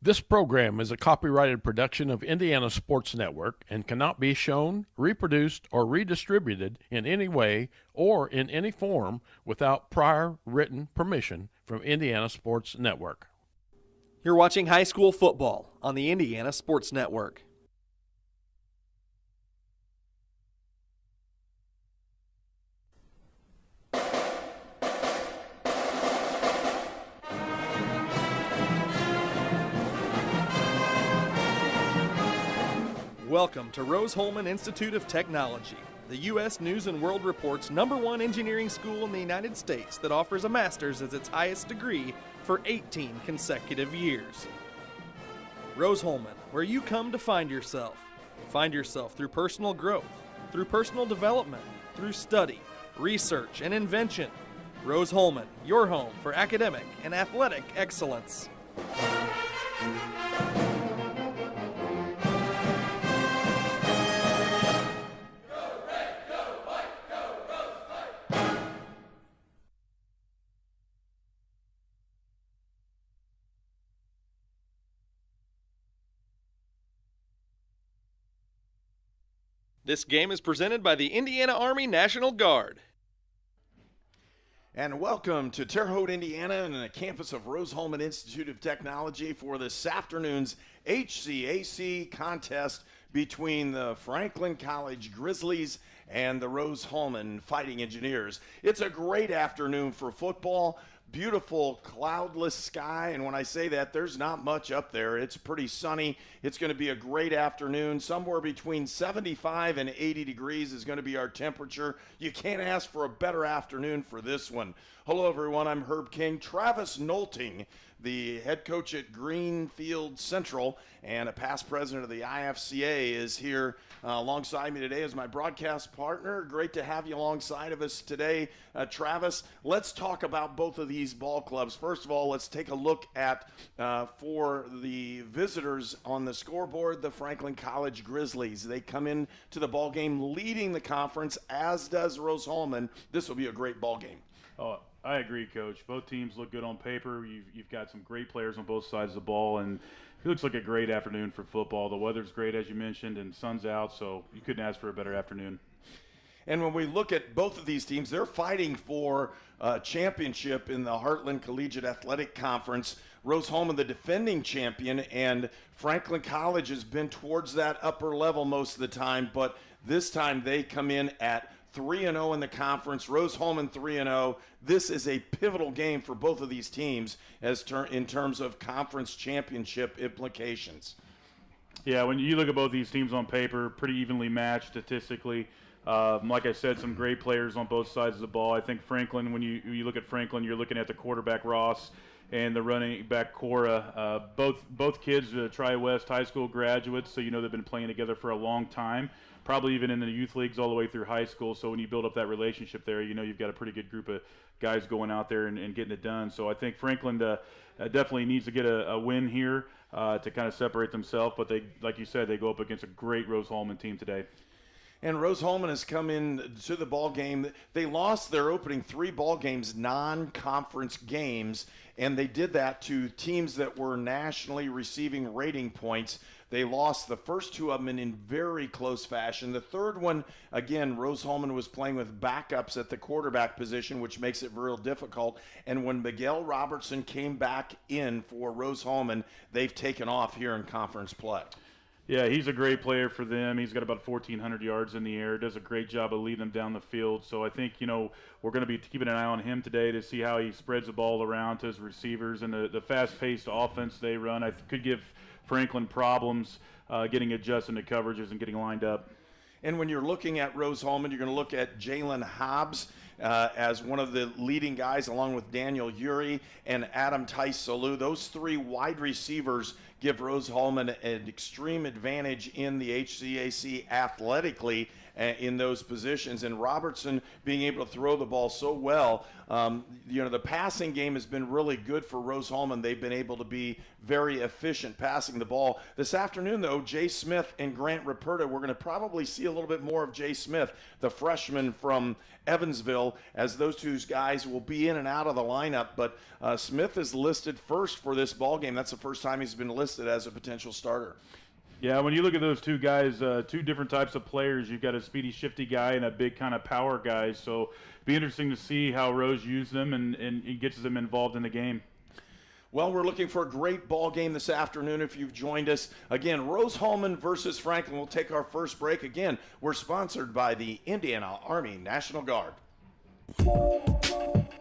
This program is a copyrighted production of Indiana Sports Network and cannot be shown, reproduced, or redistributed in any way or in any form without prior written permission from Indiana Sports Network. You're watching high school football on the Indiana Sports Network. Welcome to Rose-Hulman Institute of Technology, the U.S. News & World Report's #1 engineering school in the United States that offers a master's as its highest degree for 18 consecutive years. Rose-Hulman, where you come to find yourself. Find yourself through personal growth, through personal development, through study, research, and invention. Rose-Hulman, your home for academic and athletic excellence. This game is presented by the Indiana Army National Guard. And welcome to Terre Haute, Indiana, and the campus of Rose-Hulman Institute of Technology for this afternoon's HCAC contest between the Franklin College Grizzlies and the Rose-Hulman Fighting Engineers. It's a great afternoon for football. Beautiful cloudless sky, and when I say that, there's not much up there. It's pretty sunny. It's going to be a great afternoon. Somewhere between 75 and 80 degrees is going to be our temperature. You can't ask for a better afternoon for this one. Hello, everyone. I'm Herb King. Travis Nolting, the head coach at Greenfield Central and a past president of the IFCA, is here alongside me today as my broadcast partner. Great to have you alongside of us today, Travis. Let's talk about both of these ball clubs. First of all, let's take a look at, for the visitors on the scoreboard, the Franklin College Grizzlies. They come in to the ball game leading the conference, as does Rose-Hulman. This will be a great ball game. Oh, I agree, Coach. Both teams look good on paper. You've got some great players on both sides of the ball, and it looks like a great afternoon for football. The weather's great, as you mentioned, and sun's out, so you couldn't ask for a better afternoon. And when we look at both of these teams, they're fighting for a championship in the Heartland Collegiate Athletic Conference. Rose-Hulman, the defending champion, and Franklin College has been towards that upper level most of the time, but this time they come in at 3-0 in the conference. Rose-Hulman 3-0. This is a pivotal game for both of these teams in terms of conference championship implications. Yeah, when you look at both these teams on paper, pretty evenly matched statistically. Like I said, some great players on both sides of the ball. I think Franklin, when you look at Franklin, you're looking at the quarterback Ross and the running back Cora. Both kids are Tri-West high school graduates, so you know they've been playing together for a long time, probably even in the youth leagues all the way through high school. So when you build up that relationship there, you know you've got a pretty good group of guys going out there and getting it done. So I think Franklin definitely needs to get a win here to kind of separate themselves. But they, like you said, they go up against a great Rose-Hulman team today. And Rose-Hulman has come in to the ball game. They lost their opening 3 ball games, non-conference games, and they did that to teams that were nationally receiving rating points. They lost the first 2 of them in very close fashion. The third one, again, Rose-Hulman was playing with backups at the quarterback position, which makes it real difficult. And when Miguel Robertson came back in for Rose-Hulman, they've taken off here in conference play. Yeah, he's a great player for them. He's got about 1,400 yards in the air, does a great job of leading them down the field. So I think, we're going to be keeping an eye on him today to see how he spreads the ball around to his receivers. And the fast-paced offense they run, could give Franklin problems getting adjusted to coverages and getting lined up. And when you're looking at Rose-Hulman, you're going to look at Jalen Hobbs as one of the leading guys, along with Daniel Uri and Adam Tice-Salou. Those 3 wide receivers give Rose-Hulman an extreme advantage in the HCAC athletically, in those positions. And Robertson being able to throw the ball so well. The passing game has been really good for Rose-Hulman. They've been able to be very efficient passing the ball. This afternoon, though, Jay Smith and Grant Ruperta, we're going to probably see a little bit more of Jay Smith, the freshman from Evansville, as those two guys will be in and out of the lineup. But Smith is listed first for this ball game. That's the first time he's been listed as a potential starter. Yeah, when you look at those two guys, two different types of players, you've got a speedy, shifty guy and a big kind of power guy. So it'll be interesting to see how Rose uses them and gets them involved in the game. Well, we're looking for a great ball game this afternoon if you've joined us. Again, Rose-Hulman versus Franklin. We'll take our first break. Again, we're sponsored by the Indiana Army National Guard.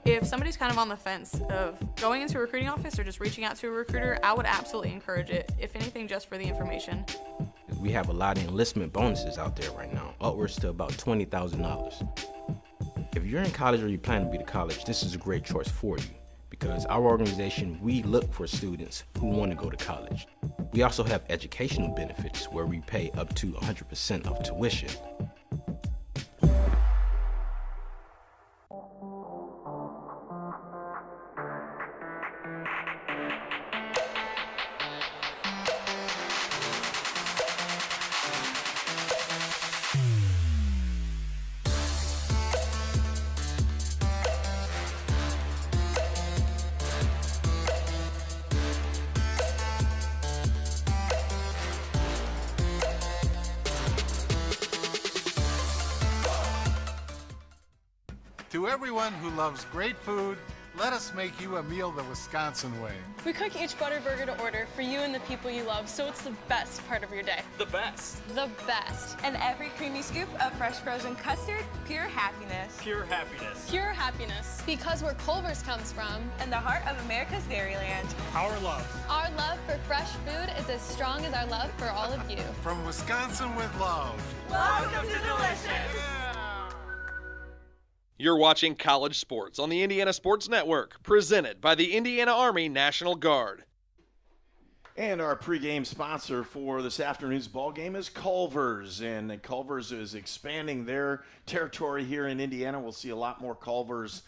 If somebody's kind of on the fence of going into a recruiting office or just reaching out to a recruiter, I would absolutely encourage it, if anything, just for the information. We have a lot of enlistment bonuses out there right now, upwards to about $20,000. If you're in college or you plan to be to college, this is a great choice for you, because our organization, we look for students who want to go to college. We also have educational benefits where we pay up to 100% of tuition. To everyone who loves great food, let us make you a meal the Wisconsin way. We cook each butter burger to order for you and the people you love, so it's the best part of your day. The best. The best. And every creamy scoop of fresh frozen custard, pure happiness. Pure happiness. Pure happiness. Because where Culver's comes from. And the heart of America's Dairyland. Our love. Our love for fresh food is as strong as our love for all of you. From Wisconsin with love. Welcome to Delicious. You're watching College Sports on the Indiana Sports Network, presented by the Indiana Army National Guard. And our pregame sponsor for this afternoon's ball game is Culver's, and Culver's is expanding their territory here in Indiana. We'll see a lot more Culver's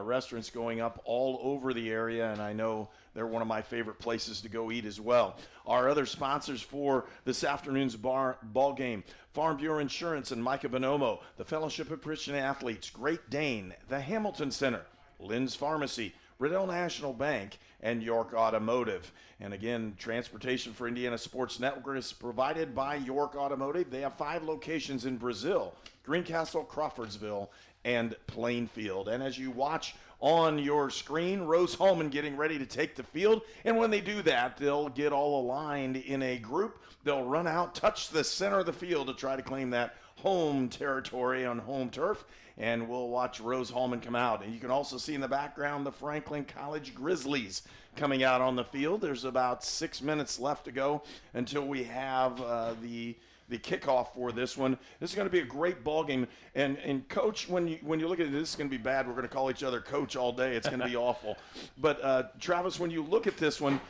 restaurants going up all over the area, and I know they're one of my favorite places to go eat as well. Our other sponsors for this afternoon's ball game: Farm Bureau Insurance and Micah Bonomo, the Fellowship of Christian Athletes, Great Dane, the Hamilton Center, Lynn's Pharmacy, Riddell National Bank, and York Automotive. And again, transportation for Indiana Sports Network is provided by York Automotive. They have 5 locations in Brazil, Greencastle, Crawfordsville, and Plainfield. And as you watch on your screen, Rose-Hulman getting ready to take the field. And when they do that, they'll get all aligned in a group. They'll run out, touch the center of the field to try to claim that home territory on home turf. And we'll watch Rose-Hulman come out. And you can also see in the background the Franklin College Grizzlies coming out on the field. There's about 6 minutes left to go until we have the kickoff for this one. This is going to be a great ball game. And Coach, when you look at it, this is going to be bad. We're going to call each other Coach all day. It's going to be awful. But Travis, when you look at this one,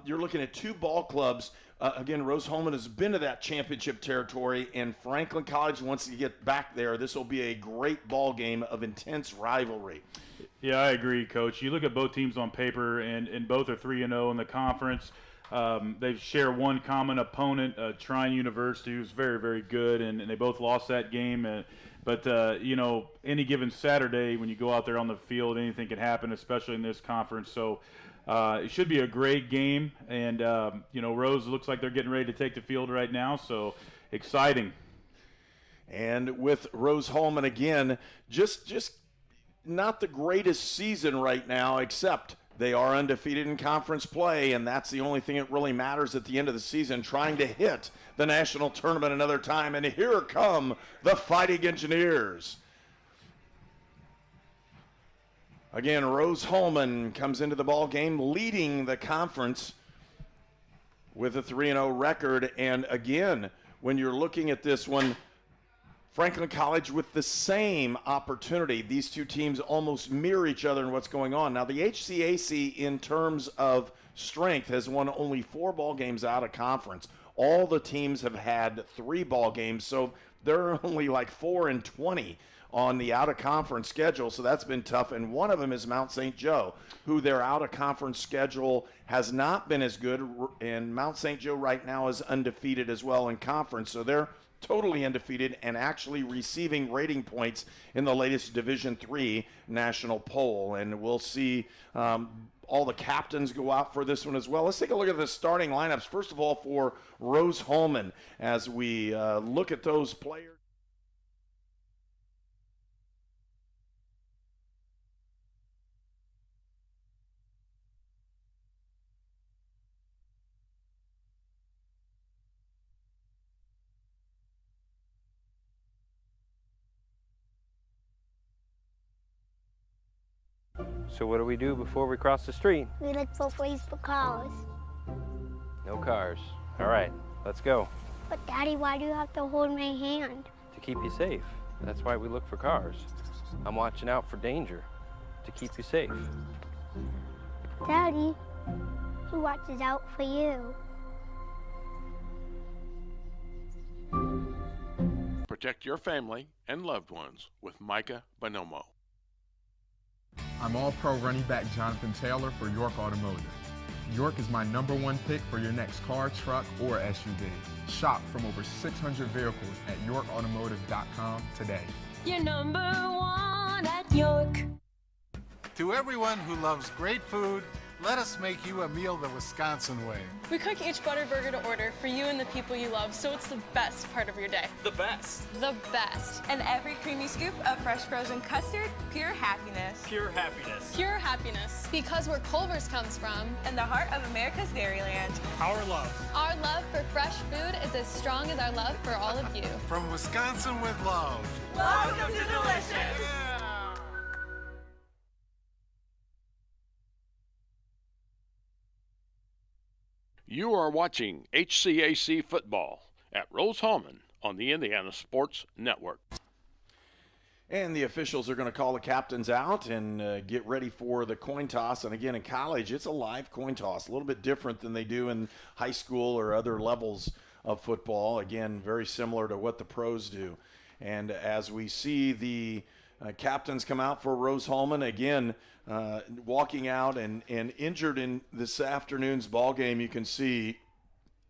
you're looking at 2 ball clubs. Again, Rose-Hulman has been to that championship territory, and Franklin College wants to get back there. This will be a great ball game of intense rivalry. Yeah, I agree, Coach. You look at both teams on paper, and both are 3-0 in the conference. They share one common opponent, Trine University, who's very, very good, and they both lost that game. But any given Saturday when you go out there on the field, anything can happen, especially in this conference. So it should be a great game. And, Rose looks like they're getting ready to take the field right now, so exciting. And with Rose-Hulman again, just not the greatest season right now, except they are undefeated in conference play, and that's the only thing that really matters at the end of the season, trying to hit the national tournament another time. And here come the Fighting Engineers. Again, Rose-Hulman comes into the ball game leading the conference with a 3-0 record. And again, when you're looking at this one, Franklin College with the same opportunity. These two teams almost mirror each other in what's going on. Now, the HCAC, in terms of strength, has won only 4 ball games out of conference. All the teams have had 3 ball games, so they're only like 4-20 on the out-of-conference schedule, so that's been tough. And one of them is Mount St. Joe, who their out-of-conference schedule has not been as good, and Mount St. Joe right now is undefeated as well in conference, so they're totally undefeated and actually receiving rating points in the latest Division III national poll. And we'll see all the captains go out for this one as well. Let's take a look at the starting lineups. First of all, for Rose-Hulman, as we look at those players. So what do we do before we cross the street? We look both ways for cars. No cars. All right, let's go. But Daddy, why do you have to hold my hand? To keep you safe. That's why we look for cars. I'm watching out for danger to keep you safe. Daddy, who watches out for you? Protect your family and loved ones with Micah Bonomo. I'm All-Pro running back Jonathan Taylor for York Automotive. York is my #1 pick for your next car, truck, or SUV. Shop from over 600 vehicles at yorkautomotive.com today. You're #1 at York. To everyone who loves great food, let us make you a meal the Wisconsin way. We cook each butter burger to order for you and the people you love, so it's the best part of your day. The best. The best. And every creamy scoop of fresh frozen custard, pure happiness. Pure happiness. Pure happiness. Because where Culver's comes from. In the heart of America's Dairyland. Our love. Our love for fresh food is as strong as our love for all of you. From Wisconsin with love. Welcome to Delicious. You are watching HCAC football at Rose-Hulman on the Indiana Sports Network. And the officials are going to call the captains out and get ready for the coin toss. And again, in college, it's a live coin toss, a little bit different than they do in high school or other levels of football. Again, very similar to what the pros do. And as we see the captains come out for Rose-Hulman, again, walking out and injured in this afternoon's ball game, you can see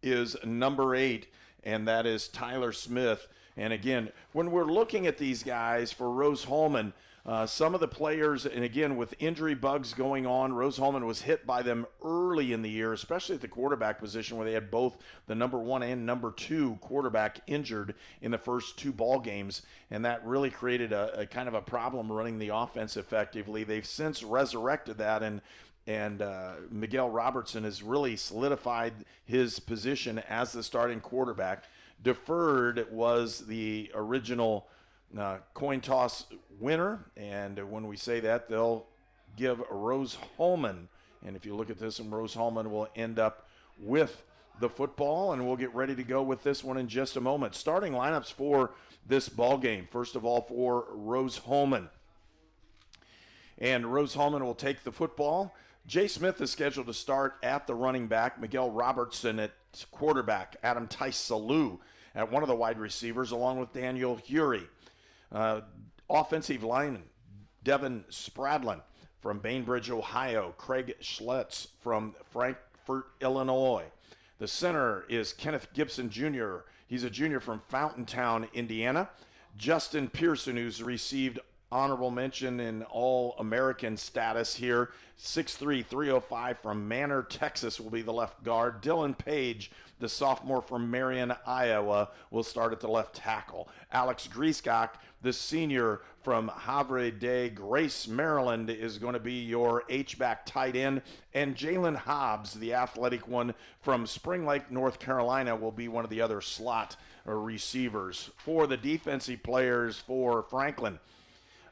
is number 8, and that is Tyler Smith. And again, when we're looking at these guys for Rose-Hulman, some of the players, and again, with injury bugs going on, Rose-Hulman was hit by them early in the year, especially at the quarterback position, where they had both the #1 and #2 quarterback injured in the first 2 ball games, and that really created a kind of a problem running the offense effectively. They've since resurrected that, and Miguel Robertson has really solidified his position as the starting quarterback. Deferred was the original coin toss winner, and when we say that, they'll give Rose-Hulman, and if you look at this, and Rose-Hulman will end up with the football, and we'll get ready to go with this one in just a moment. Starting lineups for this ball game. First of all, for Rose-Hulman, and Rose-Hulman will take the football. Jay Smith is scheduled to start at the running back, Miguel Robertson at quarterback, Adam Tice-Salou at one of the wide receivers, along with Daniel Hury. Offensive lineman, Devin Spradlin from Bainbridge, Ohio. Craig Schletz from Frankfort, Illinois. The center is Kenneth Gibson Jr. He's a junior from Fountaintown, Indiana. Justin Pearson, who's received honorable mention in All-American status here. 6'3", 305 from Manor, Texas will be the left guard. Dylan Page, the sophomore from Marion, Iowa, will start at the left tackle. Alex Griescock, the senior from Havre de Grace, Maryland, is going to be your H-back tight end. And Jalen Hobbs, the athletic one from Spring Lake, North Carolina, will be one of the other slot receivers. For the defensive players for Franklin,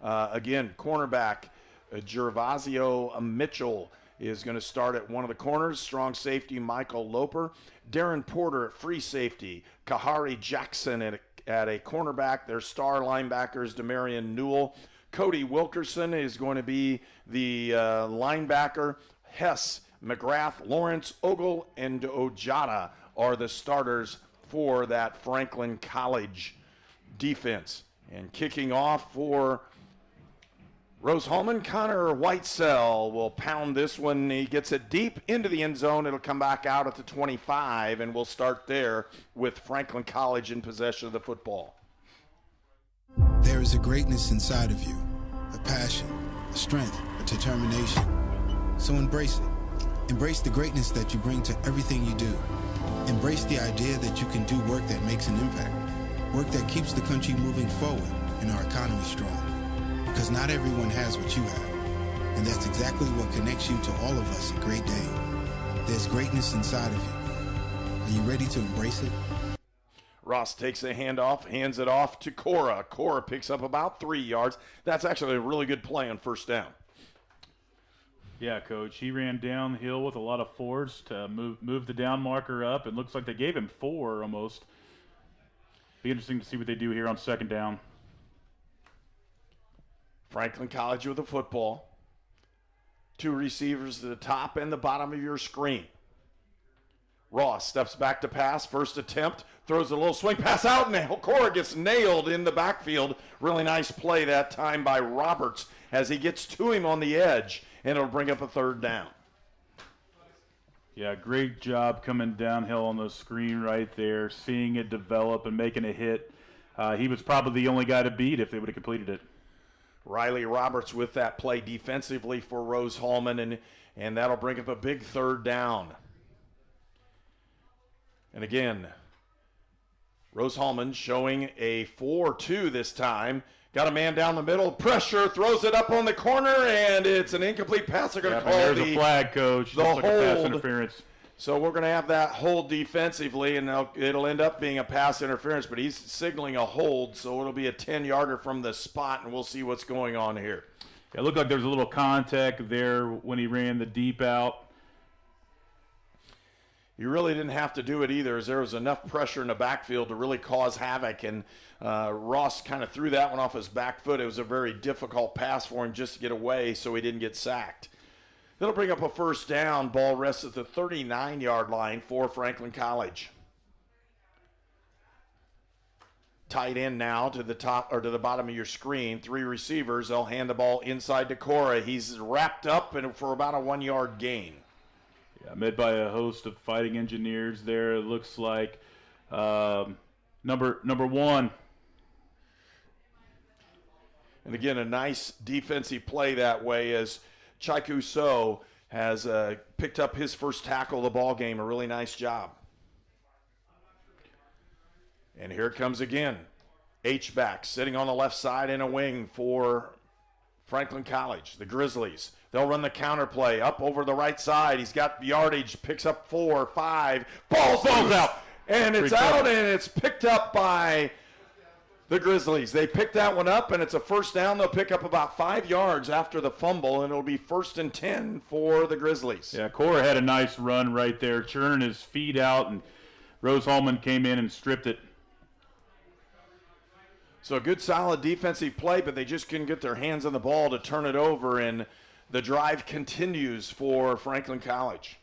again, cornerback Gervasio Mitchell is going to start at one of the corners. Strong safety Michael Loper. Darren Porter at free safety. Kahari Jackson at a cornerback. Their star linebackers Demarion Newell. Cody Wilkerson is going to be the linebacker. Hess, McGrath, Lawrence, Ogle, and Ojada are the starters for that Franklin College defense. And kicking off for Rose-Hulman, Connor Whitesell will pound this one. He gets it deep into the end zone. It'll come back out at the 25, and we'll start there with Franklin College in possession of the football. There is a greatness inside of you, a passion, a strength, a determination. So embrace it. Embrace the greatness that you bring to everything you do. Embrace the idea that you can do work that makes an impact, work that keeps the country moving forward and our economy strong. Because not everyone has what you have, and that's exactly what connects you to all of us at Great Dane. There's greatness inside of you. Are you ready to embrace it? Ross takes the handoff, hands it off to Cora. Cora picks up about 3 yards. That's actually a really good play on first down. Yeah, Coach. He ran downhill with a lot of force to move the down marker up. It looks like they gave him 4 almost. Be interesting to see what they do here on second down. Franklin College with the football. 2 receivers to the top and the bottom of your screen. Ross steps back to pass. First attempt. Throws a little swing pass out, and Cora gets nailed in the backfield. Really nice play that time by Roberts as he gets to him on the edge, and it'll bring up a third down. Yeah, great job coming downhill on the screen right there, seeing it develop and making a hit. He was probably the only guy to beat if they would have completed it. Riley Roberts with that play defensively for Rose-Hulman, and that'll bring up a big third down. And again, Rose-Hulman showing a 4-2 this time. Got a man down the middle, pressure, throws it up on the corner, and it's an incomplete pass. They're going to call there's a flag, Coach. The Looks like a pass hold. interference. So we're going to have that hold defensively, and it'll end up being a pass interference, but he's signaling a hold, so it'll be a 10-yarder from the spot, and we'll see what's going on here. It looked like there was a little contact there when he ran the deep out. You really didn't have to do it either, as there was enough pressure in the backfield to really cause havoc, and Ross kind of threw that one off his back foot. It was a very difficult pass for him just to get away so he didn't get sacked. That'll bring up a first down. Ball rests at the 39-yard line for Franklin College. Tight end now to the top or to the bottom of your screen. 3 receivers. They'll hand the ball inside to Cora. He's wrapped up and for about a 1-yard gain. Yeah, made by a host of fighting engineers there. It looks like number 1. And again, a nice defensive play that way as Chaiku So has picked up his first tackle of the ball game. A really nice job. And here it comes again. H-back sitting on the left side in a wing for Franklin College, the Grizzlies. They'll run the counter play up over the right side. He's got yardage, picks up 4, 5. Ball's out. And it's out, and it's picked up by the Grizzlies. They picked that one up, and it's a first down. They'll pick up about 5 yards after the fumble, and it'll be 1st and 10 for the Grizzlies. Yeah, Cora had a nice run right there, churning his feet out, and Rose-Hulman came in and stripped it. So a good, solid defensive play, but they just couldn't get their hands on the ball to turn it over, and the drive continues for Franklin College.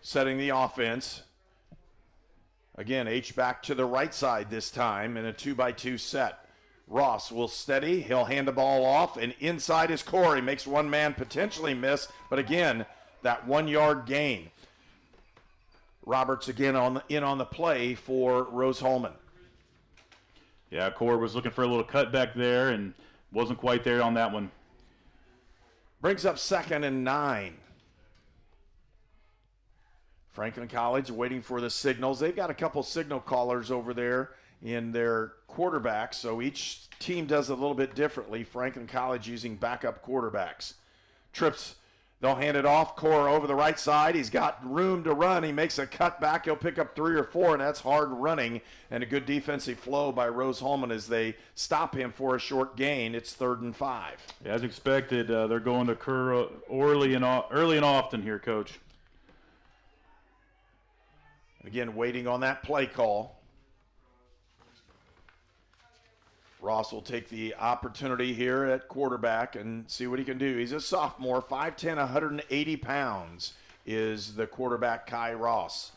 Setting the offense. Again, H-back to the right side this time in a 2-by-2 set. Ross will steady. He'll hand the ball off, and inside is Corey. Makes one man potentially miss, but again, that 1-yard gain. Roberts again on the play for Rose-Hulman. Yeah, Corey was looking for a little cutback there and wasn't quite there on that one. Brings up 2nd and 9. Franklin College waiting for the signals. They've got a couple signal callers over there in their quarterbacks, so each team does it a little bit differently. Franklin College using backup quarterbacks. Trips, they'll hand it off. Cora over the right side. He's got room to run. He makes a cut back. He'll pick up 3 or 4, and that's hard running and a good defensive flow by Rose-Hulman as they stop him for a short gain. It's 3rd and 5. Yeah, as expected, they're going to Cora early and often here, Coach. Again, waiting on that play call. Ross will take the opportunity here at quarterback and see what he can do. He's a sophomore, 5'10", 180 pounds is the quarterback, Kai Ross.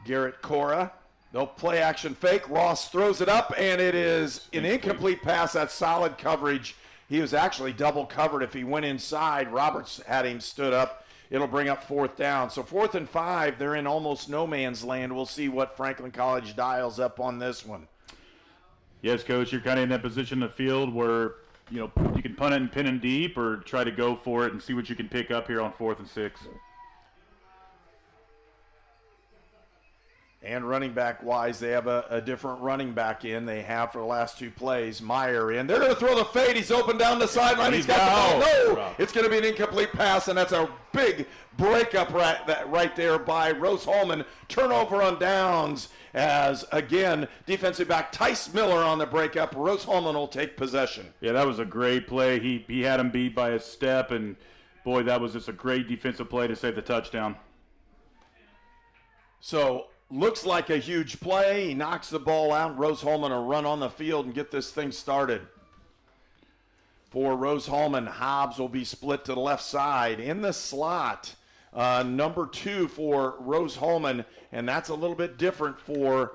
Garrett Cora, They'll play action fake. Ross throws it up, and it is an incomplete pass. That's solid coverage. He was actually double covered. If he went inside, Roberts had him stood up. It'll bring up 4th down. So 4th and 5, they're in almost no man's land. We'll see what Franklin College dials up on this one. Yes, Coach, you're kind of in that position in the field where, you can punt it and pin him deep or try to go for it and see what you can pick up here on 4th and 6. And running back-wise, they have a different running back in. They have for the last 2 plays. Meyer in. They're going to throw the fade. He's open down the sideline. He's got the ball. No! It's going to be an incomplete pass, and that's a big breakup right there by Rose-Hulman. Turnover on downs as, again, defensive back Tice Miller on the breakup. Rose-Hulman will take possession. Yeah, that was a great play. He had him beat by a step, and, boy, that was just a great defensive play to save the touchdown. So, looks like a huge play. He knocks the ball out. Rose-Hulman will run on the field and get this thing started. For Rose-Hulman, Hobbs will be split to the left side. In the slot, number 2 for Rose-Hulman, and that's a little bit different for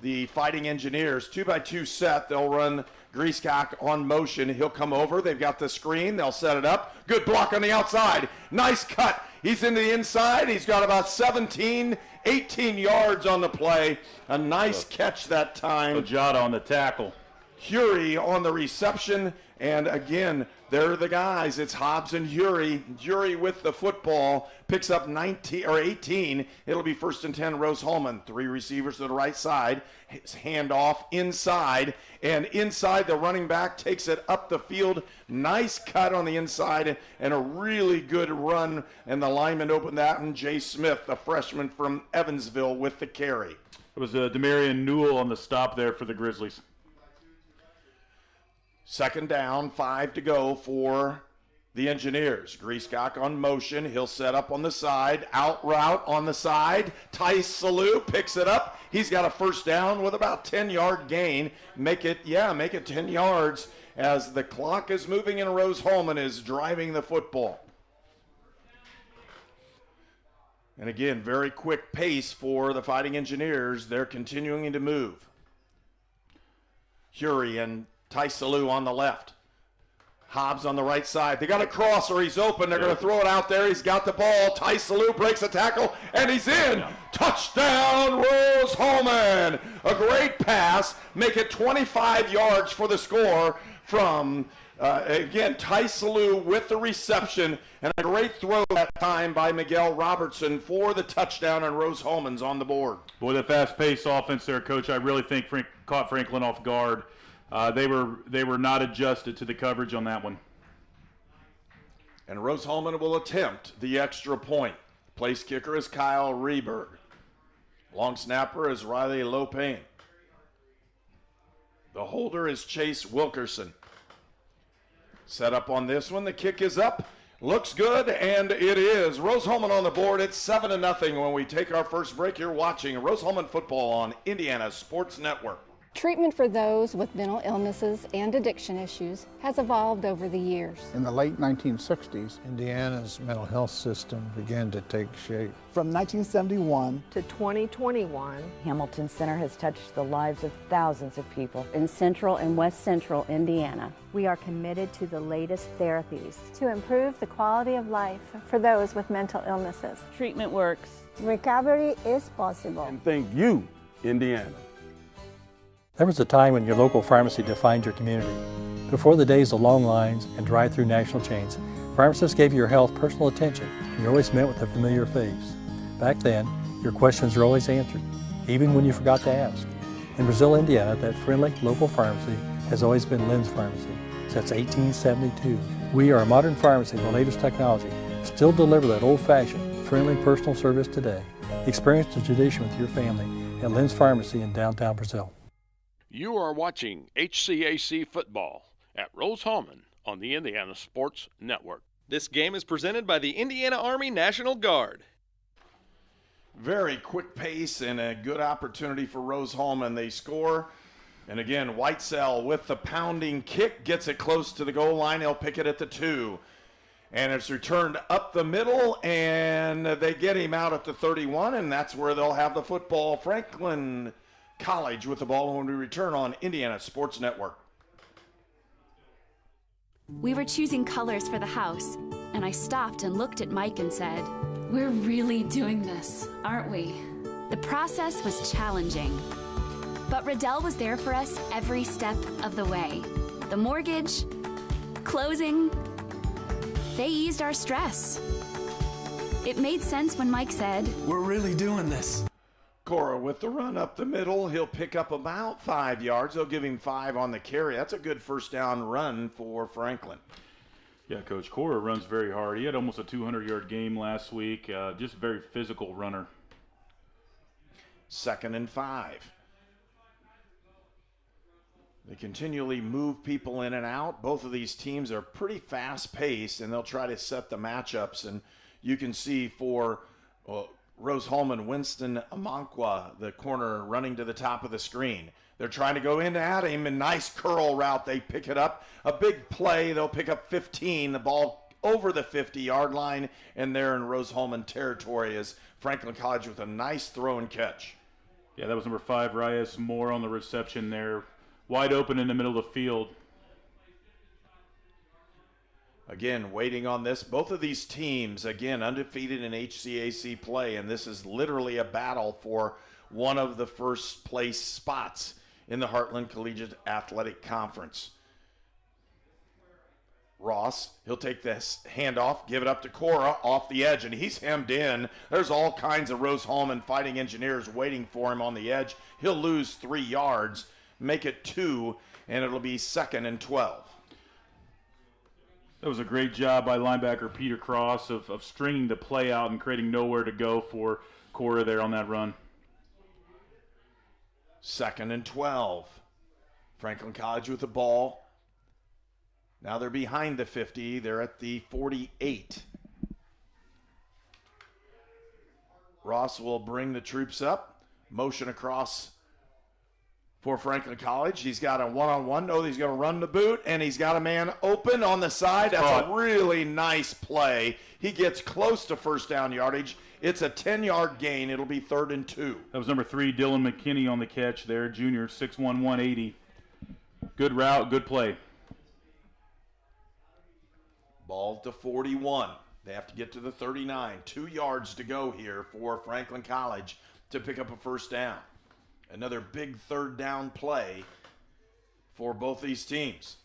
the Fighting Engineers. 2-by-2 set. They'll run Griescock on motion. He'll come over. They've got the screen. They'll set it up. Good block on the outside. Nice cut. He's into the inside. He's got about 18 yards on the play. A nice catch that time. Ojada on the tackle. Hury on the reception. And again, they're the guys. It's Hobbs and Hury. Hury with the football picks up 18. It'll be 1st and 10 Rose-Hulman. 3 receivers to the right side. Handoff inside. And inside, the running back takes it up the field. Nice cut on the inside and a really good run. And the lineman opened that. And Jay Smith, the freshman from Evansville, with the carry. It was Demarion Newell on the stop there for the Grizzlies. 2nd down, 5 to go for the Engineers. Griescock on motion. He'll set up on the side. Out route on the side. Tice Salou picks it up. He's got a 1st down with about 10-yard gain. Make it 10 yards as the clock is moving and Rose-Hulman is driving the football. And again, very quick pace for the Fighting Engineers. They're continuing to move. Hury and Tice Salou on the left. Hobbs on the right side. They got a crosser. He's open. They're going to throw it out there. He's got the ball. Tice Salou breaks a tackle, and he's in. Touchdown, Rose-Hulman. A great pass. Make it 25 yards for the score from, again, Tice Salou with the reception, and a great throw that time by Miguel Robertson for the touchdown, and Rose-Hulman's on the board. Boy, the fast-paced offense there, Coach, I really think caught Franklin off guard. They were not adjusted to the coverage on that one. And Rose-Hulman will attempt the extra point. Place kicker is Kyle Reberg. Long snapper is Riley Lopane. The holder is Chase Wilkerson. Set up on this one. The kick is up. Looks good, and it is. Rose-Hulman on the board. It's 7-0 when we take our first break. You're watching Rose-Hulman football on Indiana Sports Network. Treatment for those with mental illnesses and addiction issues has evolved over the years. In the late 1960s, Indiana's mental health system began to take shape. From 1971 to 2021, Hamilton Center has touched the lives of thousands of people in Central and West Central Indiana. We are committed to the latest therapies to improve the quality of life for those with mental illnesses. Treatment works. Recovery is possible. And thank you, Indiana. There was a time when your local pharmacy defined your community. Before the days of long lines and drive-through national chains, pharmacists gave your health personal attention, and you always met with a familiar face. Back then, your questions were always answered, even when you forgot to ask. In Brazil, Indiana, that friendly local pharmacy has always been Lynn's Pharmacy since 1872. We are a modern pharmacy with the latest technology, still deliver that old-fashioned, friendly personal service today. Experience the tradition with your family at Lynn's Pharmacy in downtown Brazil. You are watching HCAC football at Rose-Hulman on the Indiana Sports Network. This game is presented by the Indiana Army National Guard. Very quick pace and a good opportunity for Rose-Hulman. They score. And again, Whitesell with the pounding kick gets it close to the goal line. He'll pick it at the 2. And it's returned up the middle, and they get him out at the 31, and that's where they'll have the football. Franklin College with the ball when we return on Indiana Sports Network. We were choosing colors for the house, and I stopped and looked at Mike and said, "We're really doing this, aren't we?" The process was challenging, but Riddell was there for us every step of the way. The mortgage, closing, they eased our stress. It made sense when Mike said, "We're really doing this." Cora with the run up the middle. He'll pick up about 5 yards. They'll give him 5 on the carry. That's a good first down run for Franklin. Yeah, Coach, Cora runs very hard. He had almost a 200-yard game last week. Just a very physical runner. 2nd and 5. They continually move people in and out. Both of these teams are pretty fast-paced, and they'll try to set the matchups. And you can see for Rose-Hulman, Winston Amankwa, the corner, running to the top of the screen. They're trying to go in at him, a nice curl route. They pick it up. A big play. They'll pick up 15. The ball over the 50-yard line, and they're in Rose-Hulman territory as Franklin College with a nice throw and catch. Yeah, that was number 5, Reyes Moore on the reception there. Wide open in the middle of the field. Again, waiting on this. Both of these teams, again, undefeated in HCAC play, and this is literally a battle for one of the first place spots in the Heartland Collegiate Athletic Conference. Ross, he'll take this handoff, give it up to Cora off the edge, and he's hemmed in. There's all kinds of Rose-Hulman Fighting Engineers waiting for him on the edge. He'll lose 3 yards, make it 2, and it'll be 2nd and 12. That was a great job by linebacker Peter Cross of stringing the play out and creating nowhere to go for Cora there on that run. 2nd and 12. Franklin College with the ball. Now they're behind the 50. They're at the 48. Ross will bring the troops up. Motion across for Franklin College. He's got a one-on-one. No, he's going to run the boot, and he's got a man open on the side. That's a really nice play. He gets close to first down yardage. It's a 10-yard gain. It'll be 3rd and 2. That was number 3, Dylan McKinney on the catch there, junior, 6'1", 180. Good route, good play. Ball to 41. They have to get to the 39. 2 yards to go here for Franklin College to pick up a first down. Another big 3rd down play for both these teams.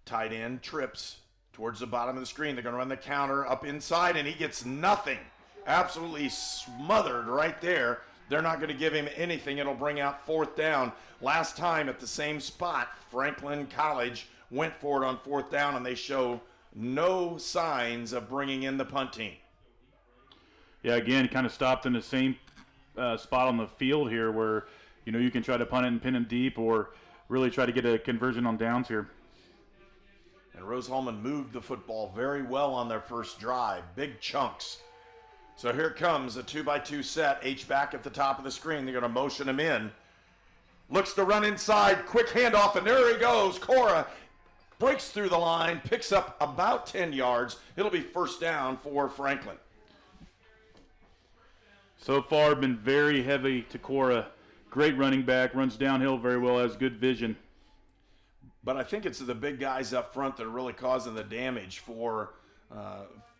Tight end trips towards the bottom of the screen. They're going to run the counter up inside, and he gets nothing. Absolutely smothered right there. They're not going to give him anything. It'll bring out 4th down. Last time at the same spot, Franklin College went for it on 4th down, and they show no signs of bringing in the punt team. Yeah, again, kind of stopped in the same spot on the field here where, you can try to punt it and pin him deep or really try to get a conversion on downs here. And Rose-Hulman moved the football very well on their first drive. Big chunks. So here comes a 2-by-2 set. H-back at the top of the screen. They're going to motion him in. Looks to run inside. Quick handoff, and there he goes. Cora breaks through the line, picks up about 10 yards. It'll be first down for Franklin. So far, been very heavy to Cora. Great running back, runs downhill very well, has good vision. But I think it's the big guys up front that are really causing the damage for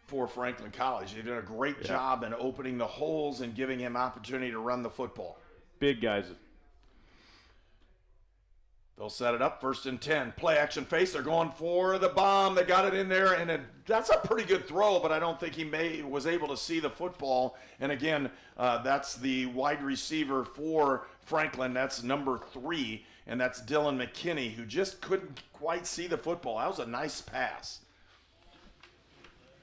Franklin College. They did a great job in opening the holes and giving him opportunity to run the football. Big guys. They'll set it up, 1st and 10. Play action face. They're going for the bomb. They got it in there, and that's a pretty good throw, but I don't think he was able to see the football. And again, that's the wide receiver for Franklin. That's number 3, and that's Dylan McKinney, who just couldn't quite see the football. That was a nice pass.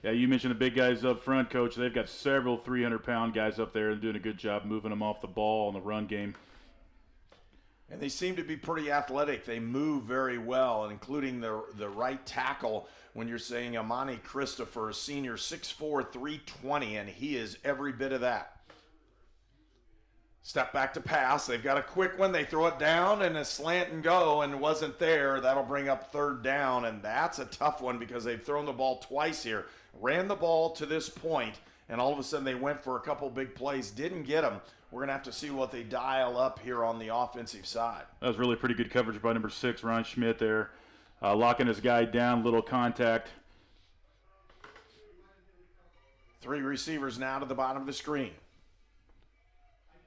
Yeah, you mentioned the big guys up front, Coach. They've got several 300-pound guys up there and doing a good job moving them off the ball in the run game. And they seem to be pretty athletic. They move very well, including the right tackle. When you're saying Amani Christopher, a senior, 6'4", 320, and he is every bit of that. Step back to pass. They've got a quick one. They throw it down and a slant and go, and it wasn't there. That'll bring up 3rd down, and that's a tough one because they've thrown the ball twice here. Ran the ball to this point, and all of a sudden they went for a couple big plays. Didn't get them. we're going to have to see what they dial up here on the offensive side. That was really pretty good coverage by number 6, Ron Schmidt there. Locking his guy down, little contact. 3 receivers now to the bottom of the screen.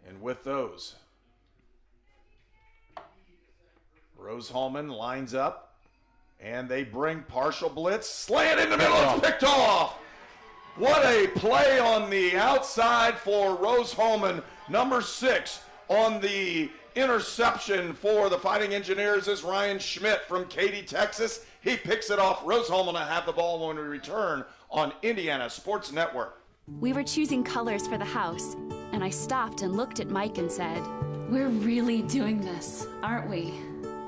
And with those, Rose-Hulman lines up, and they bring partial blitz. Slant in the middle, it's picked off. What a play on the outside for Rose-Hulman. Number 6 on the interception for the Fighting Engineers is Ryan Schmidt from Katy, Texas. He picks it off. Rose-Hulman will have the ball when we return on Indiana Sports Network. We were choosing colors for the house, and I stopped and looked at Mike and said, "We're really doing this, aren't we?"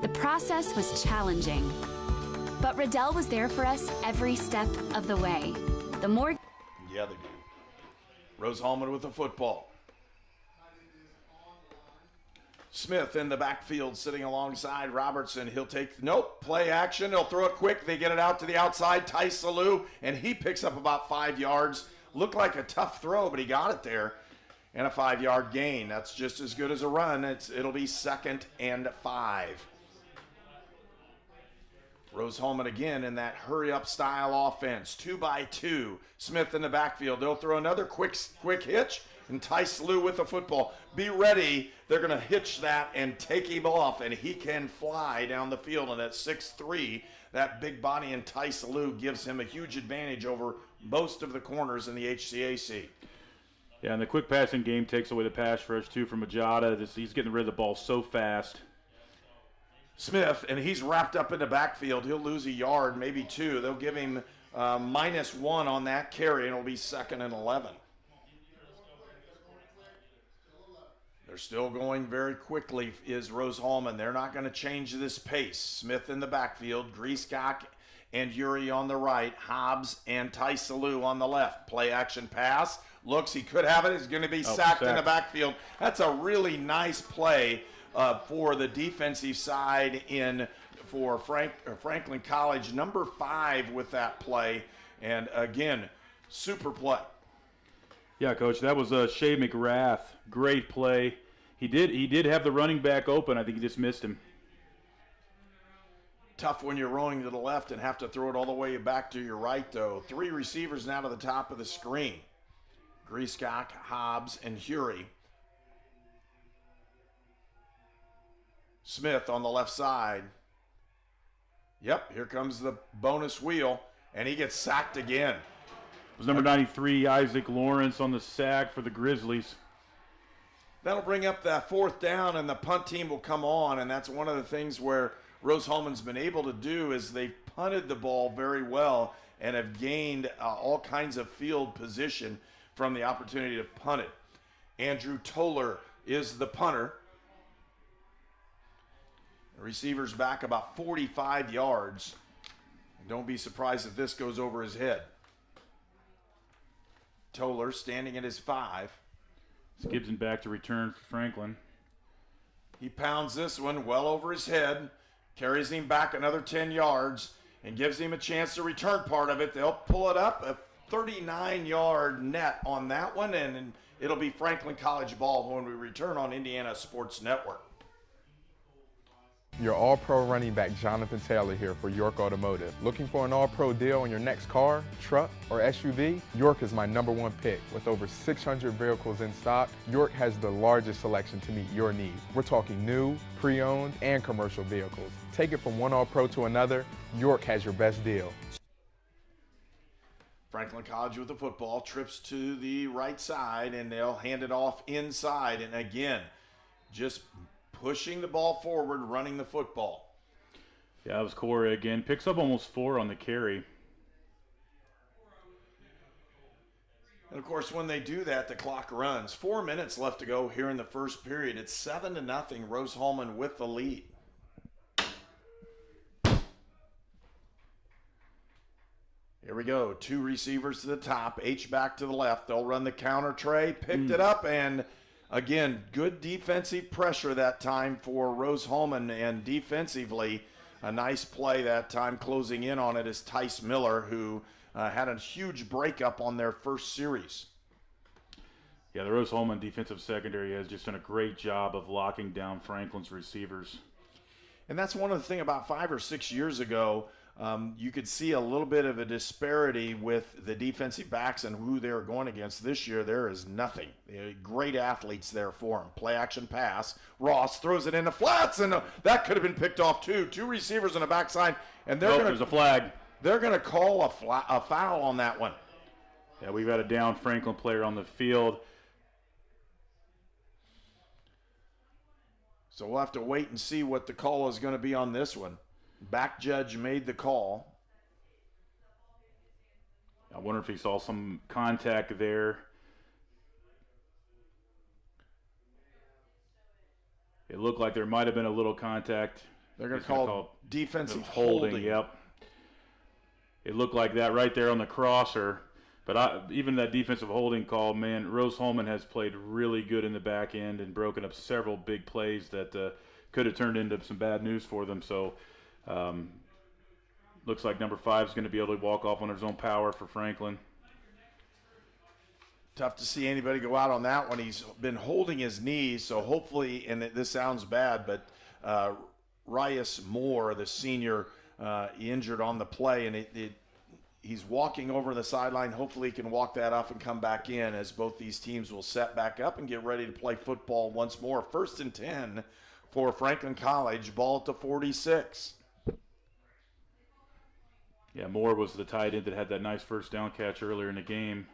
The process was challenging, but Riddell was there for us every step of the way. The more... Yeah, they do. Rose-Hulman with the football. Smith in the backfield sitting alongside Robertson. He'll take, play action. He'll throw it quick. They get it out to the outside. Ty Salou, and he picks up about 5 yards. Looked like a tough throw, but he got it there. And a 5-yard gain. That's just as good as a run. It'll be 2nd and 5. Rose-Hulman again in that hurry-up style offense. 2-by-2. Smith in the backfield. They'll throw another quick hitch. And Ty Salou with the football. Be ready. They're going to hitch that and take him off. And he can fly down the field. And at 6'3", that big body in Ty Salou gives him a huge advantage over most of the corners in the HCAC. Yeah, and the quick passing game takes away the pass rush, too, from Majada. He's getting rid of the ball so fast. Smith, and he's wrapped up in the backfield. He'll lose a yard, maybe 2. They'll give him -1 on that carry, and it'll be 2nd and 11. They're still going very quickly, is Rose-Hulman. They're not going to change this pace. Smith in the backfield, Griescock and Yuri on the right, Hobbs and Ty Salou on the left. Play action pass. Looks, he could have it. He's going to be sacked in the backfield. That's a really nice play for the defensive side for Franklin College. Number 5 with that play. And again, super play. Yeah, Coach, that was Shea McGrath. Great play. He did have the running back open. I think he just missed him. Tough when you're rolling to the left and have to throw it all the way back to your right, though. 3 receivers now to the top of the screen. Griescock, Hobbs, and Hury. Smith on the left side. Yep, here comes the bonus wheel, and he gets sacked again. It was number 93, Isaac Lawrence, on the sack for the Grizzlies. That'll bring up that 4th down, and the punt team will come on, and that's one of the things where Rose-Hulman's been able to do is they've punted the ball very well and have gained all kinds of field position from the opportunity to punt it. Andrew Toller is the punter. The receiver's back about 45 yards. Don't be surprised if this goes over his head. Toller standing at his 5. It's Gibson back to return for Franklin. He pounds this one well over his head, carries him back another 10 yards, and gives him a chance to return part of it. They'll pull it up, a 39-yard net on that one, and it'll be Franklin College ball when we return on Indiana Sports Network. Your all-pro running back Jonathan Taylor here for York Automotive. Looking for an all-pro deal on your next car, truck, or SUV? York is my #1 pick. With over 600 vehicles in stock, York has the largest selection to meet your needs. We're talking new, pre-owned, and commercial vehicles. Take it from one all-pro to another, York has your best deal. Franklin College with the football, trips to the right side, and they'll hand it off inside. And again, just pushing the ball forward, running the football. Yeah, that was Corey again. Picks up almost 4 on the carry. And, of course, when they do that, the clock runs. 4 minutes left to go here in the first period. It's 7-0, Rose-Hulman with the lead. Here we go. 2 receivers to the top, H back to the left. They'll run the counter tray, picked it up, and again, good defensive pressure that time for Rose-Hulman, and defensively, a nice play that time. Closing in on it is Tice Miller, who had a huge breakup on their first series. Yeah, the Rose-Hulman defensive secondary has just done a great job of locking down Franklin's receivers. And that's one of the things about 5 or 6 years ago, you could see a little bit of a disparity with the defensive backs and who they were going against. This year, there is nothing. Great athletes there for them. Play action pass. Ross throws it in the flats, and that could have been picked off too. 2 receivers on the backside, and there's a flag. They're going to call a foul on that one. Yeah, we've got a down Franklin player on the field. So we'll have to wait and see what the call is going to be on this one. Back judge made the call. I wonder if he saw some contact there. It looked like there might have been a little contact. They're going to call defensive holding. Yep. It looked like that right there on the crosser. But even that defensive holding call, man, Rose-Hulman has played really good in the back end and broken up several big plays that could have turned into some bad news for them. So looks like number 5 is going to be able to walk off on his own power for Franklin. Tough to see anybody go out on that one. He's been holding his knees, so hopefully, and this sounds bad, but Rias Moore, the senior, injured on the play, and he's walking over the sideline. Hopefully he can walk that off and come back in as both these teams will set back up and get ready to play football once more. 1st and 10 for Franklin College, ball at the 46. Yeah, Moore was the tight end that had that nice first down catch earlier in the game.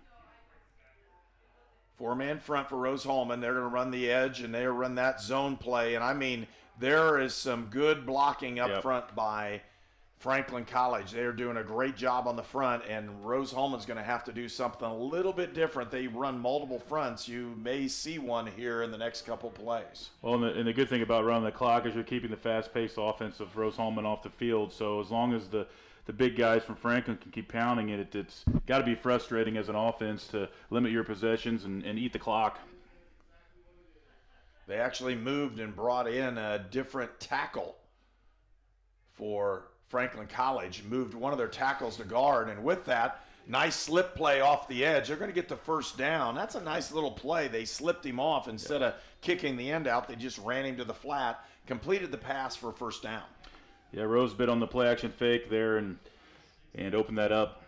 4-man front for Rose-Hulman. They're going to run the edge, and they'll run that zone play. And, I mean, there is some good blocking up front by Franklin College. They are doing a great job on the front, and Rose-Hulman's going to have to do something a little bit different. They run multiple fronts. You may see one here in the next couple plays. Well, and the good thing about running the clock is you're keeping the fast-paced offense of Rose-Hulman off the field. So as long as the big guys from Franklin can keep pounding it, it's got to be frustrating as an offense to limit your possessions and eat the clock. They actually moved and brought in a different tackle for Franklin College, moved one of their tackles to guard, and with that, nice slip play off the edge. They're going to get the first down. That's a nice little play. They slipped him off. Instead of kicking the end out, they just ran him to the flat, completed the pass for a first down. Yeah, Rose bit on the play-action fake there and opened that up.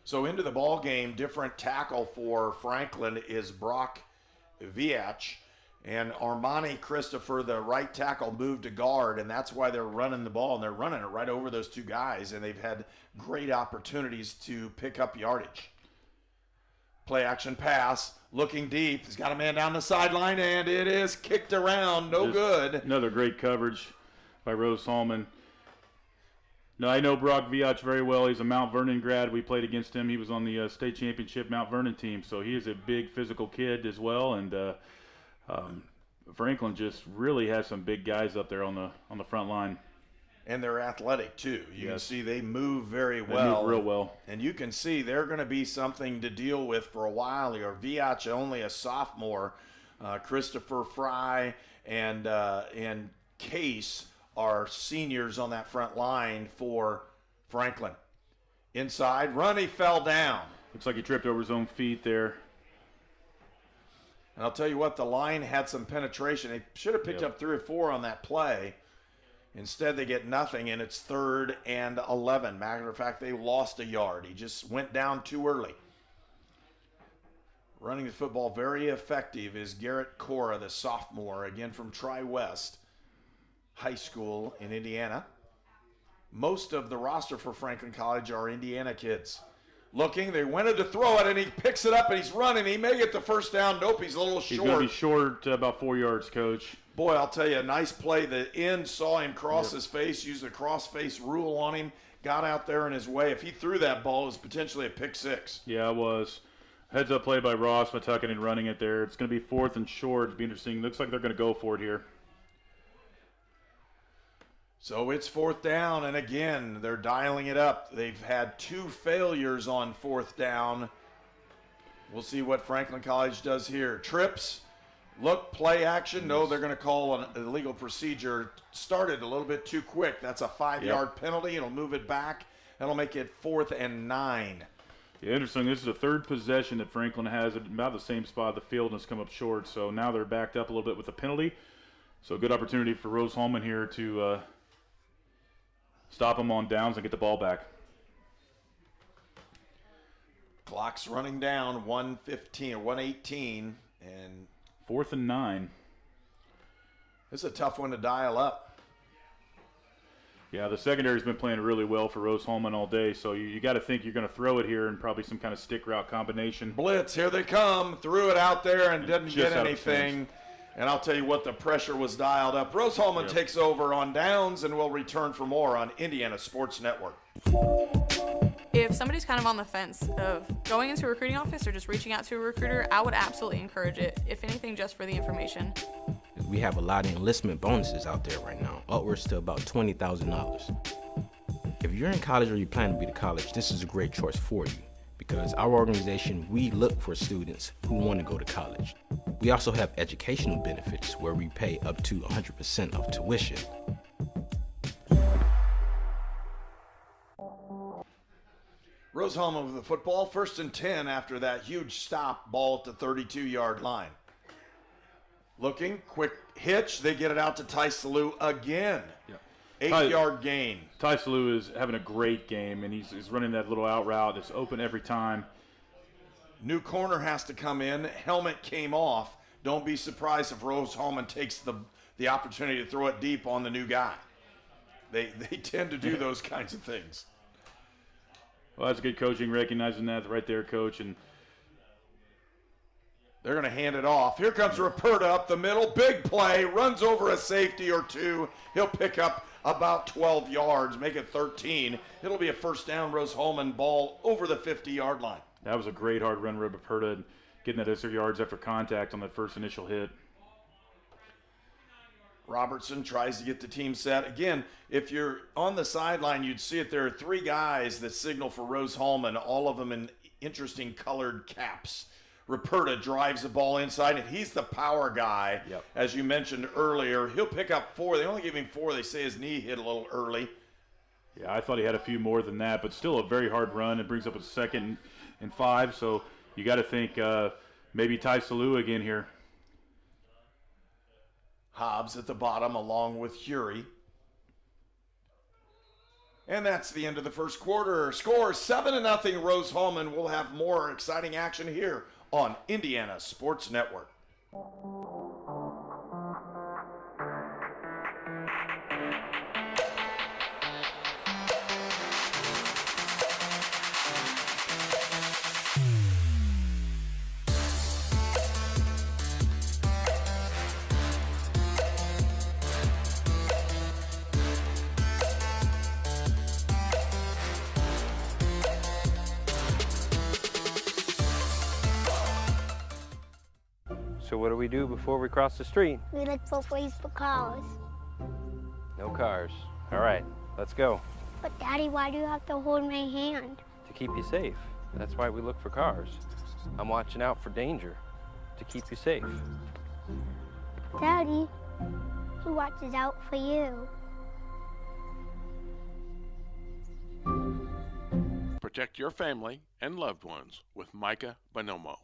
So into the ball game, different tackle for Franklin is Brock Viach. And Armani Christopher, the right tackle, moved to guard, and that's why they're running the ball, and they're running it right over those 2 guys, and they've had great opportunities to pick up yardage. Play action pass, looking deep. He's got a man down the sideline, and it is kicked around. No good. Another great coverage by Rose-Hulman. Now, I know Brock Viach very well. He's a Mount Vernon grad. We played against him. He was on the state championship Mount Vernon team, so he is a big physical kid as well, and Franklin just really has some big guys up there on the front line. And they're athletic, too. You can see they move very well. They move real well. And you can see they're going to be something to deal with for a while here. Viach, only a sophomore. Christopher Fry and Case are seniors on that front line for Franklin. Inside, run, he fell down. Looks like he tripped over his own feet there. And I'll tell you what, the line had some penetration. They should have picked up 3 or 4 on that play. Instead, they get nothing, and it's 3rd and 11. Matter of fact, they lost a yard. He just went down too early. Running the football very effective is Garrett Cora, the sophomore, again from Tri-West High School in Indiana. Most of the roster for Franklin College are Indiana kids. Looking, they wanted to throw it, and he picks it up, and he's running. He may get the first down. Nope, he's a little short. He's going to be short about 4 yards, Coach. Boy, I'll tell you, a nice play. The end saw him cross his face, used the cross-face rule on him, got out there in his way. If he threw that ball, it was potentially a pick 6. Yeah, it was. Heads-up play by Ross, Metucken, and running it there. It's going to be 4th and short. It'll be interesting. Looks like they're going to go for it here. So it's 4th down, and again, they're dialing it up. They've had 2 failures on 4th down. We'll see what Franklin College does here. Trips, look, play action. No, they're going to call an illegal procedure. Started a little bit too quick. That's a 5-yard penalty. It'll move it back. That'll make it 4th and 9. Yeah, interesting. This is the third possession that Franklin has at about the same spot of the field and has come up short. So now they're backed up a little bit with a penalty. So a good opportunity for Rose-Hulman here to stop them on downs and get the ball back. Clock's running down, 1:15 or 1:18, and 4th and 9. This is a tough one to dial up. Yeah, the secondary's been playing really well for Rose-Hulman all day, so you got to think you're going to throw it here and probably some kind of stick route combination. Blitz, here they come. Threw it out there and didn't get anything. And I'll tell you what, the pressure was dialed up. Rose-Hulman takes over on downs and will return for more on Indiana Sports Network. If somebody's kind of on the fence of going into a recruiting office or just reaching out to a recruiter, I would absolutely encourage it, if anything, just for the information. We have a lot of enlistment bonuses out there right now, upwards to about $20,000. If you're in college or you plan to be to college, this is a great choice for you because our organization, we look for students who want to go to college. We also have educational benefits where we pay up to 100% of tuition. Rose-Hulman with the football, 1st and 10 after that huge stop, ball at the 32-yard line. Looking, quick hitch, they get it out to Ty Salou again. 8-yard gain. Ty Salou is having a great game, and he's running that little out route. It's open every time. New corner has to come in. Helmet came off. Don't be surprised if Rose-Hulman takes the opportunity to throw it deep on the new guy. They tend to do those kinds of things. Well, that's good coaching, recognizing that right there, Coach. And they're going to hand it off. Here comes Ruperta up the middle. Big play. Runs over a safety or two. He'll pick up about 12 yards, make it 13. It'll be a first down, Rose-Hulman ball over the 50-yard line. That was a great hard run, Ruperta, getting that extra yards after contact on that first initial hit. Robertson tries to get the team set. Again, if you're on the sideline, you'd see it. There are 3 guys that signal for Rose-Hulman, all of them in interesting colored caps. Ruperta drives the ball inside, and he's the power guy. Yep. As you mentioned earlier, he'll pick up 4. They only give him 4. They say his knee hit a little early. Yeah, I thought he had a few more than that, but still a very hard run. It brings up a 2nd and 5, so you got to think maybe Ty Salou again here. Hobbs at the bottom along with Hury. And that's the end of the first quarter. Score 7-0 Rose-Hulman. We'll have more exciting action here on Indiana Sports Network. So what do we do before we cross the street? We look both ways for cars. No cars. All right, let's go. But Daddy, why do you have to hold my hand? To keep you safe. That's why we look for cars. I'm watching out for danger to keep you safe. Daddy, who watches out for you? Protect your family and loved ones with Micah Bonomo.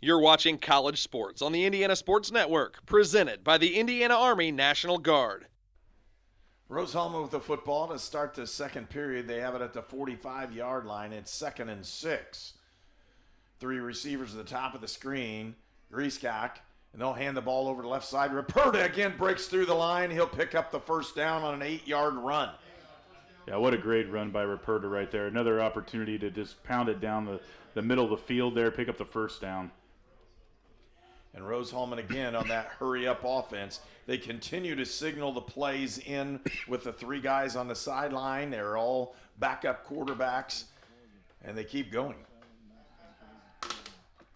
You're watching College Sports on the Indiana Sports Network, presented by the Indiana Army National Guard. Rose-Hulman with the football to start the second period. They have it at the 45-yard line. It's 2nd and 6. 3 receivers at the top of the screen. Grieskak, and they'll hand the ball over to the left side. Ruperta again breaks through the line. He'll pick up the first down on an 8-yard run. Yeah, what a great run by Ruperta right there. Another opportunity to just pound it down the middle of the field there, pick up the first down. And Rose-Hulman again on that hurry-up offense. They continue to signal the plays in with the 3 guys on the sideline. They're all backup quarterbacks, and they keep going.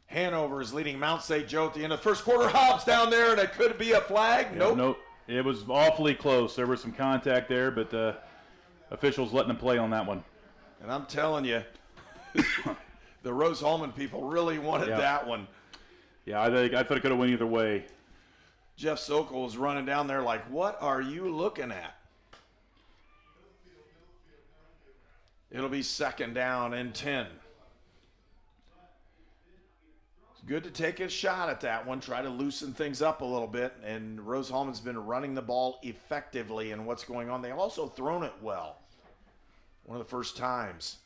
Hanover is leading Mount St. Joe at the end of the first quarter. Hobbs down there, and it could be a flag. Yeah, nope. It was awfully close. There was some contact there, but the officials letting them play on that one. And I'm telling you, the Rose-Hulman people really wanted that one. Yeah, I thought it could have went either way. Jeff Sokol was running down there like, what are you looking at? It'll be 2nd down and 10. It's good to take a shot at that one, try to loosen things up a little bit, and Rose-Hulman's been running the ball effectively in what's going on. They've also thrown it well. One of the first times.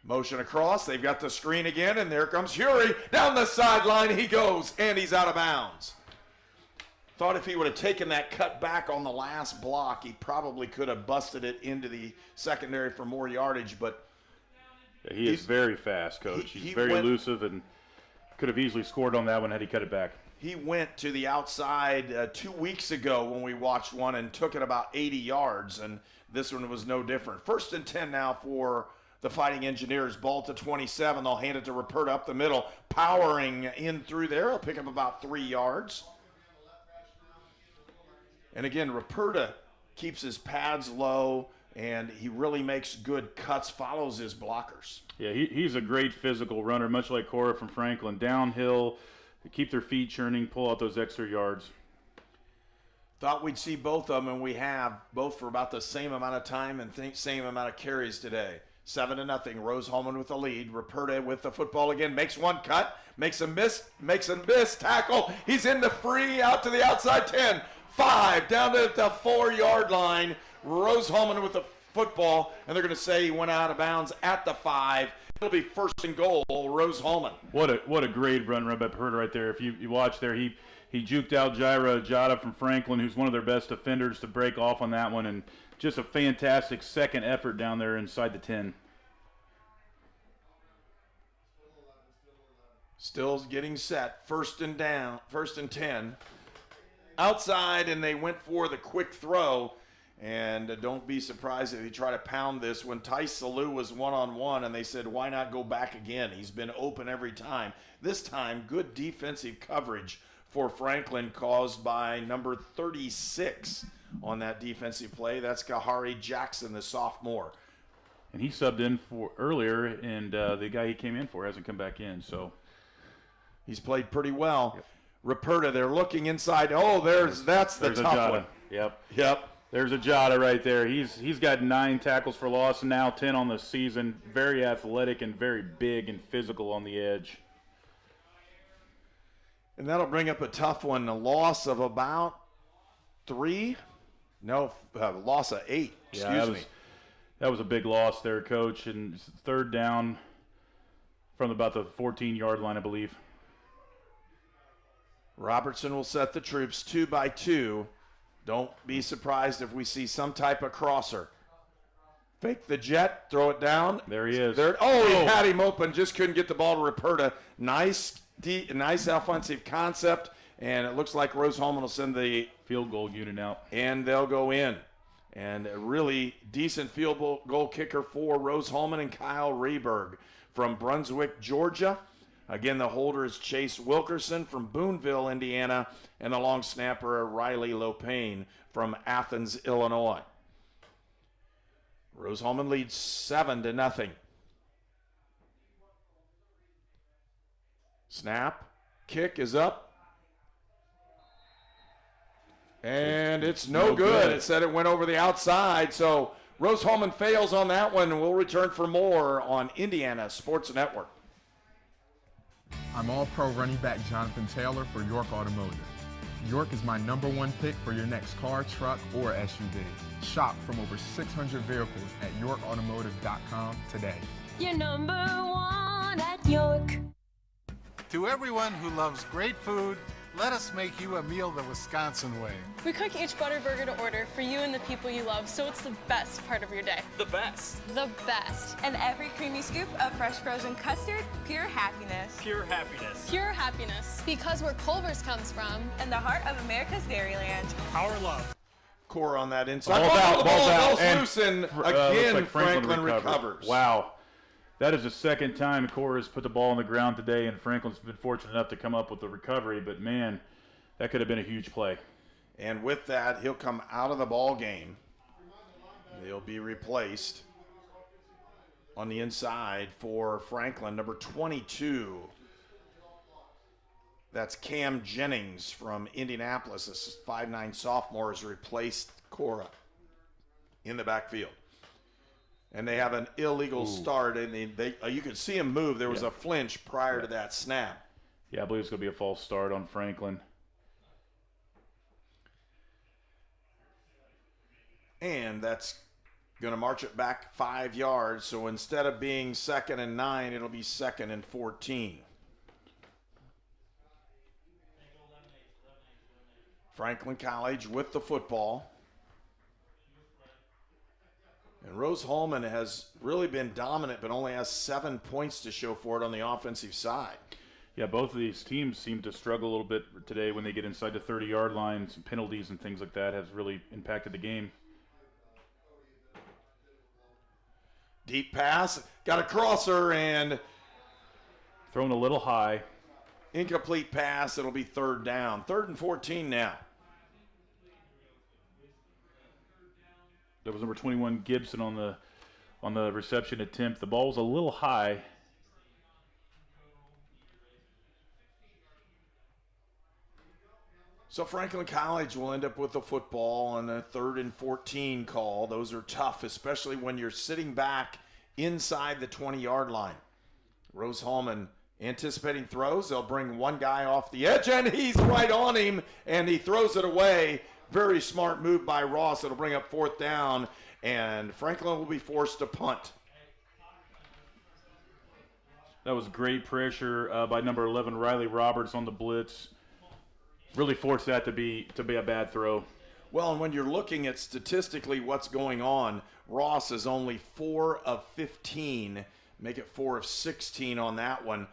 Motion across, they've got the screen again, and there comes Hury. Down the sideline he goes, and he's out of bounds. Thought if he would have taken that cut back on the last block, he probably could have busted it into the secondary for more yardage, but yeah, he is very fast, Coach. He's very elusive and could have easily scored on that one had he cut it back. He went to the outside 2 weeks ago when we watched one and took it about 80 yards, and this one was no different. 1st and 10 now for the Fighting Engineers. Ball to 27. They'll hand it to Ruperta up the middle, powering in through there. He'll pick up about 3 yards. And again, Ruperta keeps his pads low, and he really makes good cuts, follows his blockers. Yeah, he's a great physical runner, much like Cora from Franklin. Downhill, keep their feet churning, pull out those extra yards. Thought we'd see both of them, and we have, both for about the same amount of time and same amount of carries today. 7-0, Rose-Hulman with the lead. Ruperta with the football again, makes one cut, makes a miss, tackle. He's in the free, out to the outside 10, 5, down to the 4-yard line. Rose-Hulman with the football, and they're going to say he went out of bounds at the 5. It'll be 1st and goal, Rose-Hulman. What a great run by Ruperta right there. If you watch there, he juked out Jaira Jada from Franklin, who's one of their best defenders, to break off on that one, and just a fantastic second effort down there inside the 10. Still getting set. 1st and 10. Outside, and they went for the quick throw. And don't be surprised if you try to pound this. When Tice Salou was one-on-one, and they said, why not go back again? He's been open every time. This time, good defensive coverage for Franklin, caused by number 36 on that defensive play. That's Kahari Jackson, the sophomore. And he subbed in for earlier, and the guy he came in for hasn't come back in. So he's played pretty well. Yep. Ruperta, they're looking inside. Oh, that's the tough one. Yep. There's a Jada right there. He's got 9 tackles for loss, and now 10 on the season. Very athletic and very big and physical on the edge. And that'll bring up a tough one. A loss of about 3? No, loss of 8. Excuse me. That was a big loss there, Coach. And 3rd down from about the 14-yard line, I believe. Robertson will set the troops 2 by 2. Don't be surprised if we see some type of crosser. Fake the jet, throw it down. There he is. He had him open, just couldn't get the ball to Ruperta. Nice offensive concept, and it looks like Rose-Hulman will send the field goal unit out. And they'll go in. And a really decent field goal kicker for Rose-Hulman and Kyle Rehberg from Brunswick, Georgia. Again, the holder is Chase Wilkerson from Boonville, Indiana, and the long snapper Riley Lopane from Athens, Illinois. Rose-Hulman leads 7-0. Snap, kick is up, and it's no good. It said it went over the outside, so Rose-Hulman fails on that one, and we'll return for more on Indiana Sports Network. I'm All-Pro running back Jonathan Taylor for York Automotive. York is my #1 pick for your next car, truck, or SUV. Shop from over 600 vehicles at yorkautomotive.com today. You're #1 at York. To everyone who loves great food, let us make you a meal the Wisconsin way. We cook each butter burger to order for you and the people you love, so it's the best part of your day. The best. The best. And every creamy scoop of fresh frozen custard, pure happiness. Pure happiness. Pure happiness. Because where Culver's comes from. And the heart of America's Dairyland. Our love. Core on that inside. Ball's out. And loose, and again, like Franklin recovers. Wow. That is the second time Cora has put the ball on the ground today, and Franklin's been fortunate enough to come up with the recovery. But, man, that could have been a huge play. And with that, he'll come out of the ball game. He'll be replaced on the inside for Franklin, number 22. That's Cam Jennings from Indianapolis. This 5'9" sophomore has replaced Cora in the backfield. And they have an illegal start, and you could see him move. There was a flinch prior to that snap. Yeah, I believe it's going to be a false start on Franklin. And that's going to march it back 5 yards. So instead of being 2nd and 9, it'll be 2nd and 14. Franklin College with the football. And Rose-Hulman has really been dominant, but only has 7 points to show for it on the offensive side. Yeah, both of these teams seem to struggle a little bit today when they get inside the 30-yard line. Some penalties and things like that has really impacted the game. Deep pass, got a crosser, and thrown a little high. Incomplete pass, it'll be 3rd down. 3rd and 14 now. That was number 21 Gibson on the reception attempt. The ball was a little high. So Franklin College will end up with the football on a 3rd and 14 call. Those are tough, especially when you're sitting back inside the 20-yard line. Rose-Hulman anticipating throws. They'll bring one guy off the edge, and he's right on him, and he throws it away. Very smart move by Ross. It'll bring up 4th down, and Franklin will be forced to punt. That was great pressure by number 11 Riley Roberts on the blitz. Really forced that to be a bad throw. Well, and when you're looking at statistically what's going on, Ross is only 4 of 15, make it 4 of 16 on that one,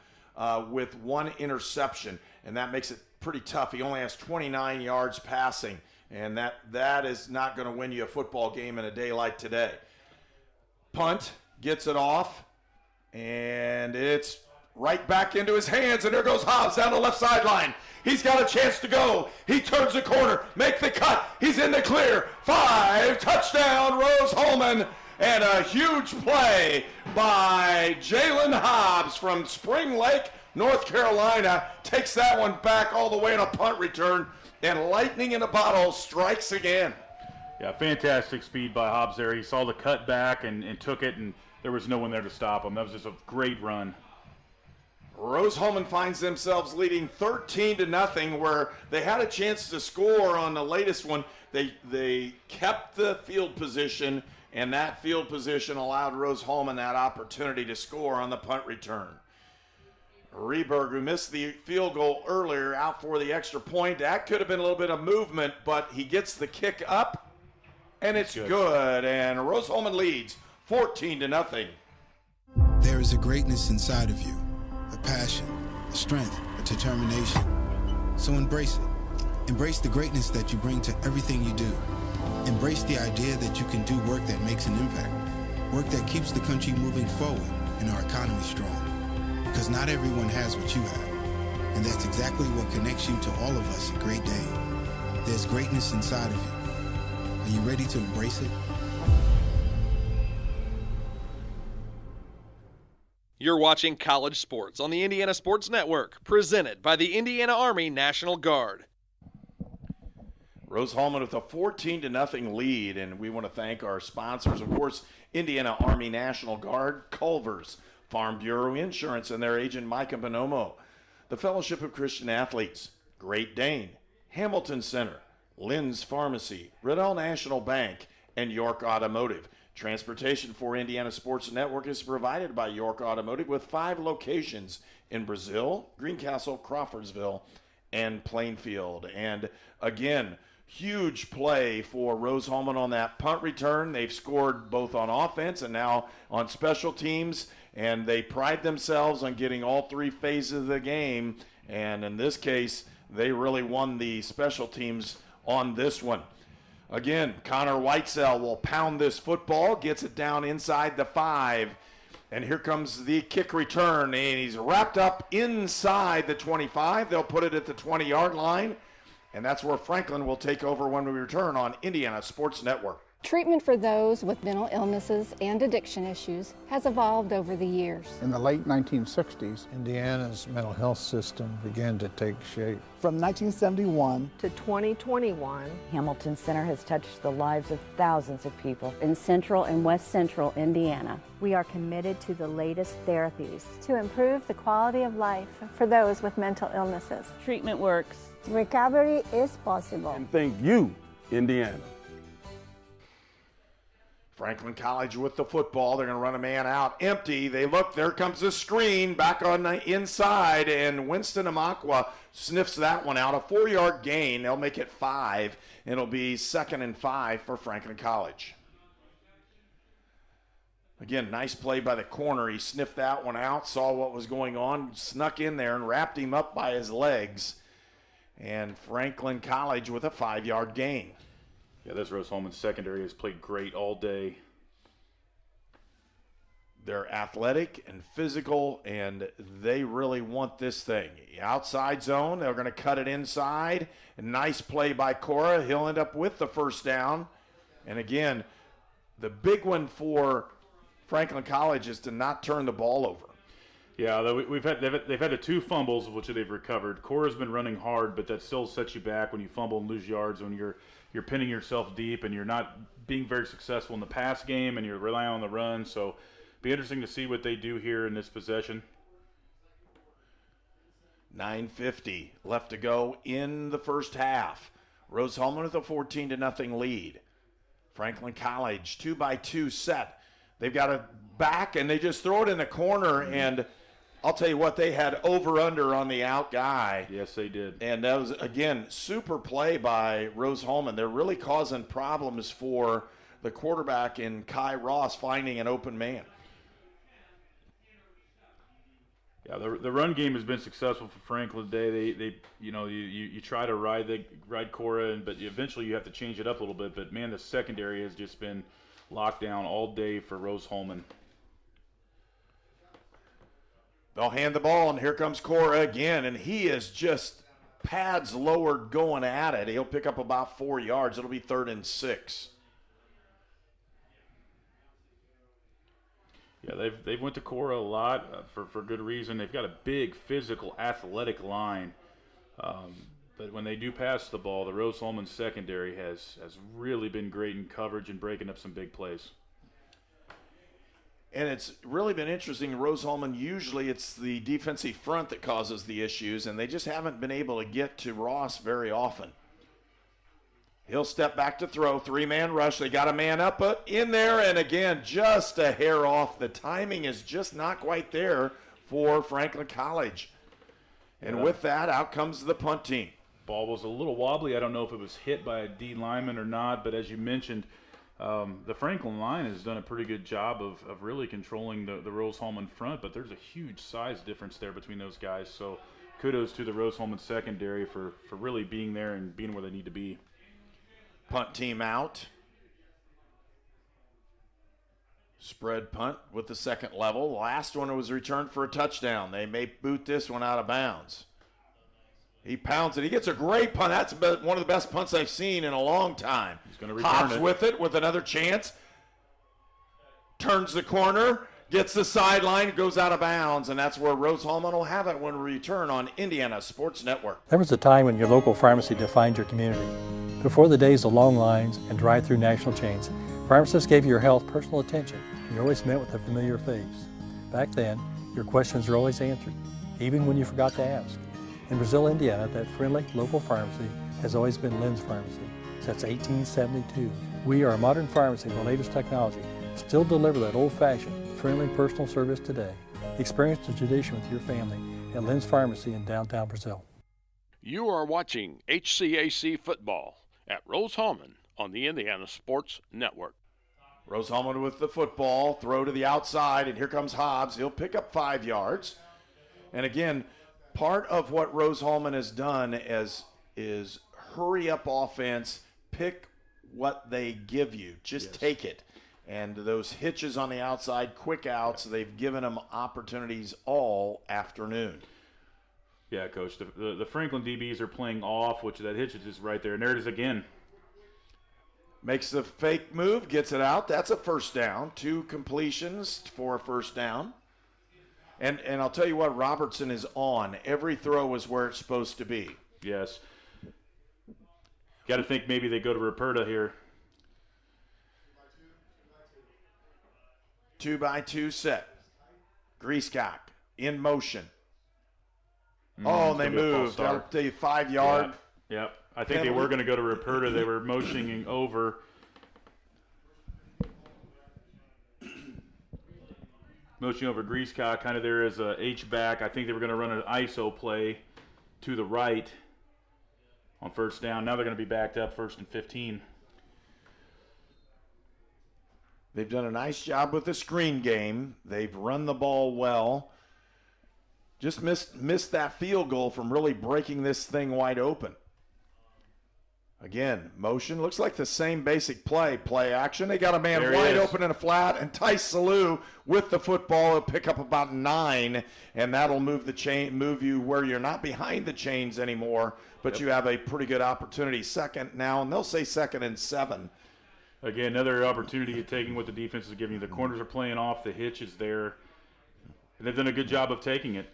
with 1 interception, and that makes it pretty tough. He only has 29 yards passing, and that is not going to win you a football game in a day like today. Punt, gets it off, and it's right back into his hands, and there goes Hobbs down the left sideline. He's got a chance to go. He turns the corner, make the cut. He's in the clear. 5, touchdown, Rose-Hulman. And a huge play by Jalen Hobbs from Spring Lake, North Carolina. Takes that one back all the way on a punt return. And lightning in a bottle strikes again. Yeah, fantastic speed by Hobbs there. He saw the cut back and took it, and there was no one there to stop him. That was just a great run. Rose-Hulman finds themselves leading 13-0, where they had a chance to score on the latest one. They kept the field position, and that field position allowed Rose-Hulman that opportunity to score on the punt return. Reberg, who missed the field goal earlier, out for the extra point. That could have been a little bit of movement, but he gets the kick up, and it's good. And Rose-Hulman leads 14-0. There is a greatness inside of you. A passion, a strength, a determination. So embrace it. Embrace the greatness that you bring to everything you do. Embrace the idea that you can do work that makes an impact. Work that keeps the country moving forward and our economy strong. Because not everyone has what you have. And that's exactly what connects you to all of us at Great Dane. There's greatness inside of you. Are you ready to embrace it? You're watching College Sports on the Indiana Sports Network, presented by the Indiana Army National Guard. Rose-Hulman with a 14-0 lead, and we want to thank our sponsors, of course, Indiana Army National Guard, Culver's, Farm Bureau Insurance, and their agent Micah Bonomo, the Fellowship of Christian Athletes, Great Dane, Hamilton Center, Lynn's Pharmacy, Riddell National Bank, and York Automotive. Transportation for Indiana Sports Network is provided by York Automotive with 5 locations in Brazil, Greencastle, Crawfordsville, and Plainfield. And again, huge play for Rose-Hulman on that punt return. They've scored both on offense and now on special teams, and they pride themselves on getting all 3 phases of the game. And in this case, they really won the special teams on this one. Again, Connor Whitesell will pound this football, gets it down inside the 5. And here comes the kick return, and he's wrapped up inside the 25. They'll put it at the 20-yard line, and that's where Franklin will take over when we return on Indiana Sports Network. Treatment for those with mental illnesses and addiction issues has evolved over the years. In the late 1960s, Indiana's mental health system began to take shape. From 1971 to 2021, Hamilton Center has touched the lives of thousands of people in central and west central Indiana. We are committed to the latest therapies to improve the quality of life for those with mental illnesses. Treatment works. Recovery is possible. And thank you, Indiana. Franklin College with the football. They're going to run a man out. Empty. They look. There comes the screen back on the inside, and Winston Amakwa sniffs that one out. A 4-yard gain. They'll make it 5, and it'll be 2nd and 5 for Franklin College. Again, nice play by the corner. He sniffed that one out, saw what was going on, snuck in there and wrapped him up by his legs. And Franklin College with a 5-yard gain. Yeah, this Rose-Hulman secondary has played great all day. They're athletic and physical, and they really want this thing. Outside zone, they're going to cut it inside. A nice play by Cora. He'll end up with the first down. And again, the big one for Franklin College is to not turn the ball over. Yeah, they've had the 2 fumbles, which they've recovered. Cora's been running hard, but that still sets you back when you fumble and lose yards, when you're pinning yourself deep and you're not being very successful in the pass game and you're relying on the run. So be interesting to see what they do here in this possession. 9:50 left to go in the first half. Rose-Hulman with a 14-0 lead. Franklin College 2-by-2 set. They've got a back and they just throw it in the corner, and I'll tell you what, they had over-under on the out guy. Yes, they did. And that was, again, super play by Rose-Hulman. They're really causing problems for the quarterback in Kai Ross finding an open man. Yeah, the run game has been successful for Franklin today. They you try to ride Cora, but eventually you have to change it up a little bit. But, man, the secondary has just been locked down all day for Rose-Hulman. They'll hand the ball, and here comes Cora again, and he is just pads lowered going at it. He'll pick up about 4 yards. It'll be 3rd and 6. Yeah, they've went to Cora a lot for good reason. They've got a big, physical, athletic line. But when they do pass the ball, the Rose-Hulman secondary has really been great in coverage and breaking up some big plays. And it's really been interesting. Rose-Hulman, usually it's the defensive front that causes the issues, and they just haven't been able to get to Ross very often. He'll step back to throw. 3-man rush. They got a man up in there, and again, just a hair off. The timing is just not quite there for Franklin College. And with that, out comes the punt team. Ball was a little wobbly. I don't know if it was hit by a D lineman or not, but as you mentioned, the Franklin line has done a pretty good job of really controlling the Rose-Hulman front, but there's a huge size difference there between those guys. So kudos to the Rose-Hulman secondary for really being there and being where they need to be. Punt team out. Spread punt with the second level. The last one was returned for a touchdown. They may boot this one out of bounds. He pounds it. He gets a great punt. That's one of the best punts I've seen in a long time. He's going to return Hops it. with it with another chance. Turns the corner. Gets the sideline. Goes out of bounds. And that's where Rose-Hulman will have it when we return on Indiana Sports Network. There was a time when your local pharmacy defined your community. Before the days of long lines and drive-through national chains, pharmacists gave your health personal attention, and you always met with a familiar face. Back then, your questions were always answered, even when you forgot to ask. In Brazil, Indiana, that friendly local pharmacy has always been Lynn's Pharmacy since 1872. We are a modern pharmacy with the latest technology, still deliver that old-fashioned, friendly personal service today. Experience the tradition with your family at Lynn's Pharmacy in downtown Brazil. You are watching HCAC football at Rose-Hulman on the Indiana Sports Network. Rose-Hulman with the football, throw to the outside, and here comes Hobbs. He'll pick up 5 yards. And again, part of what Rose-Hulman has done is hurry up offense, pick what they give you. Just take it. And those hitches on the outside, quick outs, they've given them opportunities all afternoon. Yeah, Coach. The Franklin DBs are playing off, which that hitch is just right there. And there it is again. Makes the fake move, gets it out. That's a first down. 2 completions for a first down. And I'll tell you what, Robertson is on. Every throw is where it's supposed to be. Yes. Got to think maybe they go to Ruperta here. 2-by-2 set. Greasecock in motion. And they moved. That'll take 5 yard. Yep. I think they were going to go to Ruperta. They were motioning over. Motioning over Greasecock, kind of there as a H-back. I think they were going to run an ISO play to the right on first down. Now they're going to be backed up 1st and 15. They've done a nice job with the screen game. They've run the ball well. Just missed that field goal from really breaking this thing wide open. Again, motion. Looks like the same basic play. Play action. They got a man wide open in a flat, and Tice Salou with the football will pick up about 9, and that'll move the chain, move you where you're not behind the chains anymore, but you have a pretty good opportunity. Second now, and they'll say 2nd and 7. Again, another opportunity you're taking what the defense is giving you. The corners are playing off. The hitch is there. And they've done a good job of taking it.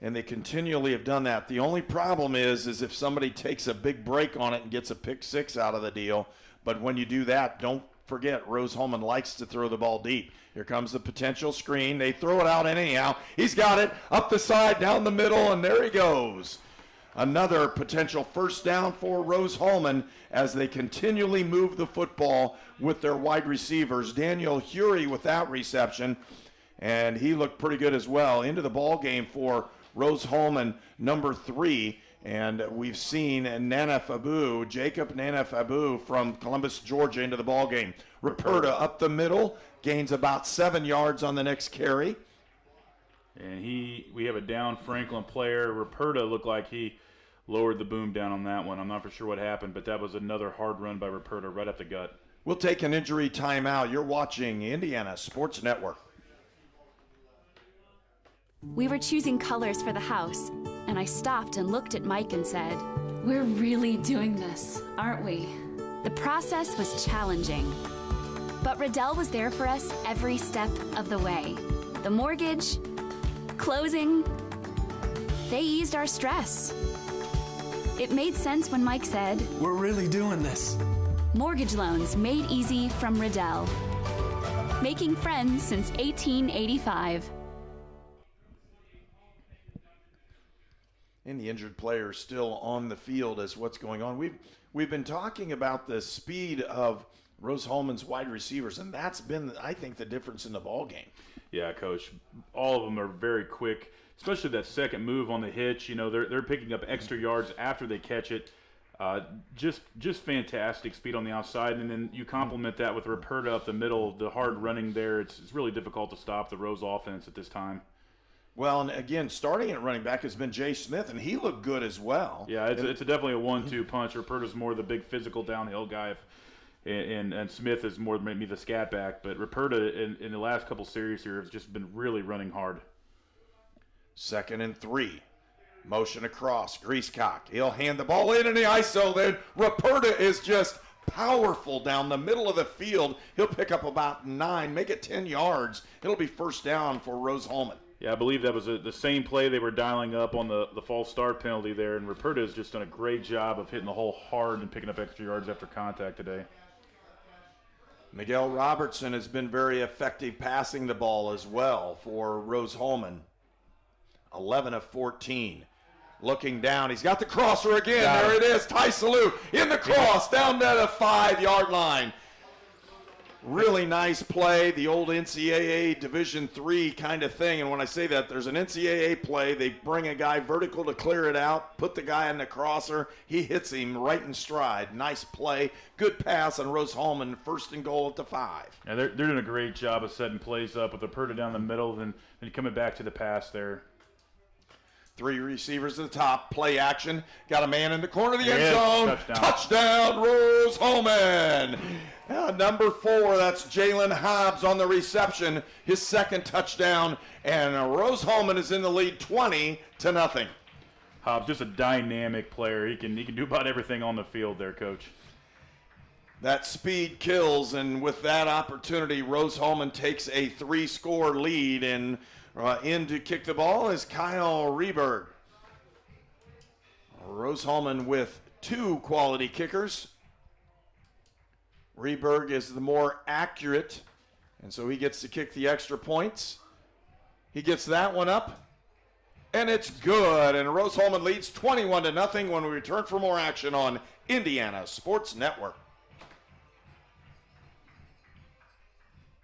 And they continually have done that. The only problem is if somebody takes a big break on it and gets a pick 6 out of the deal. But when you do that, don't forget, Rose-Hulman likes to throw the ball deep. Here comes the potential screen. They throw it out anyhow. He's got it up the side, down the middle, and there he goes. Another potential first down for Rose-Hulman as they continually move the football with their wide receivers. Daniel Hury with that reception, and he looked pretty good as well. Into the ball game for Rose-Hulman, number 3, and we've seen Jacob Nanef-Abu from Columbus, Georgia, into the ball game. Ruperta up the middle, gains about 7 yards on the next carry. And we have a down Franklin player. Ruperta looked like he lowered the boom down on that one. I'm not for sure what happened, but that was another hard run by Ruperta right up the gut. We'll take an injury timeout. You're watching Indiana Sports Network. We were choosing colors for the house, and I stopped and looked at Mike and said, "We're really doing this, aren't we?" The process was challenging, but Riddell was there for us every step of the way. The mortgage, closing, they eased our stress. It made sense when Mike said, "We're really doing this." Mortgage loans made easy from Riddell. Making friends since 1885. And the injured player is still on the field as what's going on. We've been talking about the speed of Rose-Hulman's wide receivers, and that's been, I think, the difference in the ball game. Yeah, Coach. All of them are very quick, especially that second move on the hitch. You know, they're picking up extra yards after they catch it. Just fantastic speed on the outside, and then you complement that with Ruperta up the middle, the hard running there. It's really difficult to stop the Rose offense at this time. Well, and again, starting at running back has been Jay Smith, and he looked good as well. Yeah, it's definitely a 1-2 punch. Ruperta's more the big physical downhill guy, and Smith is more maybe the scat back. But Ruperta in the last couple series here has just been really running hard. 2nd and 3. Motion across. Greasecock. He'll hand the ball in the ISO. Then Ruperta is just powerful down the middle of the field. He'll pick up about 9, make it 10 yards. It'll be first down for Rose-Hulman. Yeah, I believe that was the same play they were dialing up on the false start penalty there, and Ruperta has just done a great job of hitting the hole hard and picking up extra yards after contact today. Miguel Robertson has been very effective passing the ball as well for Rose-Hulman. 11 of 14. Looking down, he's got the crosser again. There it is, Tice Salou in the cross, down to the 5-yard line. Really nice play, the old NCAA Division III kind of thing. And when I say that, there's an NCAA play. They bring a guy vertical to clear it out, put the guy in the crosser. He hits him right in stride. Nice play. Good pass on Rose-Hulman, 1st and goal at the 5. Yeah, they're doing a great job of setting plays up with Ruperta down the middle and coming back to the pass there. 3 receivers at the top. Play action. Got a man in the corner of the end zone. Touchdown, Rose-Hulman. Number 4, that's Jalen Hobbs on the reception. His 2nd touchdown. And Rose-Hulman is in the lead 20-0. Hobbs, just a dynamic player. He can do about everything on the field there, Coach. That speed kills, and with that opportunity, Rose-Hulman takes a 3-score lead, and in to kick the ball is Kyle Rehberg. Rose-Hulman with 2 quality kickers. Rehberg is the more accurate, and so he gets to kick the extra points. He gets that one up, and it's good, and Rose-Hulman leads 21-0 when we return for more action on Indiana Sports Network.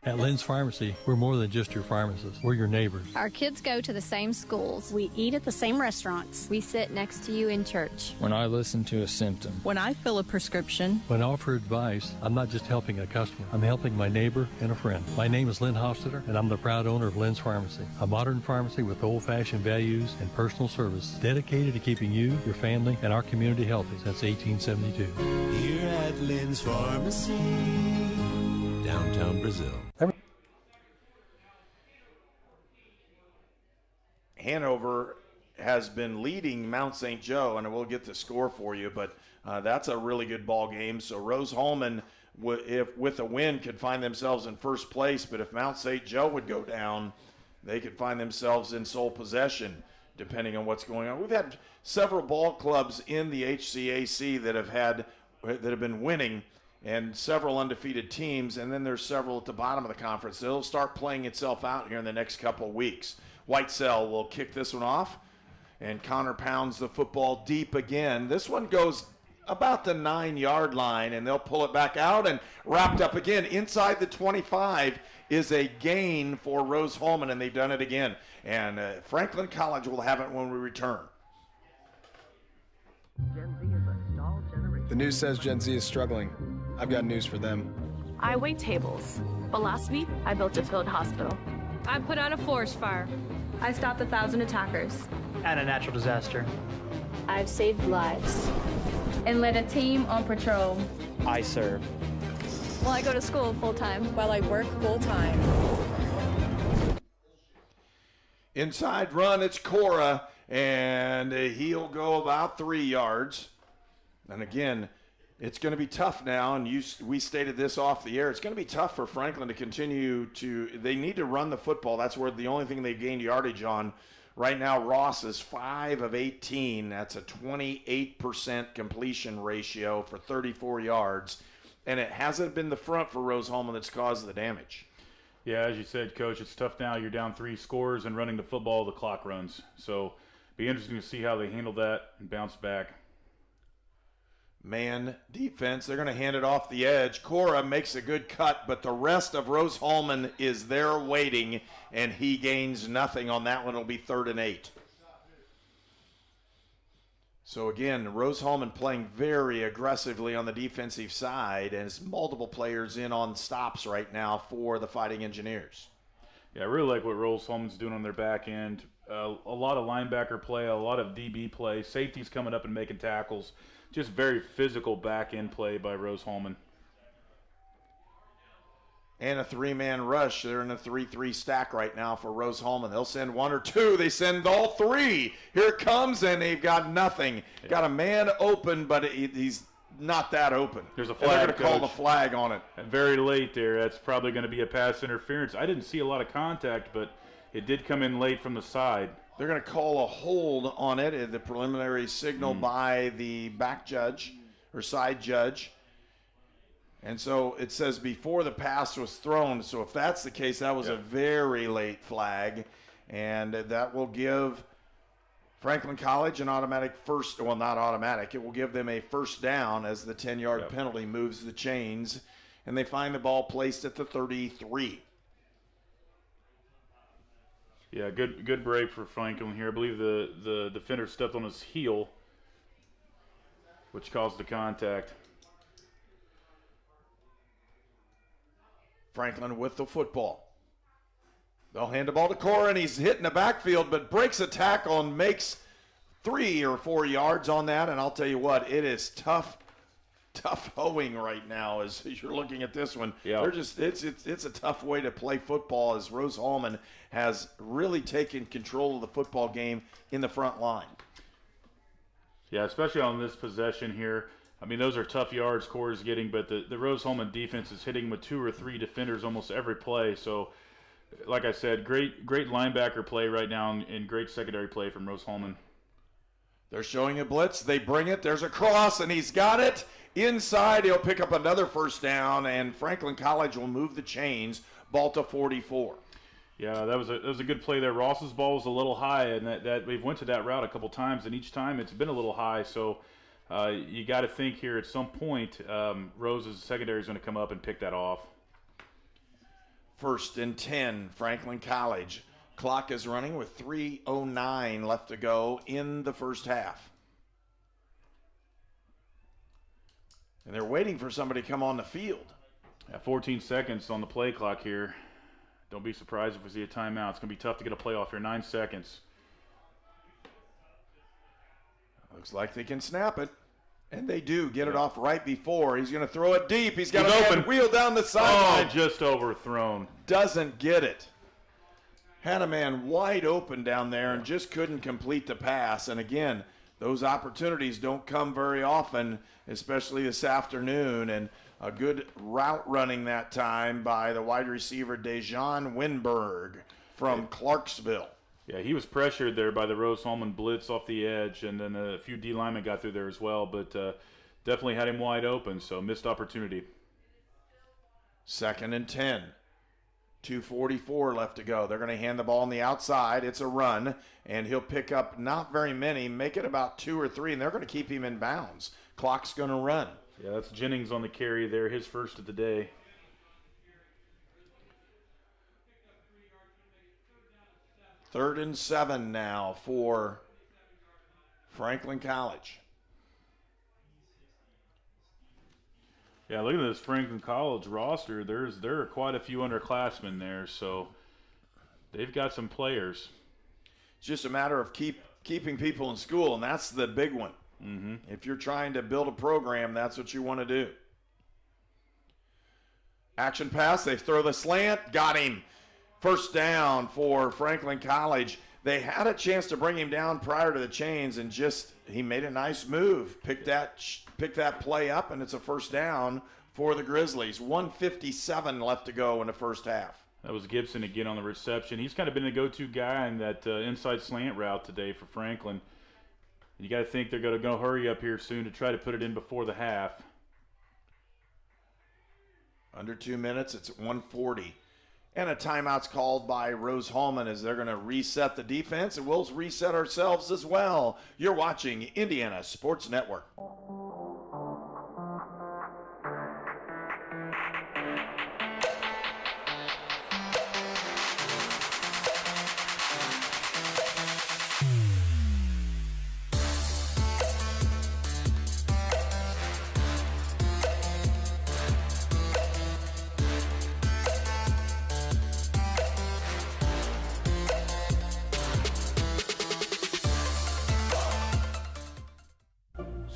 At Lynn's Pharmacy, we're more than just your pharmacist. We're your neighbors. Our kids go to the same schools. We eat at the same restaurants. We sit next to you in church. When I listen to a symptom. When I fill a prescription. When I offer advice, I'm not just helping a customer. I'm helping my neighbor and a friend. My name is Lynn Hofstadter, and I'm the proud owner of Lynn's Pharmacy, a modern pharmacy with old-fashioned values and personal service, dedicated to keeping you, your family, and our community healthy since 1872. Here at Lynn's Pharmacy, downtown Brazil. Hanover has been leading Mount St. Joe, and we'll get the score for you, but that's a really good ball game. So Rose-Hulman, if with a win, could find themselves in first place, but if Mount St. Joe would go down, they could find themselves in sole possession, depending on what's going on. We've had several ball clubs in the HCAC that have been winning, and several undefeated teams, and then there's several at the bottom of the conference. It'll start playing itself out here in the next couple of weeks. Whitesell will kick this one off, and Connor pounds the football deep again. This one goes about the 9-yard line, and they'll pull it back out and wrapped up again. Inside the 25 is a gain for Rose-Hulman, and they've done it again. And Franklin College will have it when we return. The news says Gen Z is struggling. I've got news for them. I wait tables, but last week I built a field hospital. I put out a forest fire. I stopped 1,000 attackers. And a natural disaster. I've saved lives. And led a team on patrol. I serve. Well, I go to school full-time. While I work full-time. Inside run, it's Cora, and he'll go about 3 yards. And again, it's going to be tough now, and we stated this off the air. It's going to be tough for Franklin to continue to – they need to run the football. That's where the only thing they've gained yardage on. Right now, Ross is 5 of 18. That's a 28% completion ratio for 34 yards. And it hasn't been the front for Rose-Hulman that's caused the damage. Yeah, as you said, Coach, it's tough now. You're down 3 scores, and running the football, the clock runs. So be interesting to see how they handle that and bounce back. Man defense, they're going to hand it off the edge. Cora makes a good cut, but the rest of Rose-Hulman is there waiting, and he gains nothing on that one. It'll be 3rd and 8. So again, Rose-Hulman playing very aggressively on the defensive side, and it's multiple players in on stops right now for the Fighting Engineers. Yeah, I really like what Rose-Hulman's doing on their back end. A lot of linebacker play, a lot of DB play, safeties coming up and making tackles. Just very physical back-end play by Rose-Hulman. And a 3-man rush. They're in a 3-3 stack right now for Rose-Hulman. They'll send 1 or 2. They send all 3. Here it comes, and they've got nothing. Yeah. Got a man open, but he's not that open. There's a flag. And they're going to call the flag on it. Very late there. That's probably going to be a pass interference. I didn't see a lot of contact, but it did come in late from the side. They're going to call a hold on it, the preliminary signal by the back judge or side judge. And so it says before the pass was thrown. So if that's the case, that was a very late flag. And that will give Franklin College an automatic first, well, not automatic. It will give them a first down as the 10-yard penalty moves the chains. And they find the ball placed at the 33. Yeah, good break for Franklin here. I believe the defender stepped on his heel, which caused the contact. Franklin with the football. They'll hand the ball to Cora, and he's hitting the backfield, but breaks a tackle and makes 3 or 4 yards on that. And I'll tell you what, it is tough hoeing right now as you're looking at this one. Yeah. They're just it's a tough way to play football as Rose-Hulman has really taken control of the football game in the front line. Yeah, especially on this possession here. I mean, those are tough yards Cora's getting, but the Rose-Hulman defense is hitting with 2 or 3 defenders almost every play. So, like I said, great linebacker play right now and great secondary play from Rose-Hulman. They're showing a blitz. They bring it. There's a cross, and he's got it. Inside, he'll pick up another first down, and Franklin College will move the chains. Ball to 44. Yeah, that was a good play there. Ross's ball was a little high, and that we've went to that route a couple times, and each time it's been a little high. So you got to think here at some point Rose's secondary is going to come up and pick that off. 1st and 10, Franklin College. Clock is running with 3:09 left to go in the first half. And they're waiting for somebody to come on the field. 14 seconds on the play clock here. Don't be surprised if we see a timeout. It's going to be tough to get a play off here. 9 seconds. Looks like they can snap it. And they do get it off right before. He's going to throw it deep. He's got a man wheel down the sideline. Oh, just overthrown. Doesn't get it. Had a man wide open down there and just couldn't complete the pass. And again, those opportunities don't come very often, especially this afternoon. And a good route running that time by the wide receiver Dejan Winberg from Clarksville. Yeah, he was pressured there by the Rose-Hulman blitz off the edge, and then a few D linemen got through there as well, but definitely had him wide open, so missed opportunity. 2nd and 10. 2:44 left to go. They're going to hand the ball on the outside. It's a run, and he'll pick up not very many, make it about 2 or 3, and they're going to keep him in bounds. Clock's going to run. Yeah, that's Jennings on the carry there, his first of the day. Third and 7 now for Franklin College. Yeah, look at this Franklin College roster. There are quite a few underclassmen there, so they've got some players. It's just a matter of keeping people in school, and that's the big one. Mm-hmm. If you're trying to build a program, that's what you want to do. Action pass, they throw the slant, got him. First down for Franklin College. They had a chance to bring him down prior to the chains, and he made a nice move. Picked that play up, and it's a first down for the Grizzlies. 1:57 left to go in the first half. That was Gibson again on the reception. He's kind of been the go-to guy in that inside slant route today for Franklin. You got to think they're going to go hurry up here soon to try to put it in before the half. Under 2 minutes, it's 1:40. And a timeout's called by Rose-Hulman as they're going to reset the defense, and we'll reset ourselves as well. You're watching Indiana Sports Network.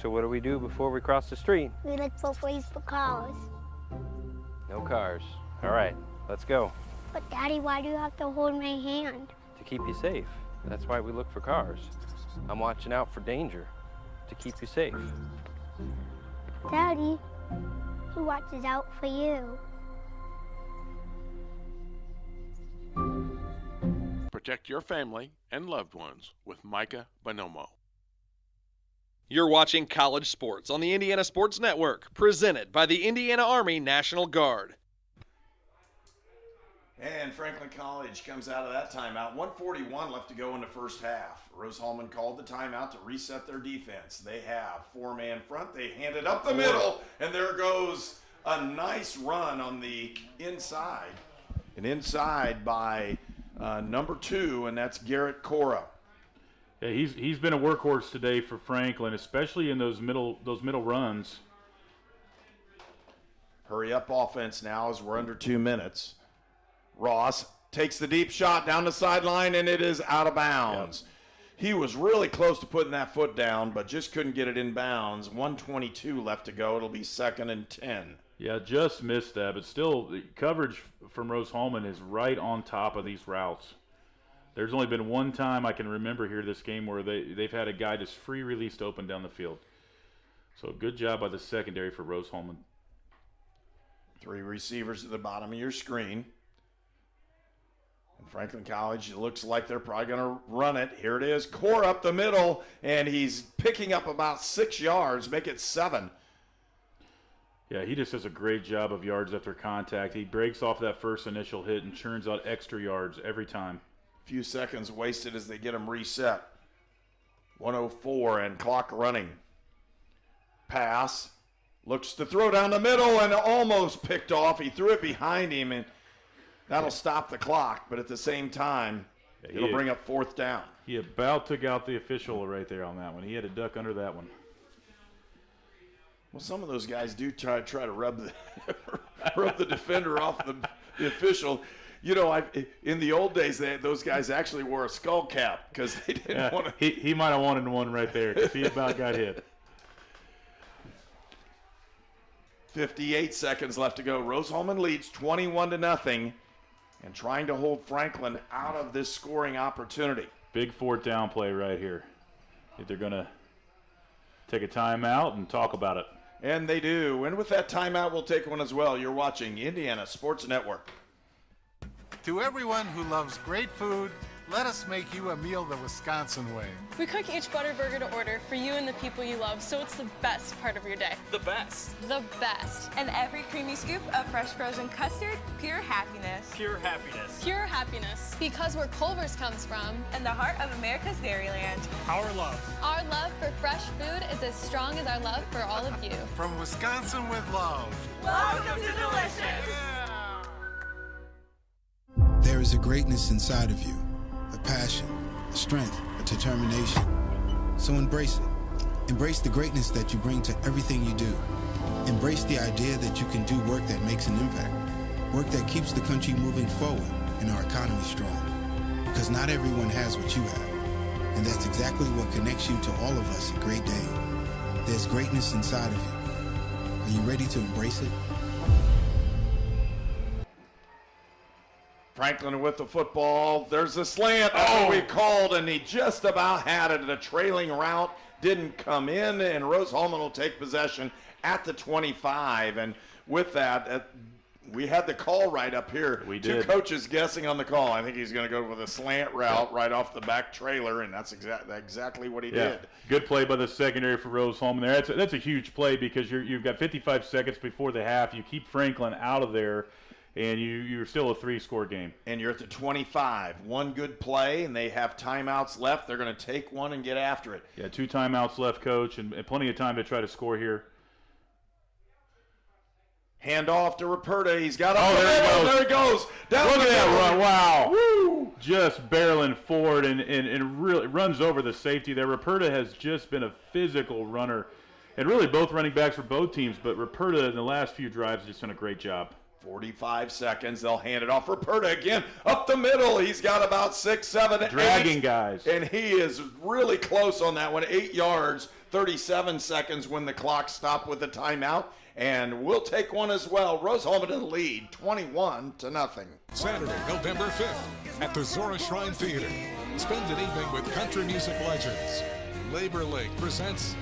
So what do we do before we cross the street? We look for ways for cars. No cars. All right, let's go. But Daddy, why do you have to hold my hand? To keep you safe. That's why we look for cars. I'm watching out for danger to keep you safe. Daddy, who watches out for you? Protect your family and loved ones with Micah Bonomo. You're watching College Sports on the Indiana Sports Network, presented by the Indiana Army National Guard. And Franklin College comes out of that timeout. 1:41 left to go in the first half. Rose-Hulman called the timeout to reset their defense. They have four-man front. They hand it up the middle, and there goes a nice run on the inside. And inside by number 2, and that's Garrett Cora. Yeah, he's been a workhorse today for Franklin, especially in those middle runs. Hurry up offense now as we're under 2 minutes. Ross takes the deep shot down the sideline, and it is out of bounds. Yep. He was really close to putting that foot down, but just couldn't get it in bounds. 1:22 left to go. It'll be 2nd and 10. Yeah, just missed that, but still, the coverage from Rose-Hulman is right on top of these routes. There's only been one time I can remember here this game where they've had a guy just free released open down the field. So good job by the secondary for Rose-Hulman. 3 receivers at the bottom of your screen. And Franklin College, it looks like they're probably going to run it. Here it is. Core up the middle, and he's picking up about 6 yards, make it 7. Yeah, he just does a great job of yards after contact. He breaks off that first initial hit and churns out extra yards every time. Few seconds wasted as they get him reset. 104 and clock running. Pass. Looks to throw down the middle and almost picked off. He threw it behind him, and that'll stop the clock. But at the same time, it'll bring up 4th down. He about took out the official right there on that one. He had a duck under that one. Well, some of those guys do try to rub the defender off the official. You know, in the old days, those guys actually wore a skull cap because they didn't want to. He might have wanted one right there because he about got hit. 58 seconds left to go. Rose-Hulman leads 21-0 and trying to hold Franklin out of this scoring opportunity. Big 4th down play right here. If they're going to take a timeout and talk about it. And they do. And with that timeout, we'll take one as well. You're watching Indiana Sports Network. To everyone who loves great food, let us make you a meal the Wisconsin way. We cook each butter burger to order for you and the people you love, so it's the best part of your day. The best. The best. And every creamy scoop of fresh frozen custard, pure happiness. Pure happiness. Pure happiness. Because where Culver's comes from. And the heart of America's Dairyland. Our love. Our love for fresh food is as strong as our love for all of you. From Wisconsin with love. Welcome to Delicious. There is a greatness inside of you. A passion, a strength, a determination. So embrace it. Embrace the greatness that you bring to everything you do. Embrace the idea that you can do work that makes an impact. Work that keeps the country moving forward and our economy strong. Because not everyone has what you have. And that's exactly what connects you to all of us at Great Dane. There's greatness inside of you. Are you ready to embrace it? Franklin with the football. There's a slant. That's what we called, and he just about had it. The trailing route didn't come in, and Rose-Hulman will take possession at the 25. And with that, we had the call right up here. We did. 2 coaches guessing on the call. I think he's going to go with a slant route right off the back trailer, and that's exactly what he did. Good play by the secondary for Rose-Hulman there. That's a huge play because you've got 55 seconds before the half. You keep Franklin out of there. And you're still a 3-score game. And you're at the 25. One good play, and they have timeouts left. They're going to take one and get after it. Yeah, 2 timeouts left, Coach, and plenty of time to try to score here. Hand off to Ruperta. He's got there he goes. Down Look the at that run. Wow. Woo. Just barreling forward and really runs over the safety there. Ruperta has just been a physical runner. And really both running backs for both teams, but Ruperta in the last few drives has just done a great job. 45 seconds. They'll hand it off. Ruperta again up the middle. He's got about 6, 7, 8. Dragging guys. And he is really close on that one. 8 yards, 37 seconds when the clock stopped with the timeout. And we'll take one as well. Rose-Hulman in the lead, 21-0. Saturday, November 5th at the Zora Shrine Theater. Spend an evening with country music legends. Labor League presents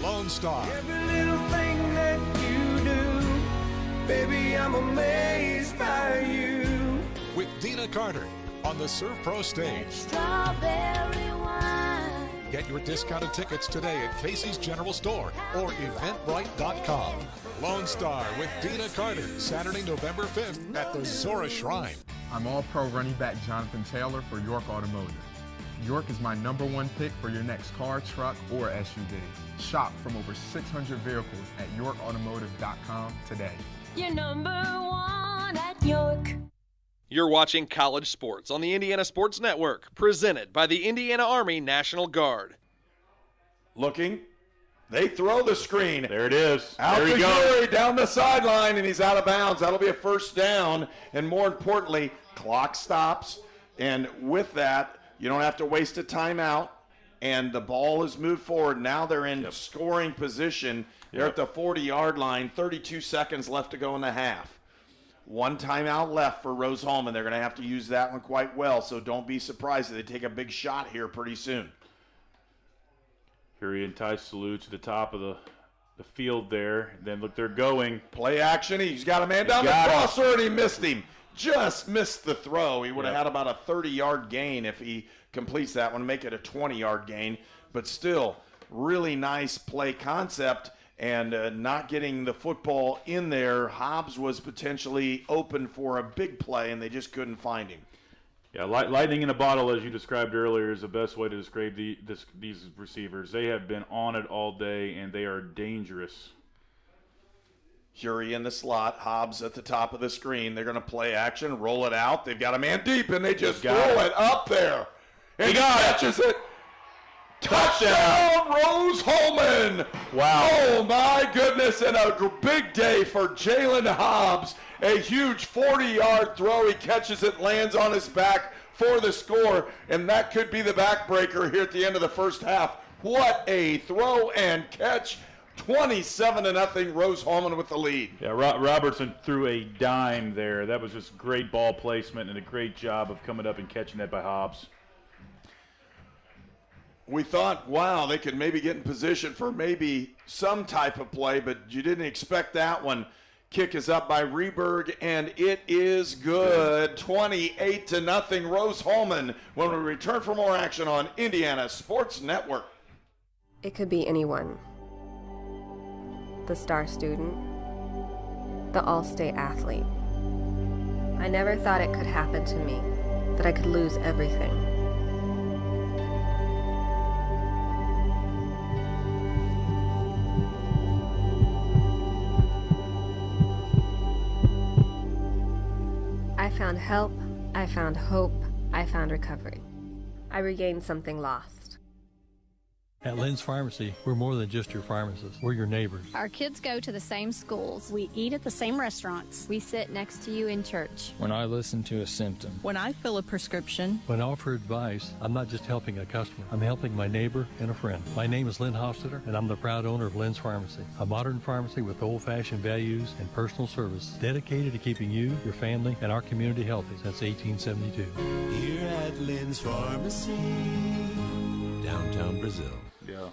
Lone Star. Every little thing that you do, baby, I'm amazed by you. With Dina Carter on the Surf Pro stage. Strawberry wine. Get your discounted tickets today at Casey's General Store or Eventbrite.com. Lone Star with Dina Carter, Saturday, November 5th at the Zora Shrine. I'm All-Pro running back Jonathan Taylor for York Automotive. York is my #1 pick for your next car, truck, or SUV. Shop from over 600 vehicles at YorkAutomotive.com today. You're #1 at York. You're watching College Sports on the Indiana Sports Network, presented by the Indiana Army National Guard. Looking. They throw the screen. There it is. Out there to he goes. Jury, down the sideline, and he's out of bounds. That'll be a first down. And more importantly, clock stops. And with that, you don't have to waste a timeout. And the ball is moved forward. Now they're in scoring position. They're at the 40-yard line. 32 seconds left to go in the half. 1 timeout left for Rose-Hulman. They're going to have to use that one quite well, so don't be surprised if they take a big shot here pretty soon. Here he entices Salute to the top of the the field there. Then look, they're going. Play action. He's got a man down the crosser, and he missed him. Just missed the throw. He would have had about a 30-yard gain if he completes that one, make it a 20-yard gain. But still, really nice play concept. And not getting the football in there, Hobbs was potentially open for a big play, and they just couldn't find him. Yeah, lightning in a bottle, as you described earlier, is the best way to describe these receivers. They have been on it all day, and they are dangerous. Hury in the slot, Hobbs at the top of the screen. They're going to play action, roll it out. They've got a man deep, and they just throw it up there. And he catches it. Touchdown, Rose-Hulman. Wow. Oh, my goodness, and a big day for Jalen Hobbs. A huge 40-yard throw. He catches it, lands on his back for the score, and that could be the backbreaker here at the end of the first half. What a throw and catch. 27-0, Rose-Hulman with the lead. Yeah, Robertson threw a dime there. That was just great ball placement and a great job of coming up and catching that by Hobbs. We thought, wow, they could maybe get in position for maybe some type of play, but you didn't expect that one. Kick is up by Reberg, and it is good. 28-0, Rose-Hulman when we return for more action on Indiana Sports Network. It could be anyone. The star student, the all-state athlete. I never thought it could happen to me, that I could lose everything. I found help, I found hope, I found recovery. I regained something lost. At Lynn's Pharmacy, we're more than just your pharmacist. We're your neighbors. Our kids go to the same schools. We eat at the same restaurants. We sit next to you in church. When I listen to a symptom. When I fill a prescription. When I offer advice, I'm not just helping a customer. I'm helping my neighbor and a friend. My name is Lynn Hofstetter, and I'm the proud owner of Lynn's Pharmacy, a modern pharmacy with old-fashioned values and personal service dedicated to keeping you, your family, and our community healthy since 1872. Here at Lynn's Pharmacy, downtown Brazil. Yeah.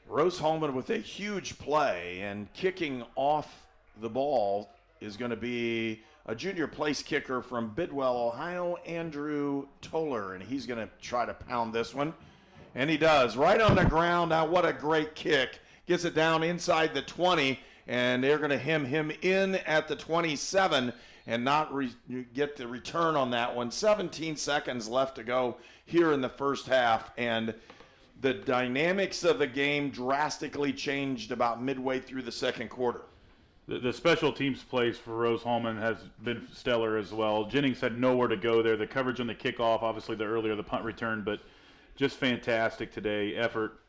Rose-Hulman with a huge play, and kicking off the ball is going to be a junior place kicker from Bidwell, Ohio, Andrew Toller, and he's going to try to pound this one. And he does, right on the ground. Now, what a great kick. Gets it down inside the 20, and they're going to hem him in at the 27 and not get the return on that one. 17 seconds left to go here in the first half, and the dynamics of the game drastically changed about midway through the second quarter. The special teams plays for Rose-Hulman has been stellar as well. Jennings had nowhere to go there. The coverage on the kickoff, obviously the punt return, but just fantastic today. Effort.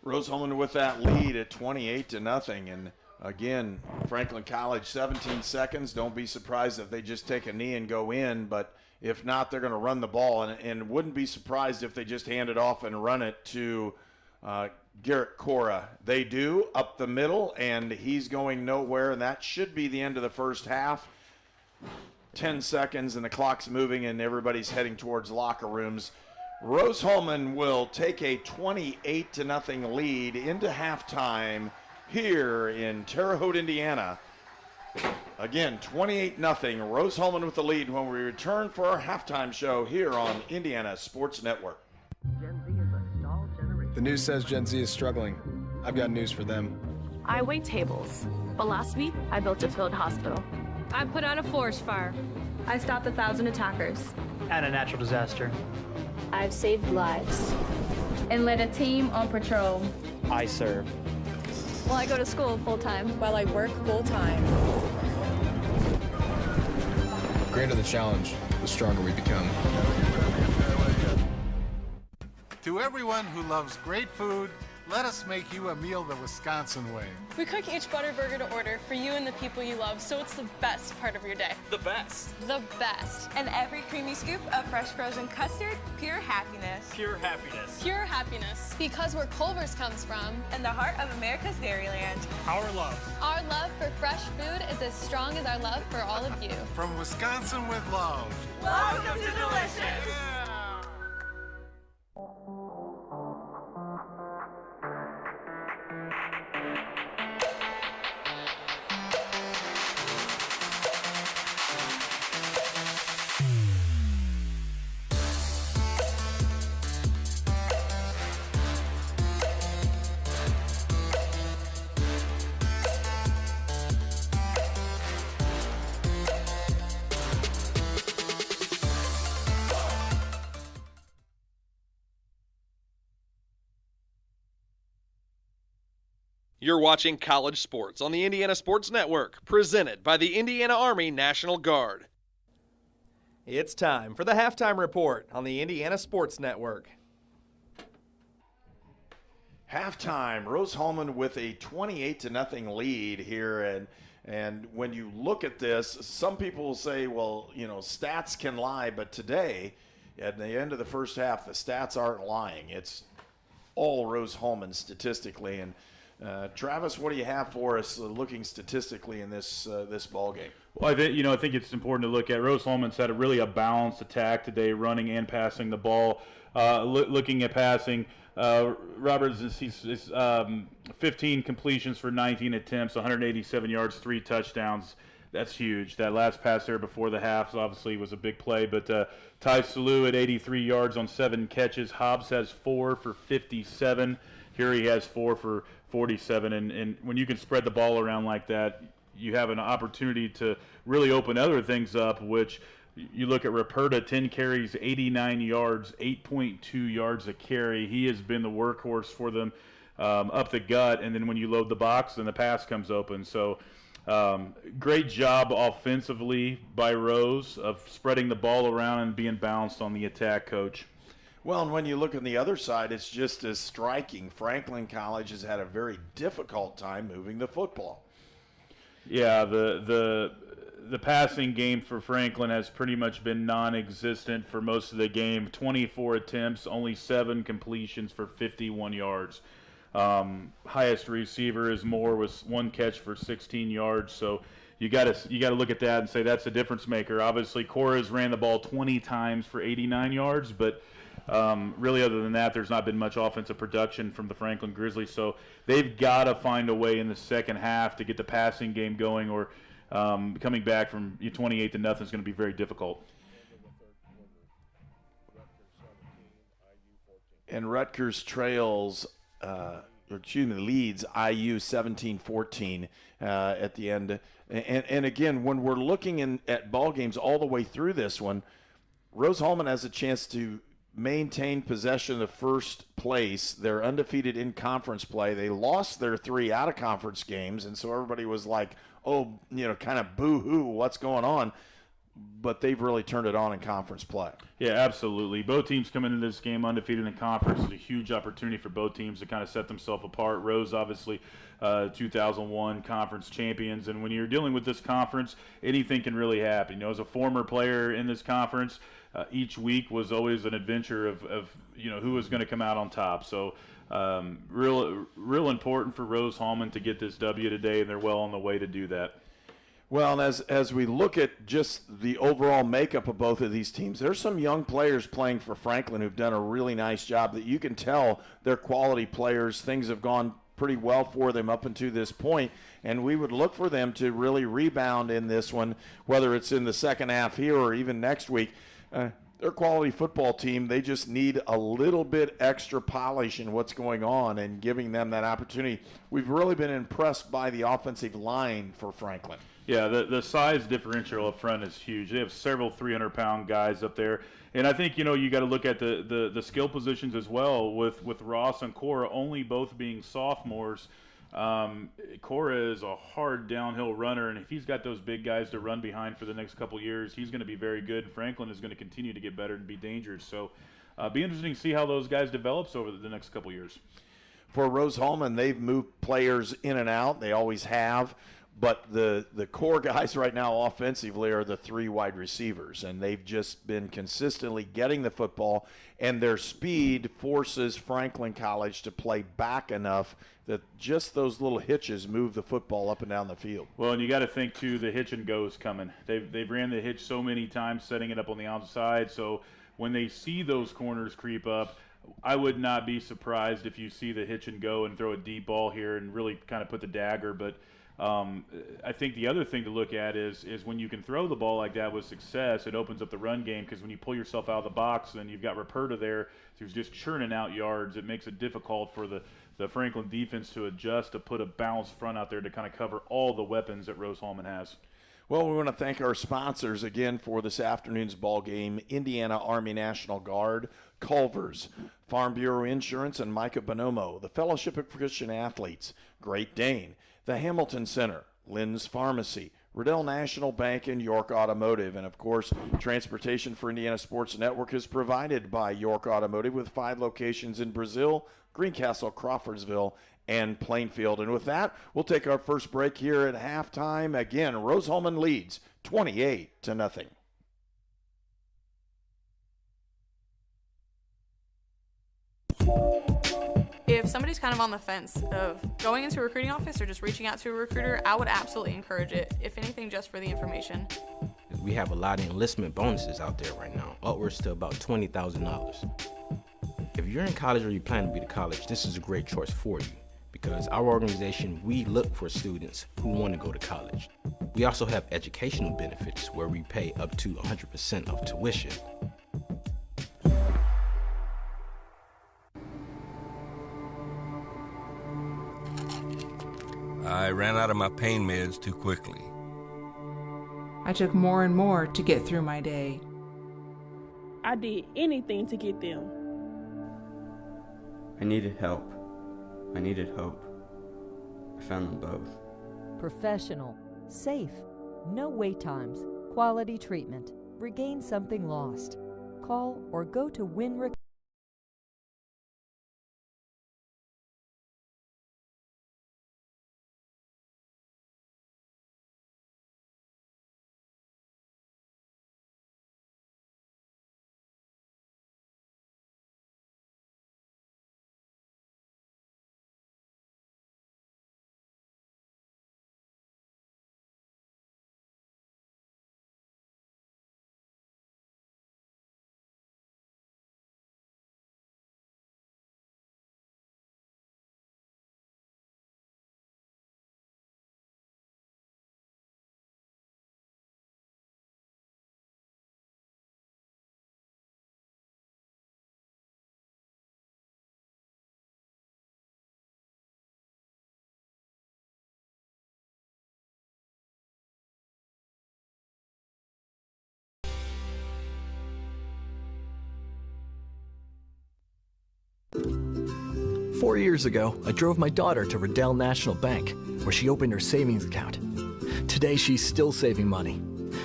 Rose-Hulman with that lead at 28-0. And again, Franklin College, 17 seconds. Don't be surprised if they just take a knee and go in, but if not, they're going to run the ball, and wouldn't be surprised if they just hand it off and run it to Garrett Cora. They do, up the middle, and he's going nowhere, and that should be the end of the first half. 10 seconds, and the clock's moving, and everybody's heading towards locker rooms. Rose-Hulman will take a 28-0 lead into halftime here in Terre Haute, Indiana. Again, 28-0. Rose-Hulman with the lead when we return for our halftime show here on Indiana Sports Network. The news says Gen Z is struggling. I've got news for them. I wait tables, but last week I built a field hospital. I put out a forest fire. I stopped 1,000 attackers. And a natural disaster. I've saved lives. And led a team on patrol. I serve. Well, I go to school full-time. While I work full-time. The greater the challenge, the stronger we become. To everyone who loves great food, let us make you a meal the Wisconsin way. We cook each butter burger to order for you and the people you love, so it's the best part of your day. The best. The best. And every creamy scoop of fresh frozen custard, pure happiness. Pure happiness. Pure happiness. Because where Culver's comes from. And the heart of America's Dairyland. Our love. Our love for fresh food is as strong as our love for all of you. From Wisconsin with love. Welcome to Delicious. Yeah. You're watching College Sports on the Indiana Sports Network, presented by the Indiana Army National Guard. It's time for the halftime report on the Indiana Sports Network. Halftime, Rose-Hulman with a 28-0 lead here, and when you look at this, some people will say, well, stats can lie, but today, at the end of the first half, the stats aren't lying. It's all Rose-Hulman statistically, and Travis, what do you have for us looking statistically in this ball game? Well, I think it's important to look at Rose-Hulman's had a balanced attack today, running and passing the ball. Looking at passing, Roberts is 15 completions for 19 attempts, 187 yards, 3 touchdowns. That's huge. That last pass there before the half obviously was a big play. But Ty Salou at 83 yards on 7 catches. Hobbs has 4 for 57. Here he has 4 for 47. And when you can spread the ball around like that, you have an opportunity to really open other things up, which you look at Ruperta, 10 carries, 89 yards, 8.2 yards a carry. He has been the workhorse for them up the gut. And then when you load the box, then the pass comes open. So great job offensively by Rose of spreading the ball around and being balanced on the attack, Coach. Well, and when you look on the other side, it's just as striking. Franklin College has had a very difficult time moving the football. Yeah, the passing game for Franklin has pretty much been non-existent for most of the game. 24 attempts, only 7 completions for 51 yards. Highest receiver is Moore with 1 catch for 16 yards. So you got to look at that and say that's a difference maker. Obviously, Cora's ran the ball 20 times for 89 yards, but really other than that, there's not been much offensive production from the Franklin Grizzlies. So they've got to find a way in the second half to get the passing game going, or coming back from 28-0 is going to be very difficult. And Rutgers leads IU 17-14 at the end. And again, when we're looking at ball games all the way through this one, Rose-Hulman has a chance to maintain possession of first place. They're undefeated in conference play. They lost their 3 out-of-conference games, and so everybody was like, oh, kind of boo-hoo, what's going on? But they've really turned it on in conference play. Yeah, absolutely. Both teams come into this game undefeated in conference. It's a huge opportunity for both teams to kind of set themselves apart. Rose, obviously, 2001 conference champions. And when you're dealing with this conference, anything can really happen. As a former player in this conference, each week was always an adventure of who was going to come out on top. So real important for Rose-Hulman to get this W today, and they're well on the way to do that. Well, and as we look at just the overall makeup of both of these teams, there's some young players playing for Franklin who've done a really nice job that you can tell they're quality players. Things have gone pretty well for them up until this point, and we would look for them to really rebound in this one, whether it's in the second half here or even next week. They're a quality football team. They just need a little bit extra polish in what's going on and giving them that opportunity. We've really been impressed by the offensive line for Franklin. Yeah, the size differential up front is huge. They have several 300-pound guys up there. And I think, you got to look at the skill positions as well with Ross and Cora only both being sophomores. Cora is a hard downhill runner, and if he's got those big guys to run behind for the next couple years, he's going to be very good. Franklin is going to continue to get better and be dangerous. So be interesting to see how those guys develops over the next couple years. For Rose-Hulman, they've moved players in and out. They always have. But the core guys right now offensively are the 3 wide receivers, and they've just been consistently getting the football, and their speed forces Franklin College to play back enough that just those little hitches move the football up and down the field. Well, and you got to think, too, the hitch and go is coming. They've ran the hitch so many times, setting it up on the outside, so when they see those corners creep up, I would not be surprised if you see the hitch and go and throw a deep ball here and really kind of put the dagger, but I think the other thing to look at is when you can throw the ball like that with success, it opens up the run game, because when you pull yourself out of the box, then you've got Ruperta there who's just churning out yards. It makes it difficult for the Franklin defense to adjust, to put a balanced front out there to kind of cover all the weapons that Rose-Hulman has. Well, we want to thank our sponsors again for this afternoon's ball game: Indiana Army National Guard, Culver's, Farm Bureau Insurance, and Micah Bonomo, the Fellowship of Christian Athletes, Great Dane, the Hamilton Center, Lynn's Pharmacy, Riddell National Bank, and York Automotive. And, of course, transportation for Indiana Sports Network is provided by York Automotive with 5 locations in Brazil, Greencastle, Crawfordsville, and Plainfield. And with that, we'll take our first break here at halftime. Again, Rose-Hulman leads 28-0. If somebody's kind of on the fence of going into a recruiting office or just reaching out to a recruiter, I would absolutely encourage it, if anything, just for the information. We have a lot of enlistment bonuses out there right now, upwards to about $20,000. If you're in college or you plan to be to college, this is a great choice for you, because our organization, we look for students who want to go to college. We also have educational benefits where we pay up to 100% of tuition. I ran out of my pain meds too quickly. I took more and more to get through my day. I did anything to get them. I needed help. I needed hope. I found them both. Professional, safe, no wait times, quality treatment. Regain something lost. Call or go to WinRec. Four years ago, I drove my daughter to Riddell National Bank, where she opened her savings account. Today, she's still saving money.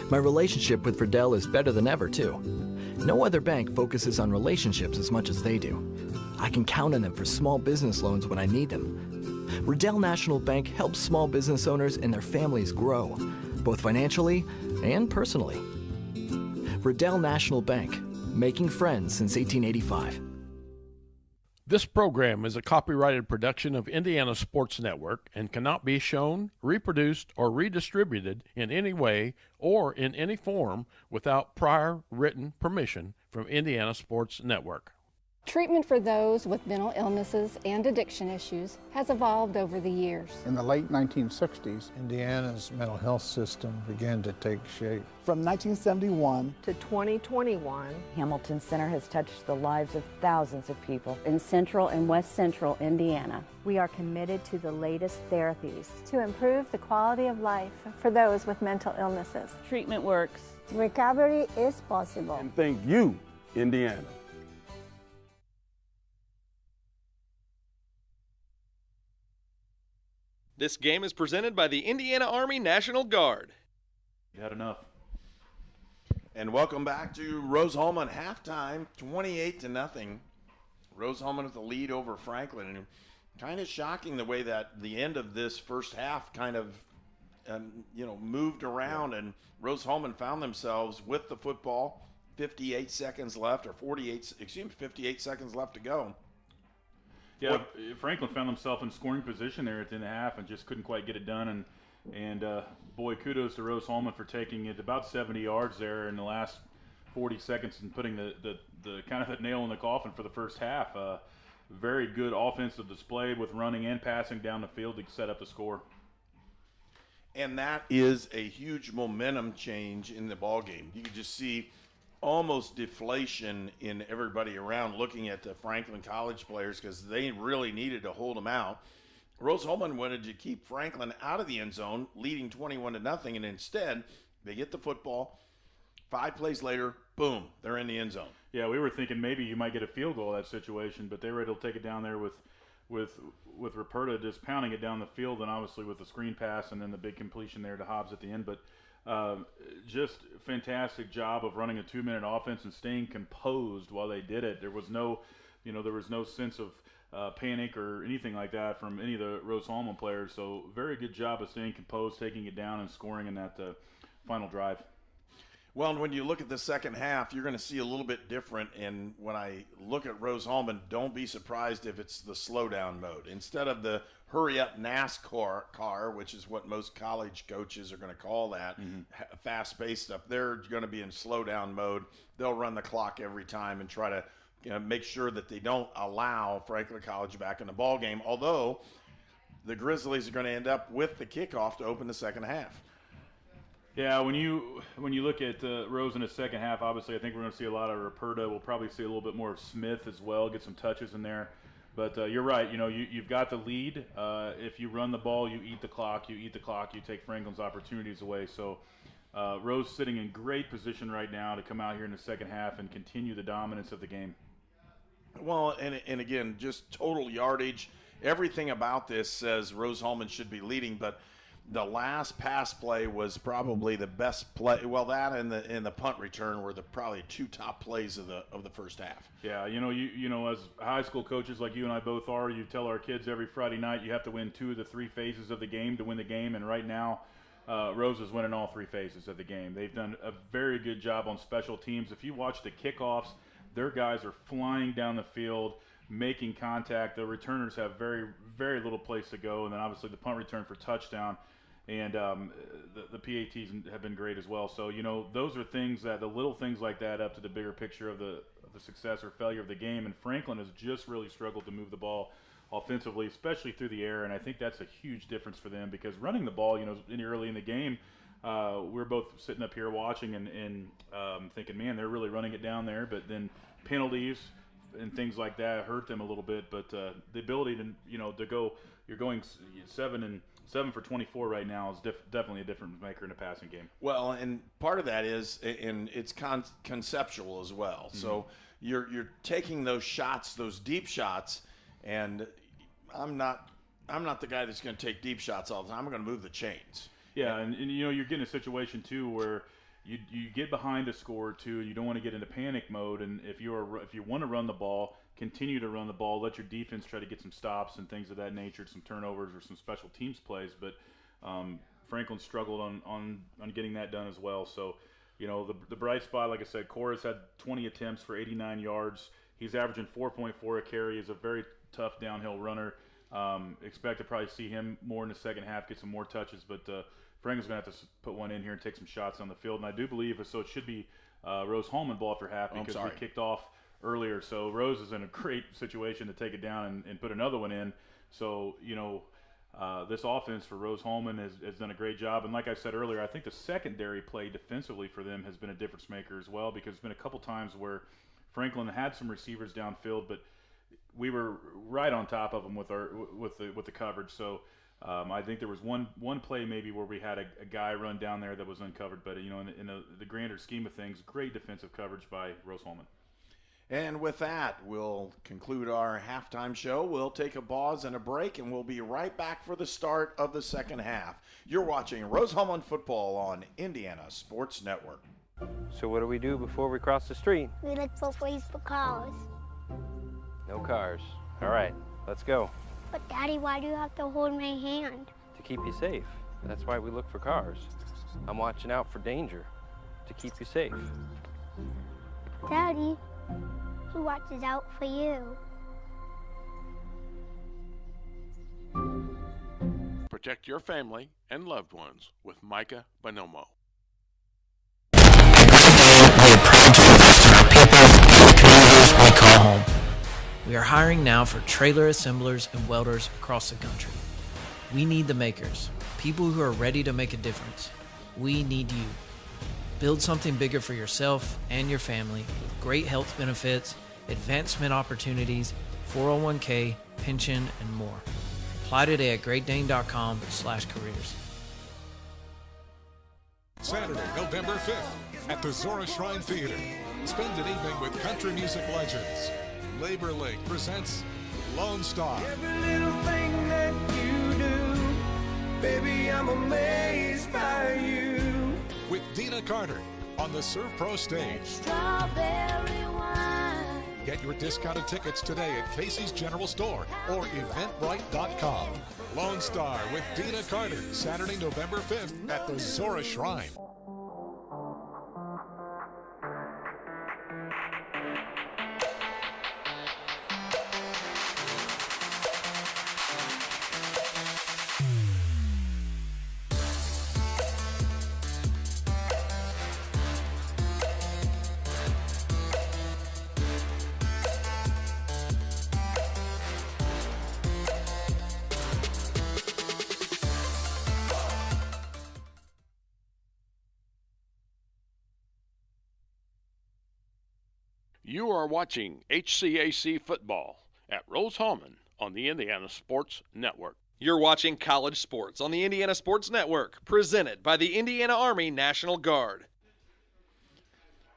My relationship with Riddell is better than ever, too. No other bank focuses on relationships as much as they do. I can count on them for small business loans when I need them. Riddell National Bank helps small business owners and their families grow, both financially and personally. Riddell National Bank, making friends since 1885. This program is a copyrighted production of Indiana Sports Network and cannot be shown, reproduced, or redistributed in any way or in any form without prior written permission from Indiana Sports Network. Treatment for those with mental illnesses and addiction issues has evolved over the years. In the late 1960s, Indiana's mental health system began to take shape. From 1971 to 2021, Hamilton Center has touched the lives of thousands of people in central and west central Indiana. We are committed to the latest therapies to improve the quality of life for those with mental illnesses. Treatment works. Recovery is possible. And thank you, Indiana. This game is presented by the Indiana Army National Guard. You had enough. And welcome back to Rose-Hulman halftime, 28-0. Rose-Hulman with the lead over Franklin. And kind of shocking the way that the end of this first half kind of, moved around, and Rose-Hulman found themselves with the football, 58 seconds left to go. Yeah, Franklin found himself in scoring position there at the end of the half and just couldn't quite get it done. And boy, kudos to Rose-Hulman for taking it about 70 yards there in the last 40 seconds and putting the kind of the nail in the coffin for the first half. Very good offensive display with running and passing down the field to set up the score. And that is a huge momentum change in the ball game. You can just see almost deflation in everybody around looking at the Franklin College players because they really needed to hold them out. Rose-Hulman wanted to keep Franklin out of the end zone, leading 21-0, and instead they get the football. 5 plays later, boom, they're in the end zone. Yeah, we were thinking maybe you might get a field goal in that situation, but they were able to take it down there with Ruperta just pounding it down the field, and obviously with the screen pass and then the big completion there to Hobbs at the end. But just fantastic job of running a 2-minute offense and staying composed while they did it. There was no sense of panic or anything like that from any of the Rose-Hulman players. So very good job of staying composed, taking it down, and scoring in that final drive. Well, and when you look at the second half, you're going to see a little bit different. And when I look at Rose-Hulman, don't be surprised if it's the slowdown mode. Instead of the hurry-up NASCAR car, which is what most college coaches are going to call that, fast-paced stuff, they're going to be in slowdown mode. They'll run the clock every time and try to make sure that they don't allow Franklin College back in the ball game, although the Grizzlies are going to end up with the kickoff to open the second half. Yeah, when you look at Rose in the second half, obviously I think we're going to see a lot of Ruperta. We'll probably see a little bit more of Smith as well, get some touches in there. But you're right. You've got the lead. If you run the ball, you eat the clock. You take Franklin's opportunities away. So Rose sitting in great position right now to come out here in the second half and continue the dominance of the game. Well, and again, just total yardage. Everything about this says Rose-Hulman should be leading, but the last pass play was probably the best play. Well, that and the punt return were probably 2 top plays of the first half. Yeah, as high school coaches like you and I both are, you tell our kids every Friday night you have to win 2 of the 3 phases of the game to win the game, and right now Rose is winning all 3 phases of the game. They've done a very good job on special teams. If you watch the kickoffs, their guys are flying down the field, making contact. The returners have very, very little place to go, and then obviously the punt return for touchdown. And the PATs have been great as well. So, those are things the little things like that up to the bigger picture of the success or failure of the game. And Franklin has just really struggled to move the ball offensively, especially through the air. And I think that's a huge difference for them because running the ball, early in the game, we're both sitting up here watching and thinking, man, they're really running it down there. But then penalties and things like that hurt them a little bit. But the ability to go, you're going 7 for 24 right now is definitely a difference maker in a passing game. Well, and part of that is, and it's conceptual as well. Mm-hmm. So you're taking those shots, those deep shots, and I'm not the guy that's going to take deep shots all the time. I'm going to move the chains. Yeah, and you're getting a situation too where you get behind a score or two, and you don't want to get into panic mode. And if you want to run the ball, continue to run the ball, let your defense try to get some stops and things of that nature, some turnovers or some special teams plays. But Franklin struggled on getting that done as well. So, the bright spot, like I said, Cora's had 20 attempts for 89 yards. He's averaging 4.4 a carry. He's a very tough downhill runner. Expect to probably see him more in the second half, get some more touches. But Franklin's going to have to put one in here and take some shots on the field. And I do believe, so it should be Rose-Hulman ball after half because we kicked off earlier. So Rose is in a great situation to take it down and put another one in. So, this offense for Rose-Hulman has done a great job. And like I said earlier, I think the secondary play defensively for them has been a difference maker as well because there's been a couple times where Franklin had some receivers downfield, but we were right on top of them with the coverage. So I think there was one play maybe where we had a guy run down there that was uncovered. But, in the grander scheme of things, great defensive coverage by Rose-Hulman. And with that, we'll conclude our halftime show. We'll take a pause and a break, and we'll be right back for the start of the second half. You're watching Rose-Hulman football on Indiana Sports Network. So what do we do before we cross the street? We look both ways for cars. No cars. All right, let's go. But Daddy, why do you have to hold my hand? To keep you safe. That's why we look for cars. I'm watching out for danger. To keep you safe. Daddy, who watches out for you? Protect your family and loved ones with Micah Bonomo. We are hiring now for trailer assemblers and welders across the country. We need the makers, people who are ready to make a difference. We need you. Build something bigger for yourself and your family with great health benefits, advancement opportunities, 401k, pension, and more. Apply today at greatdane.com/careers. Saturday, November 5th at the Zora Shrine Theater. Spend an evening with country music legends. Labor League presents Lone Star. Every little thing that you do, baby, I'm amazed by you. With Dina Carter on the Surf Pro stage. Strawberry wine. Get your discounted tickets today at Casey's General Store or eventbrite.com. Lone Star with Dina Carter, Saturday, November 5th at the Zora Shrine. You are watching HCAC football at Rose-Hulman on the Indiana Sports Network. You're watching college sports on the Indiana Sports Network, presented by the Indiana Army National Guard.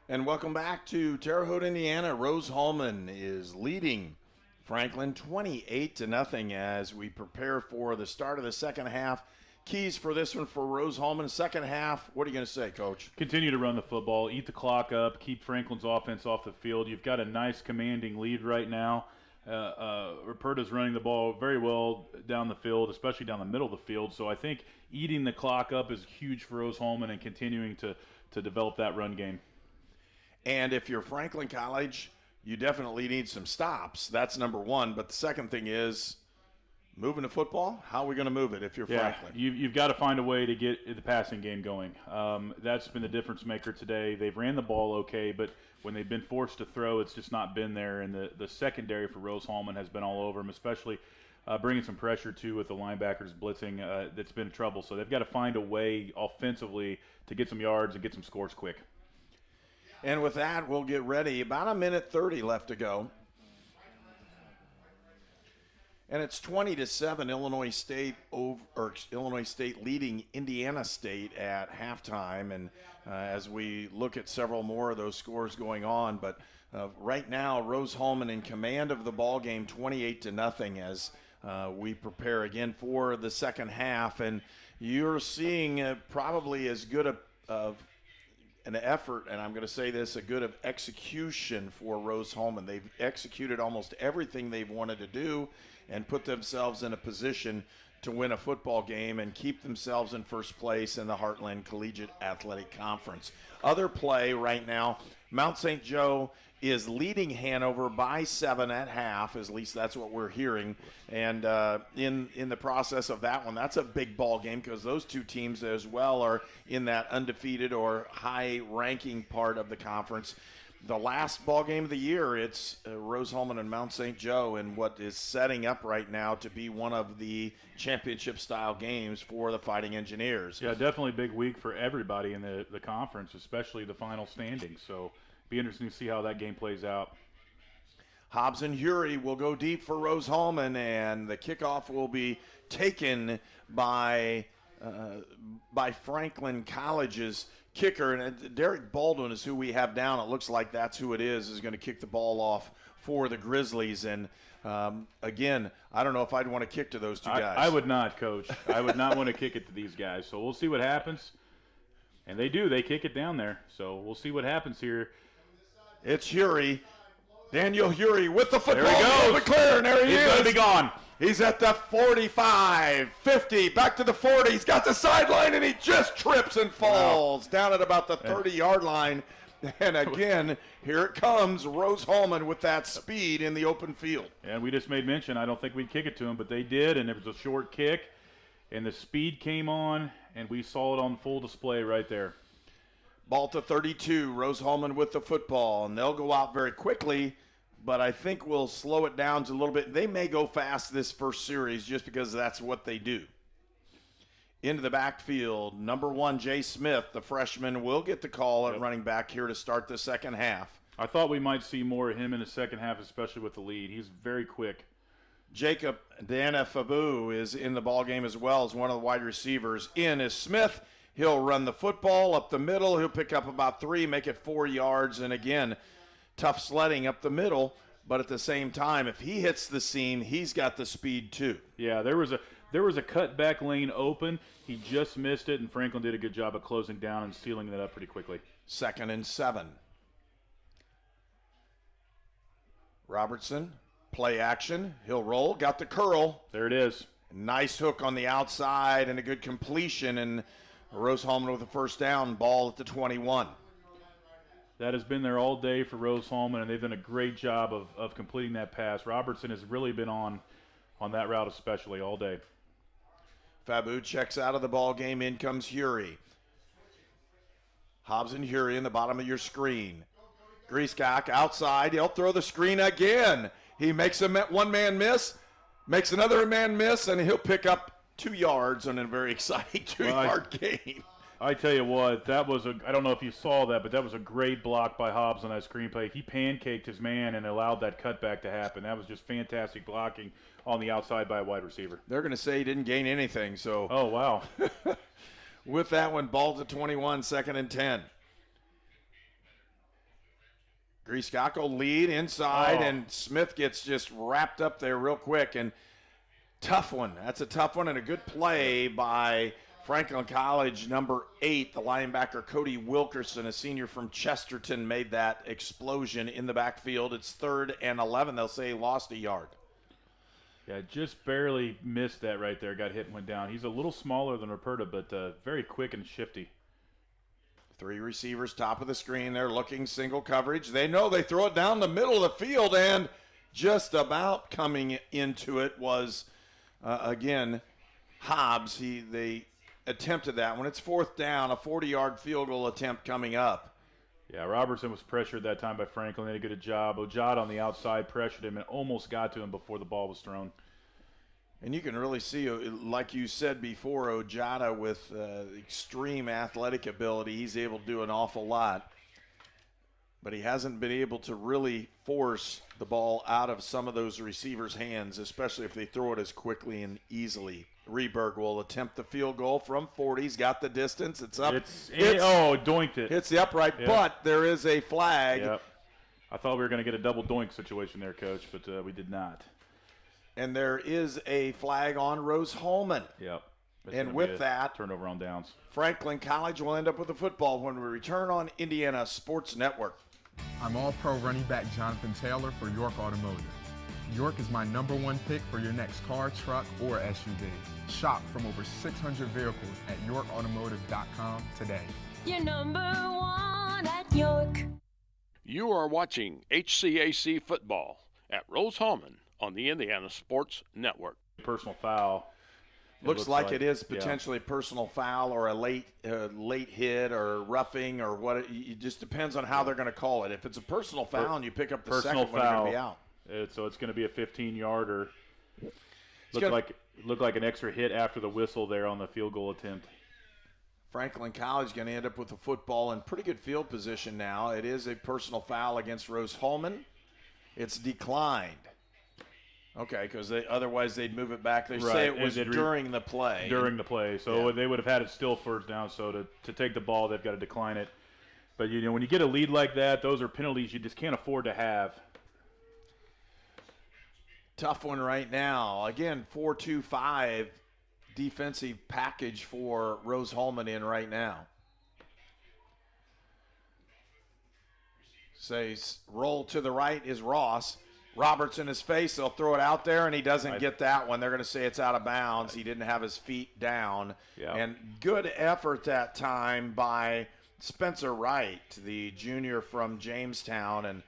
And welcome back to Terre Haute, Indiana. Rose-Hulman is leading Franklin 28-0 as we prepare for the start of the second half. Keys for this one for Rose-Hulman. Second half, what are you going to say, Coach? Continue to run the football, eat the clock up, keep Franklin's offense off the field. You've got a nice commanding lead right now. Ruperta's running the ball very well down the field, especially down the middle of the field. So I think eating the clock up is huge for Rose-Hulman and continuing to develop that run game. And if you're Franklin College, you definitely need some stops. That's number one. But the second thing is, moving the football, how are we going to move it if you're Franklin? You've got to find a way to get the passing game going. That's been the difference maker today. They've ran the ball okay, but when they've been forced to throw, it's just not been there. And the secondary for Rose-Hulman has been all over them, especially bringing some pressure, too, with the linebackers blitzing. That's been trouble. So they've got to find a way offensively to get some yards and get some scores quick. And with that, we'll get ready. About a minute 30 left to go. And it's 20-7, Illinois State leading Indiana State at halftime. And as we look at several more of those scores going on, but right now Rose-Hulman in command of the ball game, 28-0, as we prepare again for the second half. And you're seeing probably as good of an effort, and I'm going to say this, a good of execution for Rose-Hulman. They've executed almost everything they've wanted to do and put themselves in a position to win a football game and keep themselves in first place in the Heartland Collegiate Athletic Conference. Other play right now, Mount St. Joe is leading Hanover by 7 at half, at least that's what we're hearing. And in the process of that one, that's a big ball game because those two teams as well are in that undefeated or high-ranking part of the conference. The last ball game of the year, it's Rose-Hulman and Mount St. Joe in what is setting up right now to be one of the championship-style games for the Fighting Engineers. Yeah, definitely a big week for everybody in the conference, especially the final standings. So be interesting to see how that game plays out. Hobbs and Hury will go deep for Rose-Hulman, and the kickoff will be taken by Franklin College's kicker, and Derek Baldwin is who we have down. It looks like that's who it is going to kick the ball off for the Grizzlies. And again, I don't know if I'd want to kick to those two guys. I would not, Coach. I would not want to kick it to these guys. So we'll see what happens. And they do. They kick it down there. So we'll see what happens here. It's Hury. Daniel Hury with the football. There he goes. Clear, and there he is. He's going to be gone. He's at the 45, 50, back to the 40. He's got the sideline, and he just trips and falls down at about the 30-yard line. And again, here it comes, Rose-Hulman with that speed in the open field. And we just made mention, I don't think we'd kick it to him, but they did, and it was a short kick. And the speed came on, and we saw it on full display right there. Ball to 32, Rose-Hulman with the football, and they'll go out very quickly, but I think we'll slow it down a little bit. They may go fast this first series just because that's what they do. Into the backfield, number 1, Jay Smith, the freshman, will get the call at running back here to start the second half. I thought we might see more of him in the second half, especially with the lead. He's very quick. Jacob Danafabu is in the ball game as well as one of the wide receivers. In is Smith. He'll run the football up the middle. He'll pick up about 3, make it 4 yards. And again, tough sledding up the middle. But at the same time, if he hits the seam, he's got the speed too. Yeah, there was a cutback lane open. He just missed it, and Franklin did a good job of closing down and sealing that up pretty quickly. 2nd and 7. Robertson, play action. He'll roll. Got the curl. There it is. Nice hook on the outside and a good completion. And Rose-Hulman with a first down, ball at the 21. That has been there all day for Rose-Hulman, and they've done a great job of completing that pass. Robertson has really been on that route especially all day. Fabu checks out of the ball game. In comes Hury. Hobbs and Hury in the bottom of your screen. Griescock outside. He'll throw the screen again. He makes a one-man miss, makes another man miss, and he'll pick up 2 yards on a very exciting 2-yard gain. I tell you what, I don't know if you saw that, but that was a great block by Hobbs on that screen play. He pancaked his man and allowed that cutback to happen. That was just fantastic blocking on the outside by a wide receiver. They're going to say he didn't gain anything. So. Oh, wow. With that one, ball to 21, 2nd and 10. Griescock will lead inside, and Smith gets just wrapped up there real quick. And tough one. That's a tough one and a good play by Franklin College, number 8, the linebacker Cody Wilkerson, a senior from Chesterton, made that explosion in the backfield. It's 3rd and 11. They'll say he lost a yard. Yeah, just barely missed that right there. Got hit and went down. He's a little smaller than Ruperta, but very quick and shifty. 3 receivers, top of the screen. They're looking single coverage. They know they throw it down the middle of the field, and just about coming into it was, again, Hobbs. They attempted that when it's 4th down, a 40-yard field goal attempt coming up. Yeah, Robertson was pressured that time by Franklin. They did a good job. Ojada on the outside pressured him and almost got to him before the ball was thrown. And you can really see, like you said before, Ojada with extreme athletic ability, he's able to do an awful lot. But he hasn't been able to really force the ball out of some of those receivers' hands, especially if they throw it as quickly and easily. Reberg will attempt the field goal from 40. He's got the distance. It's up. Doinked it. Hits the upright, but there is a flag. Yep. I thought we were going to get a double doink situation there, Coach, but we did not. And there is a flag on Rose-Hulman. Yep. And with that, turnover on downs. Franklin College will end up with the football when we return on Indiana Sports Network. I'm All-Pro running back Jonathan Taylor for York Automotive. York is my #1 pick for your next car, truck, or SUV. Shop from over 600 vehicles at yorkautomotive.com today. You're #1 at York. You are watching HCAC football at Rose-Hulman on the Indiana Sports Network. Personal foul. Looks like it is potentially a personal foul or a late hit or roughing or what. It just depends on how they're going to call it. If it's a personal foul and you pick up the second one, you're going to be out. So it's going to be a 15-yarder. Looked like an extra hit after the whistle there on the field goal attempt. Franklin College going to end up with the football in pretty good field position now. It is a personal foul against Rose-Hulman. It's declined. Okay, because otherwise they'd move it back. They say it was during the play. During the play. So they would have had it still 1st down. So to take the ball, they've got to decline it. But, when you get a lead like that, those are penalties you just can't afford to have. Tough one right now. Again, 4-2-5 defensive package for Rose-Hulman in right now. Says roll to the right is Ross. Roberts in his face. They'll throw it out there, and he doesn't get that one. They're going to say it's out of bounds. He didn't have his feet down. Yeah. And good effort that time by Spencer Wright, the junior from Jamestown. And,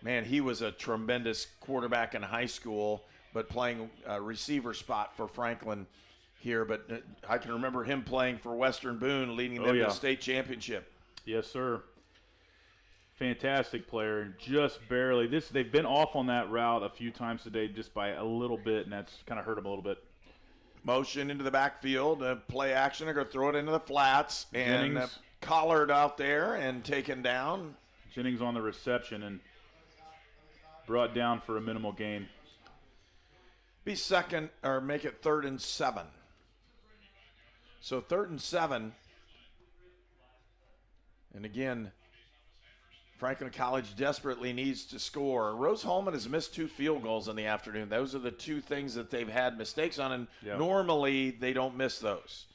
man, he was a tremendous quarterback in high school, but playing a receiver spot for Franklin here. But I can remember him playing for Western Boone, leading them to the state championship. Yes, sir. Fantastic player, and just barely. They've been off on that route a few times today just by a little bit, and that's kind of hurt them a little bit. Motion into the backfield, play action. They're going to throw it into the flats, and collared out there and taken down. Jennings on the reception and brought down for a minimal gain. Be second, or make it 3rd and 7. So 3rd and 7. And again, Franklin College desperately needs to score. Rose-Hulman has missed 2 field goals in the afternoon. Those are the 2 things that they've had mistakes on, and normally they don't miss those.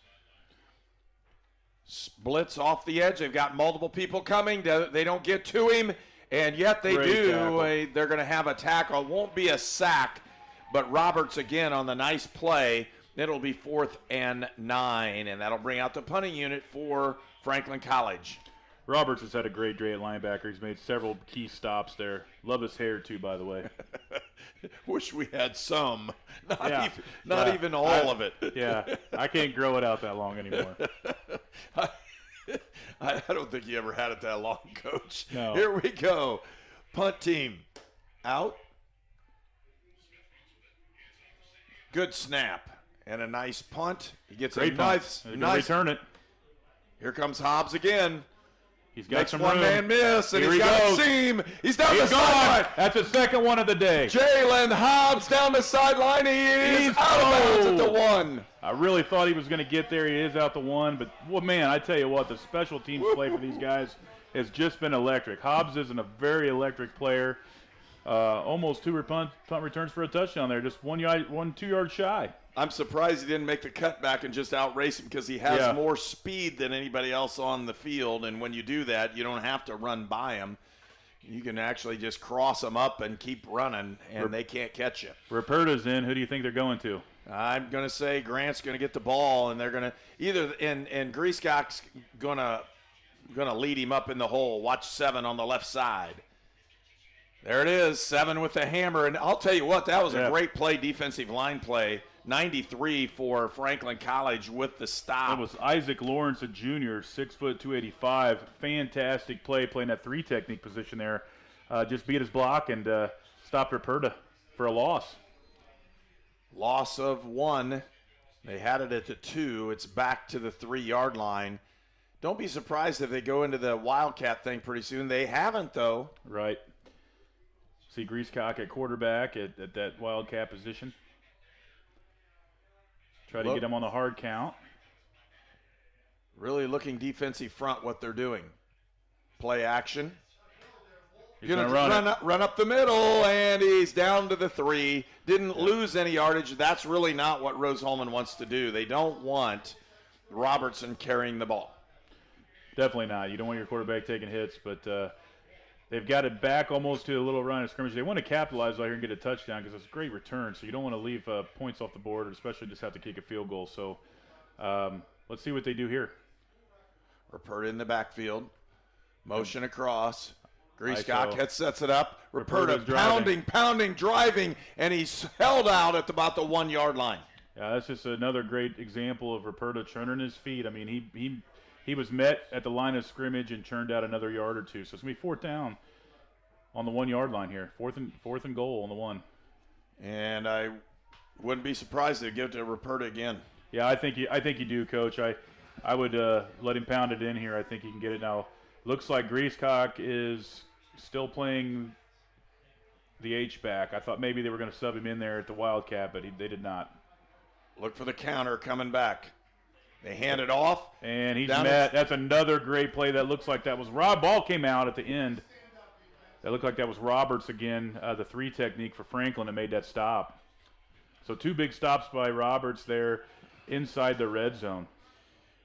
Splits off the edge. They've got multiple people coming. They don't get to him, and yet they do. They're going to have a tackle. It won't be a sack, but Roberts again on the nice play. It'll be 4th and 9, and that'll bring out the punting unit for Franklin College. Roberts has had a great day at linebacker. He's made several key stops there. Love his hair, too, by the way. Wish we had some. Not even all of it. Yeah, I can't grow it out that long anymore. I don't think you ever had it that long, Coach. No. Here we go. Punt team out. Good snap. And a nice punt. He gets a nice return it. Here comes Hobbs again. He's got some one-man miss, and Here he's got a seam. He's down the sideline. That's the second one of the day. Jalen Hobbs down the sideline. He is out of bounds at the 1. I really thought he was going to get there. He is out the 1. But, well, man, I tell you what, the special teams play for these guys has just been electric. Hobbs isn't a very electric player. Almost 2 punt returns for a touchdown there. Just 1 2 yards shy. I'm surprised he didn't make the cutback and just outrace him because he has more speed than anybody else on the field. And when you do that, you don't have to run by him. You can actually just cross them up and keep running, and they can't catch you. Ruperta's in. Who do you think they're going to? I'm going to say Grant's going to get the ball, and they're going to either and Griescock's going to lead him up in the hole. Watch 7 on the left side. There it is, 7 with the hammer. And I'll tell you what, that was a great play, defensive line play. 93 for Franklin College with the stop. That was Isaac Lawrence, a junior, 6 foot 285. Fantastic play, playing that 3 technique position there. Just beat his block and stopped Ruperta for a loss. Loss of 1. They had it at the 2. It's back to the 3-yard line. Don't be surprised if they go into the Wildcat thing pretty soon. They haven't, though. Right. See Griescock at quarterback at that Wildcat position. Try to get him on the hard count. Really looking defensive front what they're doing. Play action. He's going to run up the middle, and he's down to the 3. Didn't lose any yardage. That's really not what Rose-Hulman wants to do. They don't want Robertson carrying the ball. Definitely not. You don't want your quarterback taking hits, but they've got it back almost to a little line of scrimmage. They want to capitalize right here and get a touchdown because it's a great return, so you don't want to leave points off the board, or especially just have to kick a field goal. So let's see what they do here. Ruperta in the backfield. Motion across. Griescock sets it up. Ruperta pounding, driving, and he's held out at about the 1-yard line. Yeah, that's just another great example of Ruperta churning his feet. I mean, he was met at the line of scrimmage and churned out another yard or 2. So it's going to be 4th down on the 1-yard line here. Fourth and goal on the 1. And I wouldn't be surprised to give it to Ruperta again. Yeah, I think you do, Coach. I would let him pound it in here. I think he can get it now. Looks like Griescock is still playing the H-back. I thought maybe they were going to sub him in there at the Wildcat, but they did not. Look for the counter coming back. They hand it off. And he's met. That's another great play. That looks like that was Rob. Ball came out at the end. That looked like that was Roberts again, the 3 technique for Franklin, that made that stop. So 2 big stops by Roberts there inside the red zone.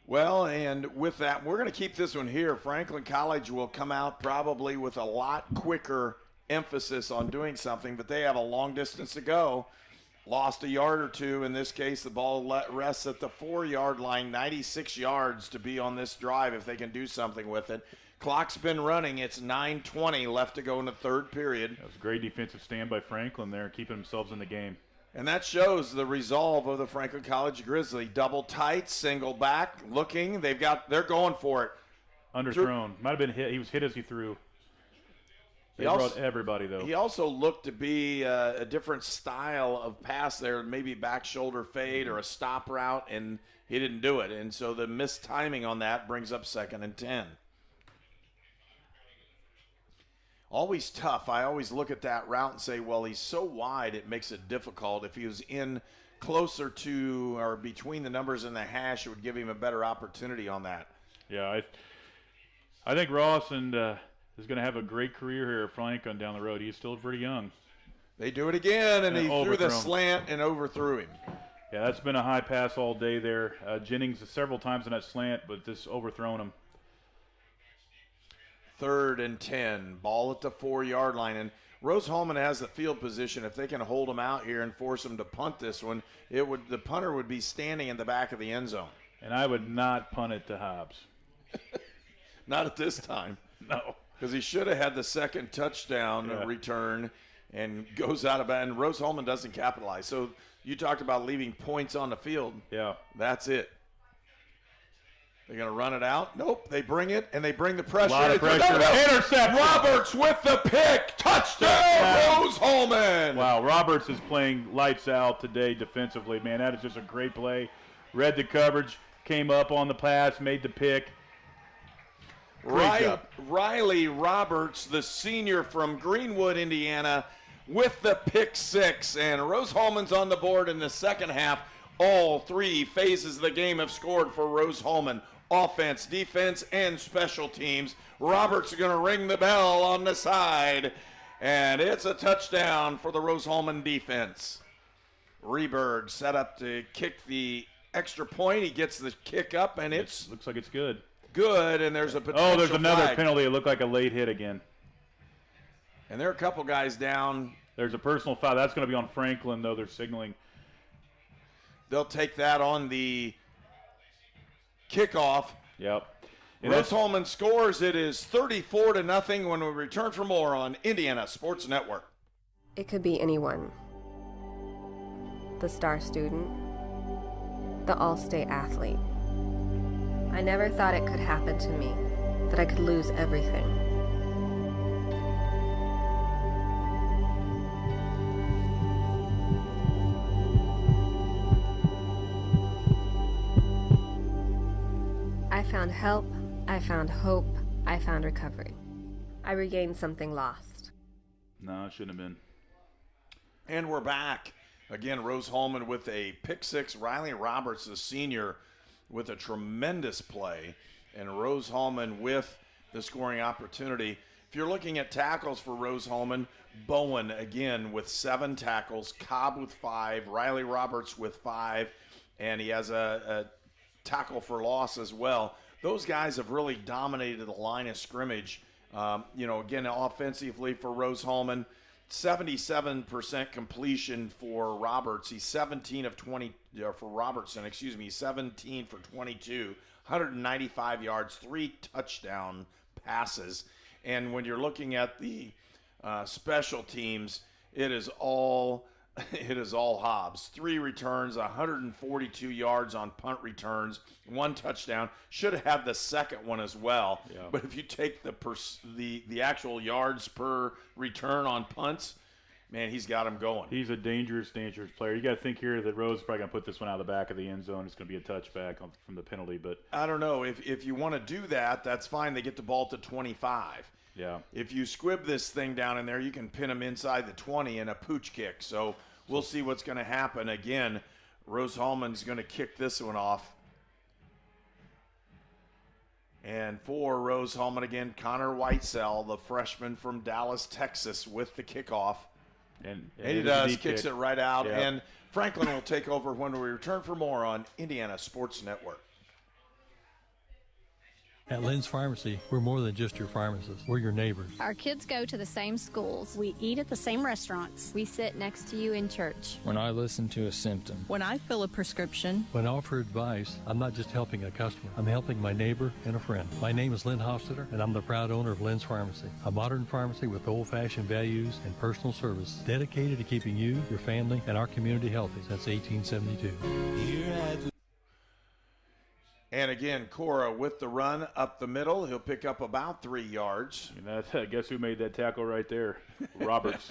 Well, and with that, we're going to keep this one here. Franklin College will come out probably with a lot quicker emphasis on doing something, but they have a long distance to go. Lost a yard or 2. In this case, the ball rests at the 4-yard line, 96 yards to be on this drive if they can do something with it. Clock's been running. It's 9:20 left to go in the 3rd period. That was a great defensive stand by Franklin there, keeping themselves in the game. And that shows the resolve of the Franklin College Grizzly. Double tight, single back, looking. They're going for it. Underthrown. Might have been hit. He was hit as he threw. They brought everybody, though. He also looked to be a different style of pass there, maybe back shoulder fade or a stop route, and he didn't do it. And so the missed timing on that brings up 2nd and 10. always tough. I always look at that route and say, well, he's so wide it makes it difficult. If he was in closer to or between the numbers and the hash, it would give him a better opportunity on that. Yeah, I think Ross is going to have a great career here at Franklin down the road. He's still pretty young. They do it again, and he threw the him. slant and overthrew him. Yeah, that's been a high pass all day there. Jennings several times in that slant, but just overthrown him. 3rd and 10, ball at the 4-yard line. And Rose-Hulman has the field position. If they can hold him out here and force him to punt this one, the punter would be standing in the back of the end zone. And I would not punt it to Hobbs. Not at this time. No. Because he should have had the second touchdown return and goes out of bounds. And Rose-Hulman doesn't capitalize. So you talked about leaving points on the field. Yeah. That's it. They're going to run it out. Nope. They bring it, and they bring the pressure. A lot of pressure. Intercept. Roberts with the pick. Touchdown, Rose-Hulman. Wow, Roberts is playing lights out today defensively. Man, that is just a great play. Read the coverage, came up on the pass, made the pick. Riley Roberts, the senior from Greenwood, Indiana, with the pick 6. And Rose-Hulman's on the board in the second half. All 3 phases of the game have scored for Rose-Hulman. Offense, defense, and special teams. Roberts is going to ring the bell on the side. And it's a touchdown for the Rose-Hulman defense. Reberg set up to kick the extra point. He gets the kick up, and it looks like it's good. Good, and there's a potential there's another flag. penalty. It looked like a late hit again. And there are a couple guys down. There's a personal foul. That's going to be on Franklin, though. They're signaling. They'll take that on the kickoff. Yep. Rose-Hulman scores. It is 34-0 when we return for more on Indiana Sports Network. It could be anyone. The star student. The all-state athlete. I never thought it could happen to me, that I could lose everything. I found help, I found hope, I found recovery. I regained something lost. No, it shouldn't have been. And we're back. Again, Rose-Hulman with a pick 6. Riley Roberts, the senior, with a tremendous play. And Rose-Hulman with the scoring opportunity. If you're looking at tackles for Rose-Hulman, Bowen, again, with 7 tackles. Cobb with 5. Riley Roberts with 5. And he has a tackle for loss as well. Those guys have really dominated the line of scrimmage. Again, offensively for Rose-Hulman, 77% completion for Roberts. He's 17 of 20 for Robertson. 17 for 22, 195 yards, 3 touchdown passes. And when you're looking at the special teams, it is all Hobbs. 3 returns, 142 yards on punt returns, 1 touchdown. Should have had the second one as well. Yeah. But if you take the actual yards per return on punts, man, he's got him going. He's a dangerous player. You got to think here that Rose is probably going to put this one out of the back of the end zone. It's going to be a touchback from the penalty. But I don't know. If you want to do that, that's fine. They get the ball to 25. Yeah. If you squib this thing down in there, you can pin them inside the 20 in a pooch kick. So we'll see what's going to happen. Again, Rose-Hulman's going to kick this one off. And for Rose-Hulman again, Connor Whitesell, the freshman from Dallas, Texas, with the kickoff. And he does, kicks kick. it right out. Yep. And Franklin will take over when we return for more on Indiana Sports Network. At Lynn's Pharmacy, we're more than just your pharmacist. We're your neighbors. Our kids go to the same schools. We eat at the same restaurants. We sit next to you in church. When I listen to a symptom. When I fill a prescription. When I offer advice, I'm not just helping a customer. I'm helping my neighbor and a friend. My name is Lynn Hofstadter, and I'm the proud owner of Lynn's Pharmacy, a modern pharmacy with old-fashioned values and personal service dedicated to keeping you, your family, and our community healthy since 1872. And again, Cora with the run up the middle. He'll pick up about 3 yards. And guess who made that tackle right there? Roberts.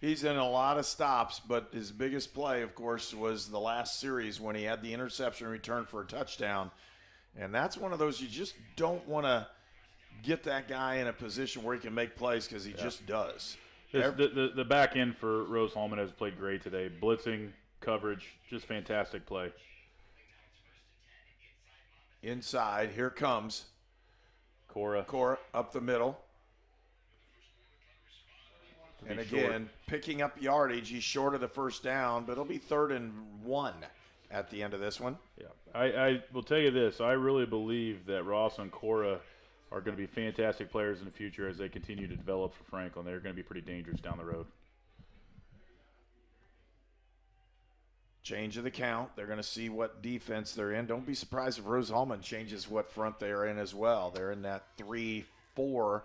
He's in a lot of stops, but his biggest play, of course, was the last series when he had the interception return for a touchdown. And that's one of those you just don't want to get that guy in a position where he can make plays because he just does. The back end for Rose-Hulman has played great today. Blitzing, coverage, just fantastic play. Inside, here comes Cora up the middle. And again, picking up yardage. He's short of the first down, but it'll be 3rd and 1 at the end of this one. Yeah, I will tell you this. I really believe that Ross and Cora are going to be fantastic players in the future as they continue to develop for Franklin. They're going to be pretty dangerous down the road. Change of the count. They're going to see what defense they're in. Don't be surprised if Rose-Hulman changes what front they're in as well. They're in that 3-4, and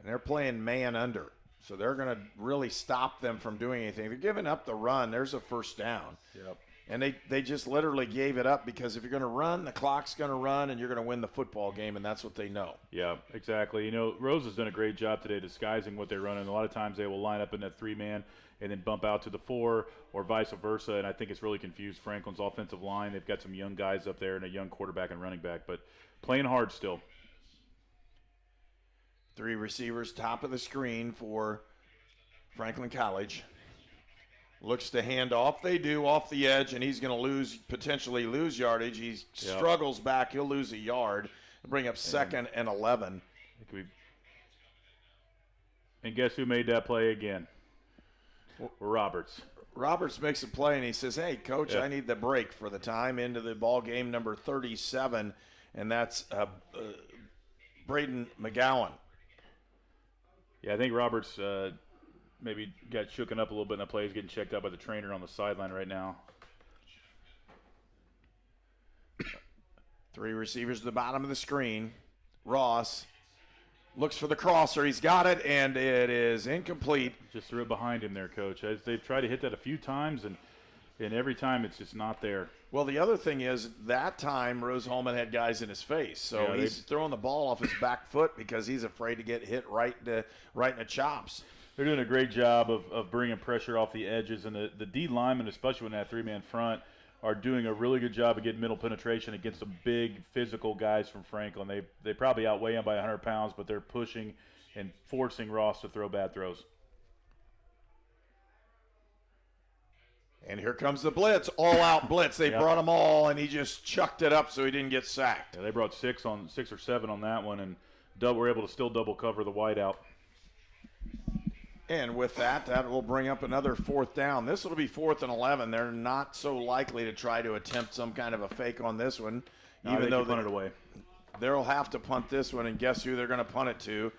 they're playing man under. So they're going to really stop them from doing anything. They're giving up the run. There's a first down. Yep. And they just literally gave it up because if you're going to run, the clock's going to run, and you're going to win the football game, and that's what they know. Yeah, exactly. You know, Rose has done a great job today disguising what they're running. A lot of times they will line up in that 3-man and then bump out to the 4 or vice versa, and I think it's really confused Franklin's offensive line. They've got some young guys up there and a young quarterback and running back, but playing hard still. 3 receivers, top of the screen for Franklin College. Looks to hand off. They do off the edge, and he's going to potentially lose yardage. He struggles back. He'll lose a yard. Bring up 2nd and 11. And guess who made that play again? Roberts. Roberts makes a play, and he says, hey, Coach, I need the break for the time into the ball game, number 37, and that's Braden McGowan. Yeah, I think Roberts maybe got shooken up a little bit in the play. He's getting checked out by the trainer on the sideline right now. 3 receivers at the bottom of the screen. Ross looks for the crosser. He's got it, and it is incomplete. Just threw it behind him there, Coach. As they've tried to hit that a few times, and every time it's just not there. Well, the other thing is that time Rose-Hulman had guys in his face, so he's throwing the ball off his back foot because he's afraid to get hit right in the chops. They're doing a great job of bringing pressure off the edges, and the D linemen, especially in that 3-man front, are doing a really good job of getting middle penetration against some big physical guys from Franklin. They probably outweigh him by 100 pounds, but they're pushing and forcing Ross to throw bad throws. And here comes the blitz, all-out blitz. They brought them all, and he just chucked it up so he didn't get sacked. Yeah, they brought 6 or 7 on that one, and were able to still double cover the wideout. And with that will bring up another 4th down. This will be 4th and 11. They're not so likely to try to attempt some kind of a fake on this one, even though they punt it away. They'll have to punt this one, and guess who they're going to punt it to?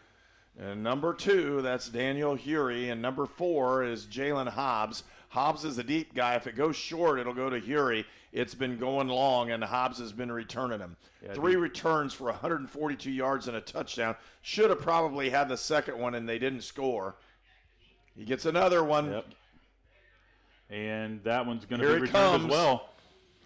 And number 2, that's Daniel Hury, and number 4 is Jalen Hobbs. Hobbs is a deep guy. If it goes short, it'll go to Hury. It's been going long, and Hobbs has been returning them. 3 returns for 142 yards and a touchdown. Should have probably had the second one, and they didn't score. He gets another one. Yep. And that one's going to be returned as well.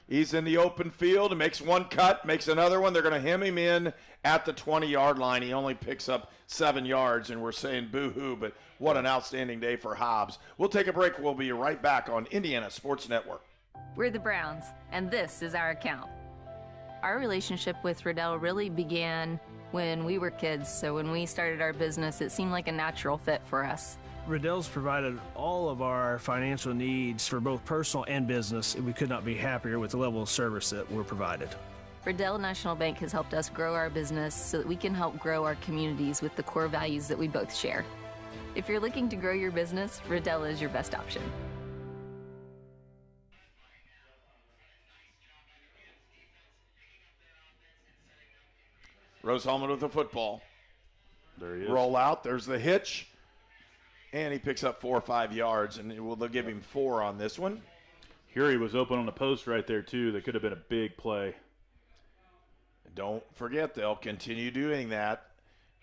He's in the open field and makes one cut, makes another one. They're going to hem him in at the 20-yard line. He only picks up 7 yards, and we're saying boo-hoo, but what an outstanding day for Hobbs. We'll take a break. We'll be right back on Indiana Sports Network. We're the Browns, and this is our account. Our relationship with Riddell really began when we were kids, so when we started our business, it seemed like a natural fit for us. Riddell's provided all of our financial needs for both personal and business, and we could not be happier with the level of service that we're provided. Riddell National Bank has helped us grow our business so that we can help grow our communities with the core values that we both share. If you're looking to grow your business, Riddell is your best option. Rose-Hulman with the football. There he is. Roll out. There's the hitch. And he picks up 4 or 5 yards, and they'll give him 4 on this one. Hury was open on the post right there, too. That could have been a big play. Don't forget, they'll continue doing that.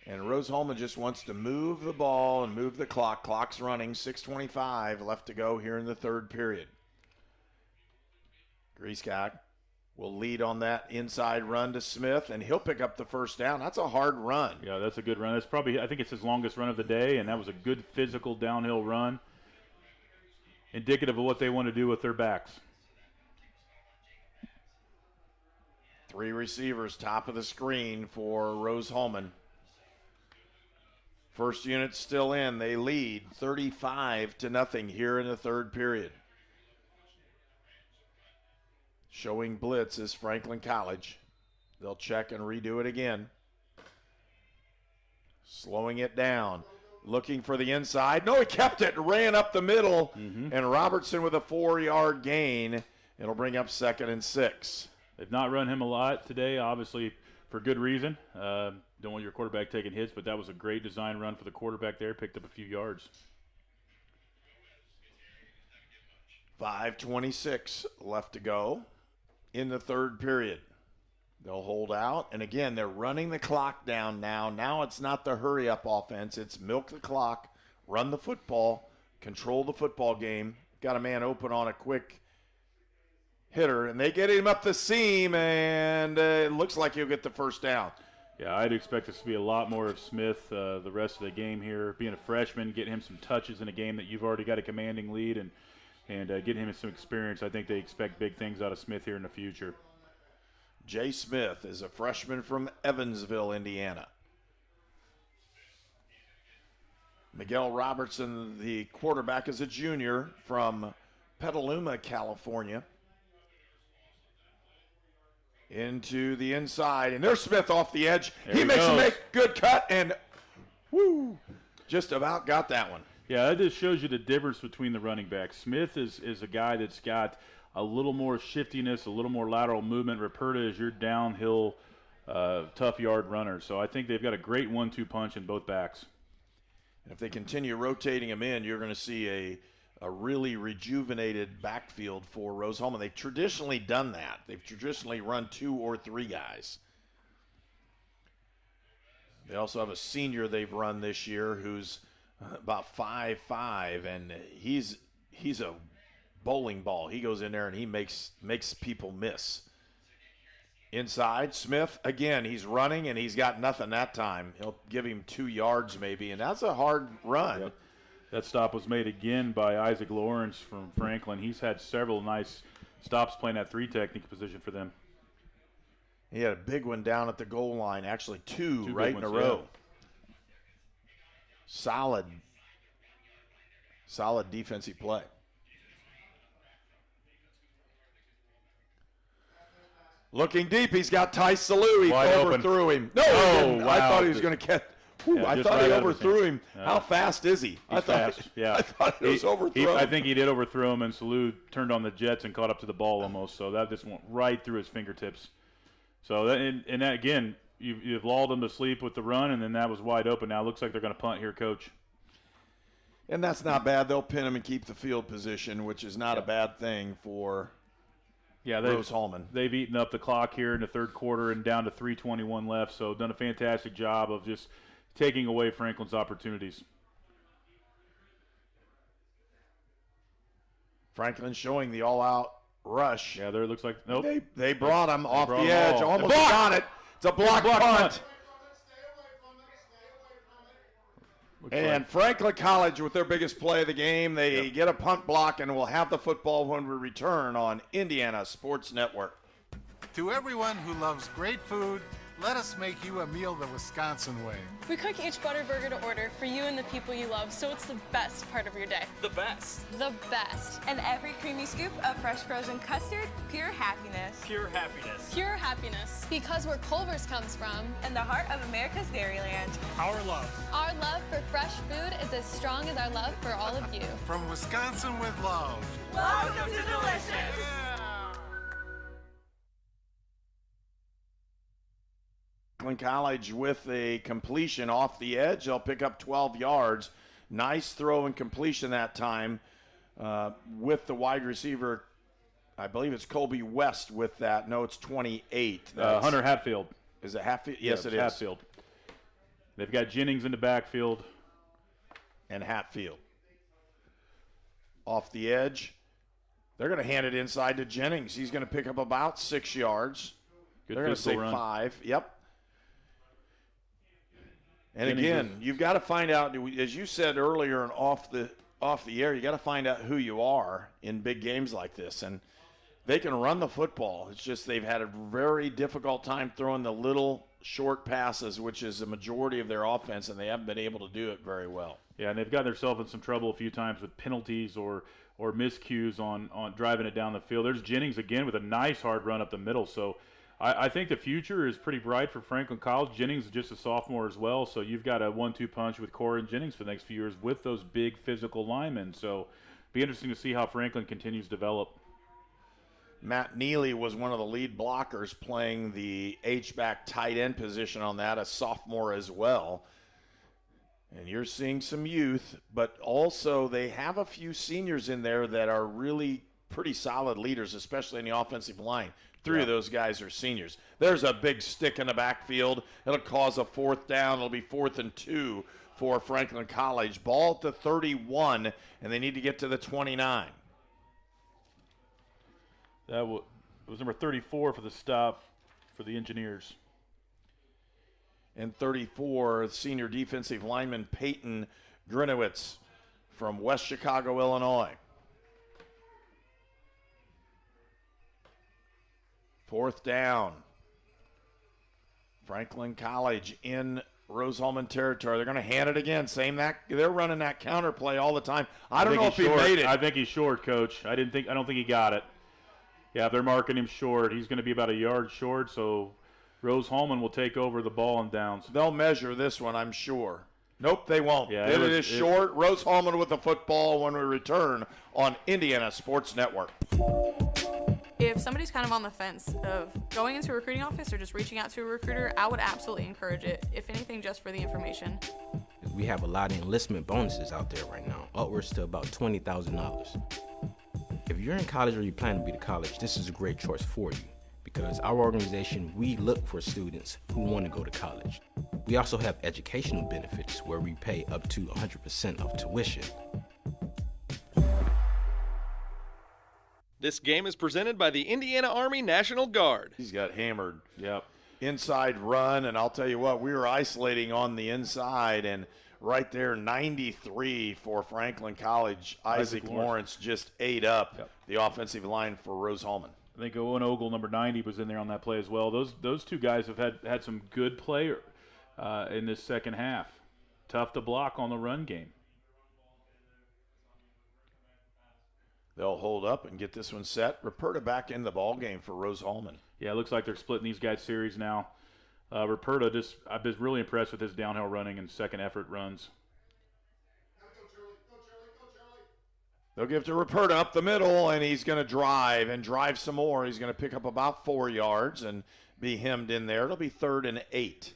And Rose-Hulman just wants to move the ball and move the clock. Clock's running, 6:25 left to go here in the 3rd period. Griescock will lead on that inside run to Smith, and he'll pick up the first down. That's a hard run. Yeah, that's a good run. That's probably, I think it's his longest run of the day, and that was a good physical downhill run, indicative of what they want to do with their backs. Three receivers, top of the screen for Rose-Hulman. First unit still in. They lead 35-0 here in the third period. Showing blitz is Franklin College. They'll check and redo it again. Slowing it down. Looking for the inside. No, he kept it and ran up the middle. And Robertson with a 4-yard gain. It'll bring up 2nd and 6. They've not run him a lot today, obviously for good reason. Don't want your quarterback taking hits, but that was a great design run for the quarterback there. Picked up a few yards. 5:26 left to go in the third period. They'll hold out, and again, they're running the clock down now. Now it's not the hurry-up offense. It's milk the clock, run the football, control the football game. Got a man open on a quick hitter, and they get him up the seam, and it looks like he'll get the first down. Yeah, I'd expect us to be a lot more of Smith the rest of the game here. Being a freshman, getting him some touches in a game that you've already got a commanding lead, and getting him some experience. I think they expect big things out of Smith here in the future. Jay Smith is a freshman from Evansville, Indiana. Miguel Robertson, the quarterback, is a junior from Petaluma, California. Into the inside, and there's Smith off the edge. He makes a good cut, and just about got that one. Yeah, that just shows you the difference between the running backs. Smith is a guy that's got a little more shiftiness, a little more lateral movement. Ruperta is your downhill, tough yard runner. So I think they've got a great 1-2 punch in both backs. And if they continue rotating them in, you're going to see a really rejuvenated backfield for Rose-Hulman. They've traditionally done that. They've traditionally run 2 or 3 guys. They also have a senior they've run this year who's about 5'5", and he's a bowling ball. He goes in there and he makes people miss. Inside, Smith, again, he's running and he's got nothing that time. He'll give him 2 yards maybe, and that's a hard run. Yep. That stop was made again by Isaac Lawrence from Franklin. He's had several nice stops playing that 3 technique position for them. He had a big one down at the goal line, actually 2 right in a ones, row. Yeah. Solid defensive play. Looking deep, he's got Ty Salou. He overthrew him. No, he didn't. Wow. I thought he was going to catch. I thought he overthrew him. How fast is he? He's fast. Yeah. I thought he was overthrown. I think he did overthrow him, and Salou turned on the jets and caught up to the ball almost. So that just went right through his fingertips. So that, and that again, you've lulled him to sleep with the run, and then that was wide open. Now it looks like they're going to punt here, Coach. And that's not bad. They'll pin him and keep the field position, which is not a bad thing for Rose-Hulman. They've eaten up the clock here in the third quarter and down to 3:21 left. So done a fantastic job of just taking away Franklin's opportunities. Franklin showing the all-out rush. Yeah, there it looks like nope. They brought him off the edge. Almost got it. It's a block punt. And Franklin College with their biggest play of the game. They get a punt block and will have the football when we return on Indiana Sports Network. To everyone who loves great food, let us make you a meal the Wisconsin way. We cook each butter burger to order for you and the people you love, so it's the best part of your day. The best. The best. And every creamy scoop of fresh frozen custard, pure happiness. Pure happiness. Pure happiness. Because where Culver's comes from. And the heart of America's Dairyland. Our love. Our love for fresh food is as strong as our love for all of you. From Wisconsin with love. Welcome to Delicious. College with a completion off the edge. They'll pick up 12 yards. Nice throw and completion that time with the wide receiver. I believe it's Colby West with that. No, it's 28. Hunter Hatfield. Is it Hatfield? Yes, it is. Hatfield. They've got Jennings in the backfield. And Hatfield. Off the edge. They're going to hand it inside to Jennings. He's going to pick up about 6 yards. Good. They're going to say run. 5. Yep. And again, you've got to find out, as you said earlier and off the air, you got to find out who you are in big games like this. And they can run the football. It's just they've had a very difficult time throwing the little short passes, which is the majority of their offense, and they haven't been able to do it very well. Yeah, and they've got themselves in some trouble a few times with penalties or miscues on driving it down the field. There's Jennings again with a nice hard run up the middle. So I think the future is pretty bright for Franklin College. Jennings is just a sophomore as well, so you've got a 1-2 punch with Cora and Jennings for the next few years with those big physical linemen. So be interesting to see how Franklin continues to develop. Matt Neely was one of the lead blockers playing the H-back tight end position on that, a sophomore as well. And you're seeing some youth, but also they have a few seniors in there that are really pretty solid leaders, especially in the offensive line. Three of those guys are seniors. There's a big stick in the backfield. It'll cause a 4th down. It'll be 4th and 2 for Franklin College. Ball at the 31, and they need to get to the 29. That was number 34 for the stop for the Engineers. And 34, senior defensive lineman Peyton Grinowitz from West Chicago, Illinois. 4th down. Franklin College in Rose-Hulman territory. They're going to hand it again. They're running that counter play all the time. I don't know if he made it. I think he's short, Coach. I don't think he got it. Yeah, they're marking him short. He's going to be about a yard short, so Rose-Hulman will take over the ball and downs. They'll measure this one, I'm sure. Nope, they won't. Yeah, it is short. Rose-Hulman with the football when we return on Indiana Sports Network. If somebody's kind of on the fence of going into a recruiting office or just reaching out to a recruiter, I would absolutely encourage it, if anything, just for the information. We have a lot of enlistment bonuses out there right now, upwards to about $20,000. If you're in college or you plan to be to college, this is a great choice for you because our organization, we look for students who want to go to college. We also have educational benefits where we pay up to 100% of tuition. This game is presented by the Indiana Army National Guard. He's got hammered. Yep. Inside run, and I'll tell you what, we were isolating on the inside, and right there, 93 for Franklin College. Isaac Lawrence just ate up the offensive line for Rose-Hulman. I think Owen Ogle, number 90, was in there on that play as well. Those two guys have had some good play in this second half. Tough to block on the run game. They'll hold up and get this one set. Ruperta back in the ball game for Rose-Hulman. Yeah, it looks like they're splitting these guys series now. Ruperta, I've been really impressed with his downhill running and second effort runs. They'll give to Ruperta up the middle, and he's going to drive some more. He's going to pick up about 4 yards and be hemmed in there. It'll be 3rd and 8.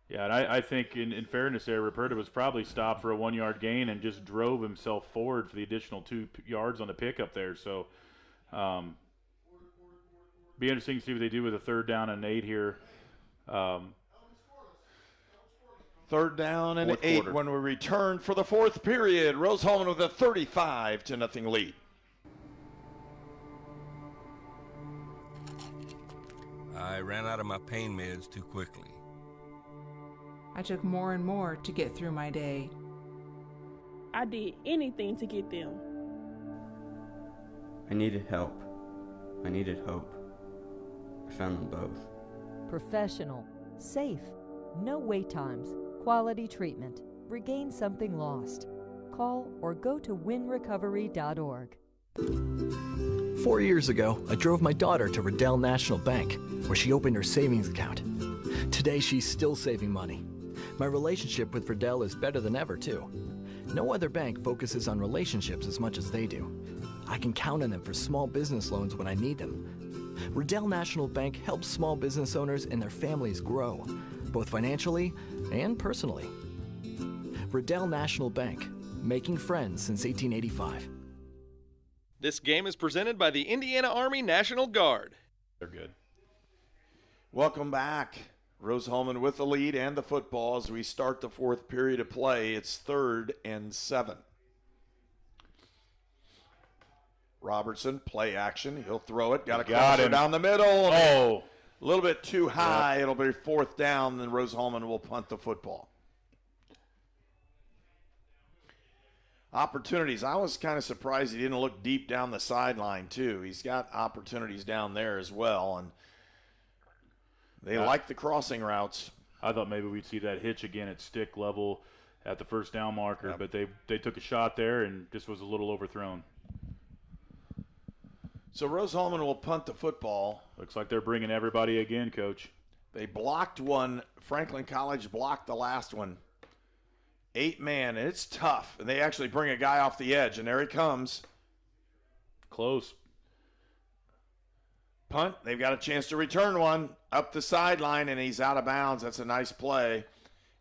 Yeah, and I think in fairness there, Ruperta was probably stopped for a 1-yard gain and just drove himself forward for the additional 2 yards on the pickup there. So be interesting to see what they do with a 3rd down and 8 here. 3rd down and 8 when we return for the 4th period. Rose-Hulman with a 35-0 lead. I ran out of my pain meds too quickly. I took more and more to get through my day. I did anything to get them. I needed help. I needed hope. I found them both. Professional, safe, no wait times, quality treatment. Regain something lost. Call or go to winrecovery.org. 4 years ago, I drove my daughter to Riddell National Bank, where she opened her savings account. Today, she's still saving money. My relationship with Riddell is better than ever, too. No other bank focuses on relationships as much as they do. I can count on them for small business loans when I need them. Riddell National Bank helps small business owners and their families grow, both financially and personally. Riddell National Bank, making friends since 1885. This game is presented by the Indiana Army National Guard. They're good. Welcome back. Rose-Hulman with the lead and the football as we start the 4th period of play. It's 3rd and 7. Robertson, play action. He'll throw it. Got a crosser down the middle. Oh. A little bit too high. It'll be 4th down. Then Rose-Hulman will punt the football. opportunities. I was kind of surprised he didn't look deep down the sideline, too. He's got opportunities down there as well, and they like the crossing routes. I thought maybe we'd see that hitch again at stick level at the first down marker, but they took a shot there and just was a little overthrown. So Rose-Hulman will punt the football. Looks like they're bringing everybody again, Coach. They blocked one. Franklin College blocked the last one. 8-man, and it's tough. And they actually bring a guy off the edge, and there he comes. Close. Punt. They've got a chance to return one up the sideline, and he's out of bounds. That's a nice play.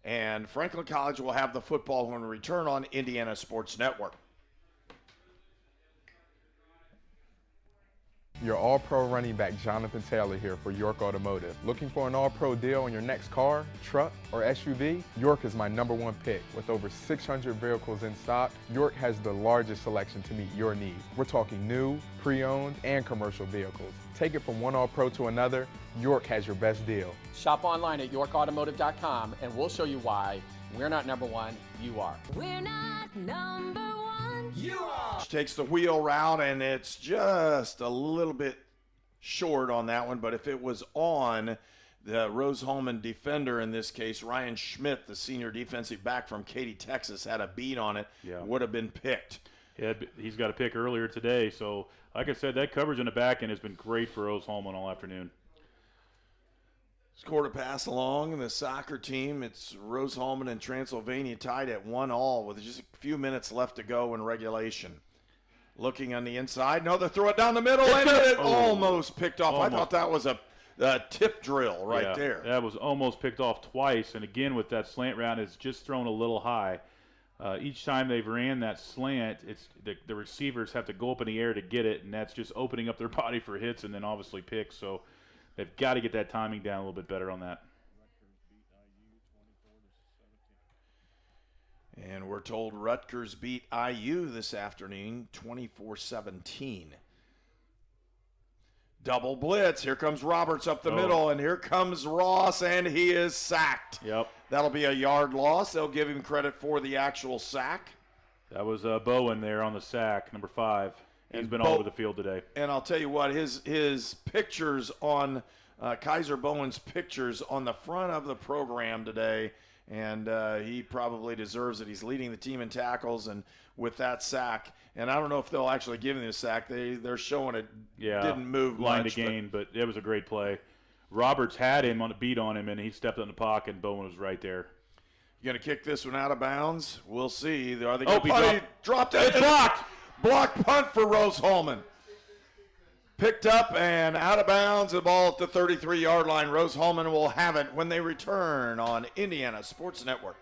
And Franklin College will have the football when we return on Indiana Sports Network. Your All-Pro running back Jonathan Taylor here for York Automotive. Looking for an All-Pro deal on your next car, truck, or SUV? York is my #1 pick. With over 600 vehicles in stock, York has the largest selection to meet your needs. We're talking new, pre-owned, and commercial vehicles. Take it from one All-Pro to another, York has your best deal. Shop online at yorkautomotive.com and we'll show you why we're not #1, you are. We're not #1, you are. Takes the wheel route, and it's just a little bit short on that one, but if it was on, the Rose-Hulman defender, in this case, Ryan Schmidt, the senior defensive back from Katy, Texas, had a beat on it, would have been picked. Yeah, he's got a pick earlier today, so like I said, that coverage in the back end has been great for Rose-Hulman all afternoon. Scored a pass along the soccer team. It's Rose-Hulman and Transylvania tied at 1-1 with just a few minutes left to go in regulation. Looking on the inside. No, they throw it down the middle, and it almost picked off. Almost. I thought that was a tip drill right there. That was almost picked off twice, and again with that slant route, it's just thrown a little high. Each time they've ran that slant, it's the receivers have to go up in the air to get it, and that's just opening up their body for hits and then obviously picks. So they've got to get that timing down a little bit better on that. And we're told Rutgers beat IU this afternoon, 24-17. Double blitz. Here comes Roberts up the middle, and here comes Ross, and he is sacked. Yep. That'll be a yard loss. They'll give him credit for the actual sack. That was Bowen there on the sack, number 5. He's been all over the field today. And I'll tell you what, his pictures on Kaiser Bowen's pictures on the front of the program today, and he probably deserves it. He's leading the team in tackles and with that sack. And I don't know if they'll actually give him the sack. They're showing it didn't move line much. to gain, but it was a great play. Roberts had him on a beat on him, and he stepped in the pocket, and Bowen was right there. You're going to kick this one out of bounds? We'll see. Are they Oh, he dropped it. It's blocked. Blocked punt for Rose-Hulman. Picked up and out of bounds. The ball at the 33-yard line. Rose-Hulman will have it when they return on Indiana Sports Network.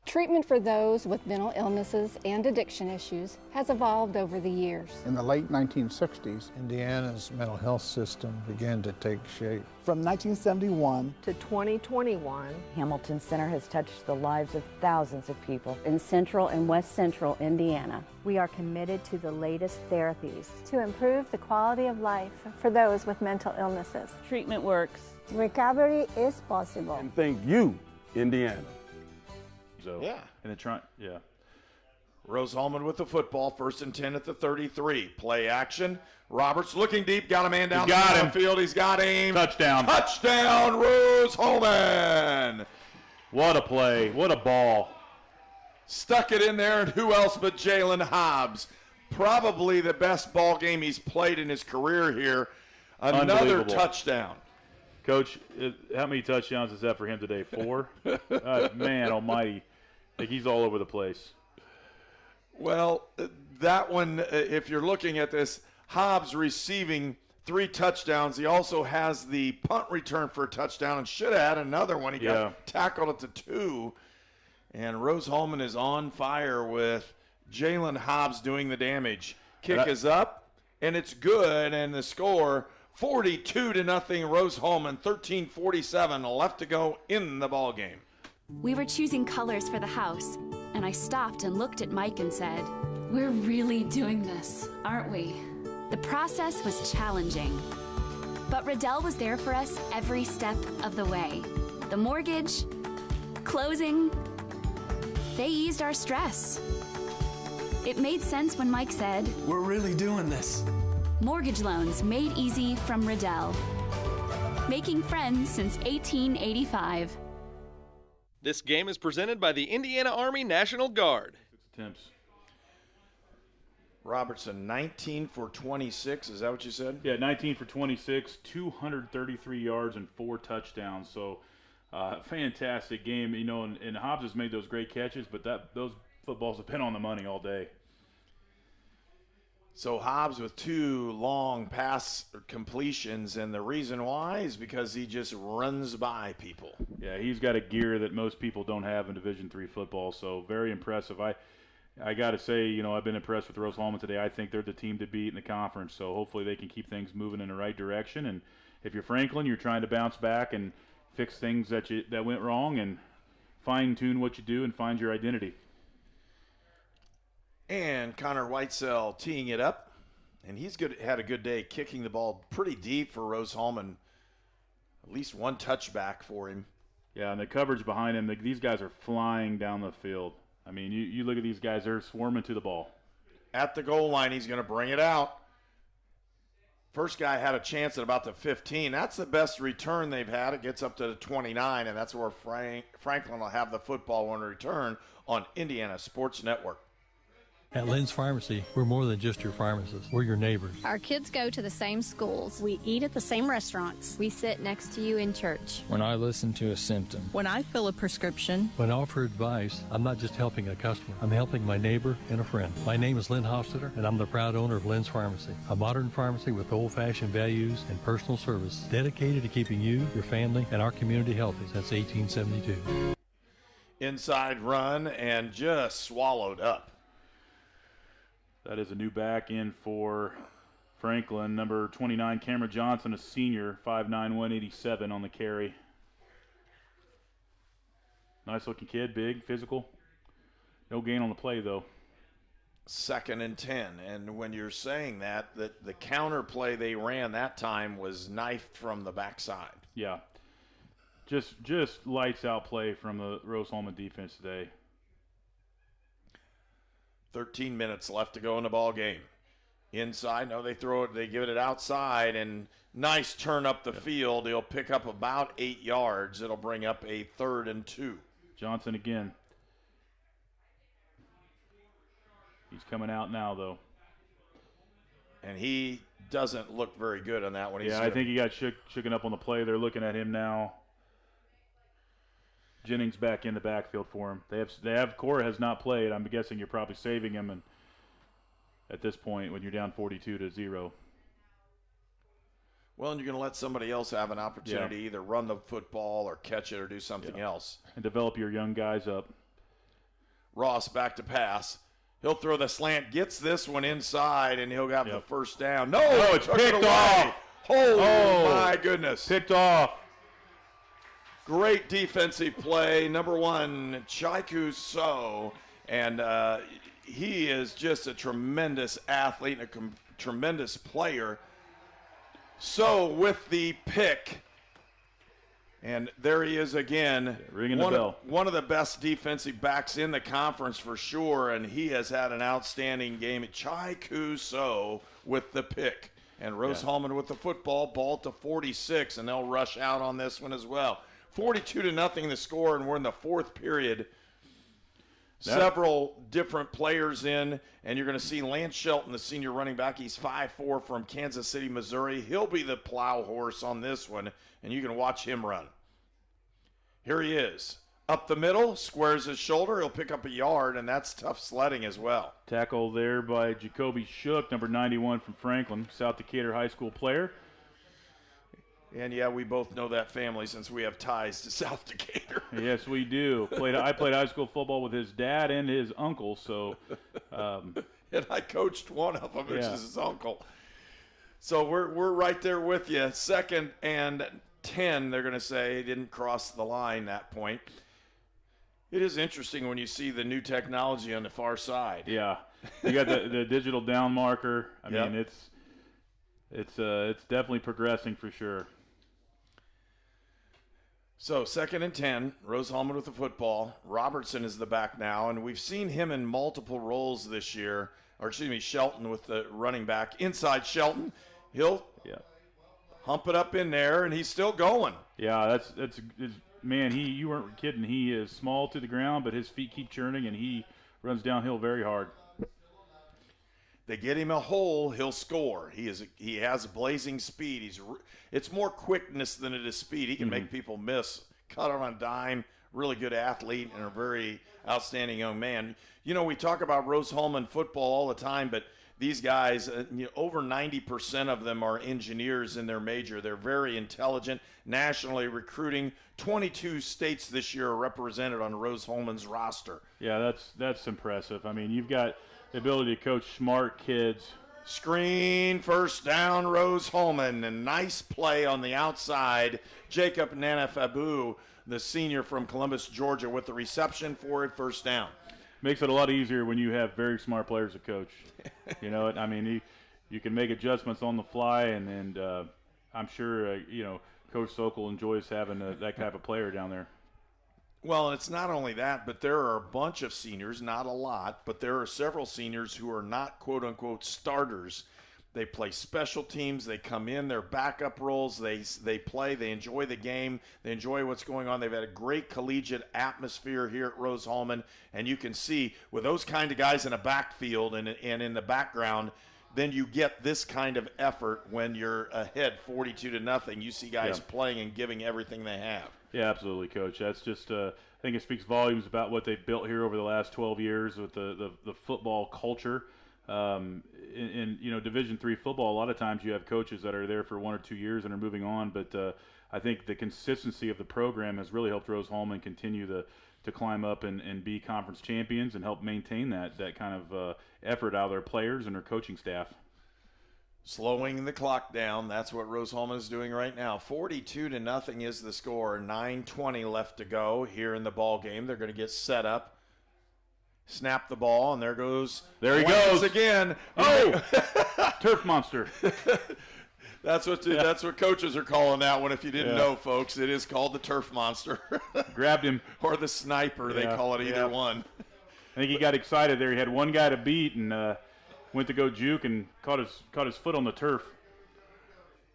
Treatment for those with mental illnesses and addiction issues has evolved over the years. In the late 1960s, Indiana's mental health system began to take shape. From 1971 to 2021, Hamilton Center has touched the lives of thousands of people in central and west central Indiana. We are committed to the latest therapies to improve the quality of life for those with mental illnesses. Treatment works. Recovery is possible. And thank you, Indiana. So, and the Rose-Hulman with the football, 1st and 10 at the 33. Play action. Roberts looking deep, got a man down the field. He's got him. Touchdown. Touchdown, Rose-Hulman. What a play. What a ball. Stuck it in there, and who else but Jalen Hobbs? Probably the best ball game he's played in his career here. Another touchdown. Coach, how many touchdowns is that for him today? 4? Man almighty. Like he's all over the place. Well, that one, if you're looking at this, Hobbs receiving 3 touchdowns. He also has the punt return for a touchdown and should have had another one. He got tackled at the 2. And Rose-Hulman is on fire with Jalen Hobbs doing the damage. Kick is up, and it's good, and the score 42-0 Rose-Hulman, 13:47 left to go in the ball game. We were choosing colors for the house, and I stopped and looked at Mike and said, "We're really doing this, aren't we?" The process was challenging, but Riddell was there for us every step of the way. The mortgage, closing, They eased our stress. It made sense when Mike said, "We're really doing this." Mortgage loans made easy from Riddell. Making friends since 1885. This game is presented by the Indiana Army National Guard. Attempts. Robertson, 19 for 26. Is that what you said? Yeah, 19 for 26, 233 yards and 4 touchdowns. So, fantastic game. You know, and Hobbs has made those great catches, but those footballs have been on the money all day. So Hobbs with 2 long pass completions, and the reason why is because he just runs by people. Yeah, he's got a gear that most people don't have in Division III football, so very impressive. I got to say, you know, I've been impressed with Rose-Hulman today. I think they're the team to beat in the conference, so hopefully they can keep things moving in the right direction. And if you're Franklin, you're trying to bounce back and fix things that went wrong and fine-tune what you do and find your identity. And Connor Whitesell teeing it up, and he's had a good day kicking the ball pretty deep for Rose-Hulman. At least 1 touchback for him. Yeah, and the coverage behind him, these guys are flying down the field. I mean, you look at these guys, they're swarming to the ball. At the goal line, he's going to bring it out. First guy had a chance at about the 15. That's the best return they've had. It gets up to the 29, and that's where Franklin will have the football on return on Indiana Sports Network. At Lynn's Pharmacy, we're more than just your pharmacist. We're your neighbors. Our kids go to the same schools. We eat at the same restaurants. We sit next to you in church. When I listen to a symptom. When I fill a prescription. When I offer advice, I'm not just helping a customer. I'm helping my neighbor and a friend. My name is Lynn Hofstetter, and I'm the proud owner of Lynn's Pharmacy, a modern pharmacy with old-fashioned values and personal service dedicated to keeping you, your family, and our community healthy since 1872. Inside run and just swallowed up. That is a new back in for Franklin. Number 29, Cameron Johnson, a senior, 5'9", 187 on the carry. Nice-looking kid, big, physical. No gain on the play, though. 2nd and 10. And when you're saying that the counter play they ran that time was knifed from the backside. Yeah. Just lights-out play from the Rose-Hulman defense today. 13 minutes left to go in the ball game. Inside, no, they throw it, they give it outside, and nice turn up the field. He'll pick up about 8 yards. It'll bring up a 3rd and 2. Johnson again. He's coming out now, though. And he doesn't look very good on that one. Yeah, I think he got shooken up on the play. They're looking at him now. Jennings back in the backfield for him. Cora has not played. I'm guessing you're probably saving him, and at this point when you're down 42-0. Well, and you're going to let somebody else have an opportunity to either run the football or catch it or do something else. And develop your young guys up. Ross back to pass. He'll throw the slant, gets this one inside, and he'll have the first down. No, it's picked off. Oh, my goodness. Picked off. Great defensive play. Number 1, Chaiku So. And he is just a tremendous athlete and a tremendous player. So with the pick. And there he is again. Ringing the bell. One of the best defensive backs in the conference for sure. And he has had an outstanding game. Chaiku So with the pick. And Rose-Hulman with the football. Ball to 46. And they'll rush out on this one as well. 42-0 the score, and we're in the 4th period. Several different players in, and you're going to see Lance Shelton, the senior running back. He's 5'4" from Kansas City, Missouri. He'll be the plow horse on this one, and you can watch him run. Here he is. Up the middle, squares his shoulder. He'll pick up a yard, and that's tough sledding as well. Tackle there by Jacoby Shook, number 91 from Franklin, South Decatur high school player. And, yeah, we both know that family since we have ties to South Decatur. Yes, we do. I played high school football with his dad and his uncle, so. And I coached one of them, which is his uncle. So we're right there with you. 2nd and 10, they're going to say. Didn't cross the line that point. It is interesting when you see the new technology on the far side. Yeah. You got the digital down marker. I mean, it's definitely progressing for sure. So 2nd and 10, Rose-Hulman with the football. Robertson is the back now, and we've seen him in multiple roles this year. Or excuse me, Shelton with the running back. Inside Shelton, he'll hump it up in there, and he's still going. Yeah, that's man, you weren't kidding. He is small to the ground, but his feet keep churning, and he runs downhill very hard. They get him a hole, he'll score. He has blazing speed. It's more quickness than it is speed. He can make people miss, cut on a dime. Really good athlete and a very outstanding young man. You know, we talk about Rose-Hulman football all the time, but these guys, over 90% of them are engineers in their major. They're very intelligent, nationally recruiting. 22 states this year are represented on Rose-Hulman's roster. Yeah, that's impressive. I mean, you've got the ability to coach smart kids. Screen, first down, Rose-Hulman, and nice play on the outside. Jacob Nanafabu, the senior from Columbus, Georgia, with the reception for it, first down. Makes it a lot easier when you have very smart players to coach. You know, I mean, you can make adjustments on the fly, and I'm sure, Coach Sokol enjoys having that type of player down there. Well, it's not only that, but there are a bunch of seniors, not a lot, but there are several seniors who are not quote-unquote starters. They play special teams. They come in, their backup roles. They play. They enjoy the game. They enjoy what's going on. They've had a great collegiate atmosphere here at Rose-Hulman, and you can see with those kind of guys in a backfield and in the background, then you get this kind of effort when you're ahead 42-0. You see guys playing and giving everything they have. Yeah, absolutely, Coach. That's just I think it speaks volumes about what they've built here over the last 12 years with the football culture. In Division III football, a lot of times you have coaches that are there for 1 or 2 years and are moving on, but I think the consistency of the program has really helped Rose-Hulman continue to climb up and be conference champions and help maintain that kind of effort out of their players and their coaching staff. Slowing the clock down. That's what Rose-Hulman is doing right now. 42-0 is the score. 9:20 left to go here in the ball game. They're going to get set up. Snap the ball, and there goes. There he goes again. Oh, turf monster. That's what coaches are calling that one. If you didn't know, folks, it is called the turf monster. Grabbed him. Or the sniper. They call it either one. I think he got excited there. He had one guy to beat and went to go juke and caught his foot on the turf.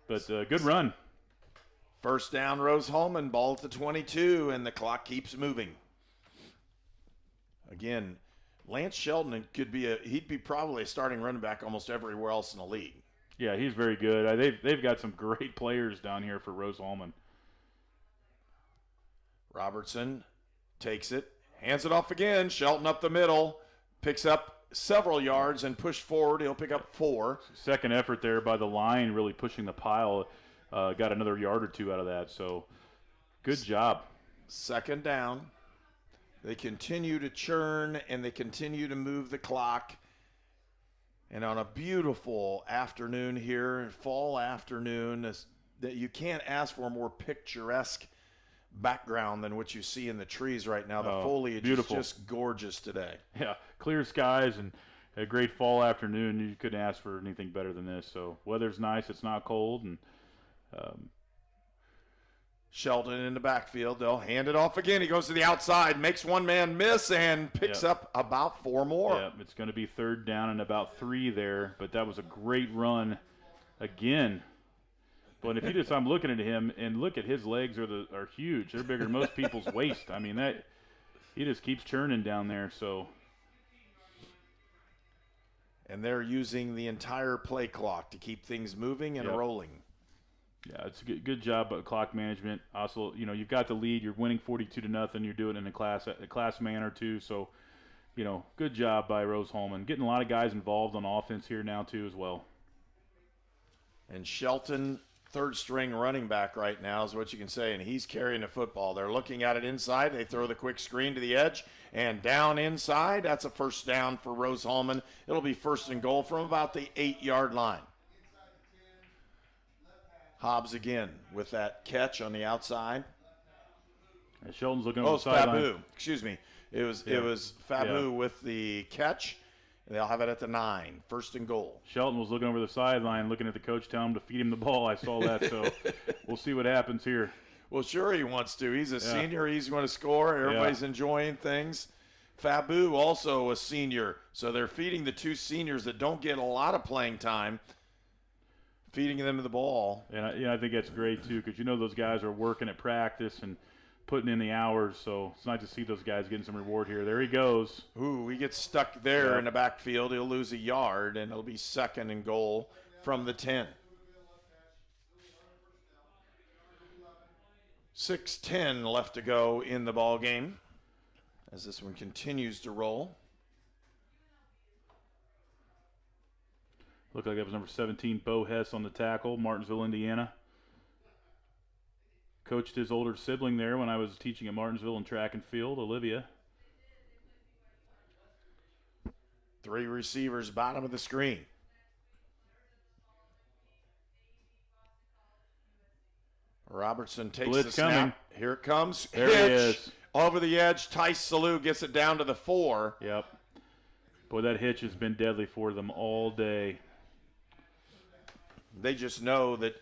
But good run. First down, Rose-Hulman, ball at the 22, and the clock keeps moving. Again, Lance Shelton he'd be probably a starting running back almost everywhere else in the league. Yeah, he's very good. They've got some great players down here for Rose-Hulman. Robertson takes it, hands it off again. Shelton up the middle, picks up several yards and pushed forward. He'll pick up 4. Second effort there by the line, really pushing the pile. Got another yard or 2 out of that. So good job. Second down. They continue to churn and they continue to move the clock. And on a beautiful afternoon here, fall afternoon, that you can't ask for a more picturesque background than what you see in the trees right now. The foliage is just gorgeous today. Yeah, clear skies and a great fall afternoon. You couldn't ask for anything better than this. So weather's nice. It's not cold. And Shelton in the backfield. They'll hand it off again. He goes to the outside, makes one man miss, and picks up about 4 more. Yeah, it's going to be third down and about 3 there. But that was a great run again. But if I'm looking at him and look at his legs are huge. They're bigger than most people's waist. I mean, he just keeps churning down there. So, and they're using the entire play clock to keep things moving and rolling. Yeah, it's a good job of clock management. Also, you've got the lead. You're winning 42-0. You're doing it in a class manner too. So, good job by Rose-Hulman. Getting a lot of guys involved on offense here now too as well. And Shelton, third string running back right now is what you can say, and he's carrying the football. They're looking at it inside. They throw the quick screen to the edge and down inside. That's a first down for Rose-Hulman. It'll be first and goal from about the 8-yard line. Hobbs again with that catch on the outside. And Shelton's looking over the sideline. Fabu. Excuse me. It was Fabu with the catch. And they'll have it at the 9. First and goal. Shelton was looking over the sideline, looking at the coach, telling him to feed him the ball. I saw that, so we'll see what happens here. Well, sure he wants to. He's a senior. He's going to score. Everybody's enjoying things. Fabu, also a senior. So they're feeding the two seniors that don't get a lot of playing time, feeding them the ball. And I think that's great, too, because those guys are working at practice and putting in the hours. So it's nice to see those guys getting some reward here. There he goes. Ooh, he gets stuck there in the backfield. He'll lose a yard, and it'll be 2nd and goal from the 10. 6:10 left to go in the ball game as this one continues to roll. Looked like that was number 17, Bo Hess on the tackle, Martinsville, Indiana. Coached his older sibling there when I was teaching at Martinsville in track and field, Olivia. 3 receivers, bottom of the screen. Robertson takes the snap. Coming. Here it comes. There Hitch. he is. Over the edge. Tice Salou gets it down to the 4. Yep. Boy, that hitch has been deadly for them all day. They just know that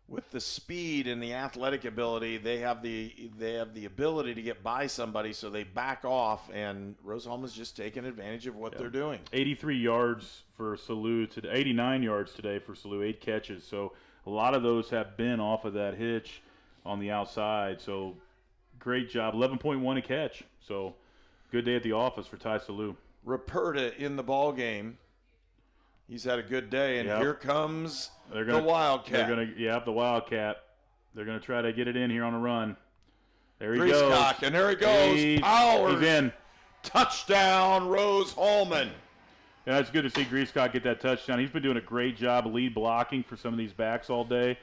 with the speed and the athletic ability, they have the ability to get by somebody, so they back off, and Rose-Hulman's just taking advantage of what they're doing. 83 yards for Salou today, 89 yards today for Salou, 8 catches. So a lot of those have been off of that hitch on the outside. So great job, 11.1 a catch. So good day at the office for Ty Salou. Ruperta in the ball game. He's had a good day, and here comes the Wildcat. The Wildcat. They're going to try to get it in here on a run. There he goes. And there he goes. Powers. He's in. Touchdown, Rose-Hulman. Yeah, it's good to see Greasecock get that touchdown. He's been doing a great job lead blocking for some of these backs all day.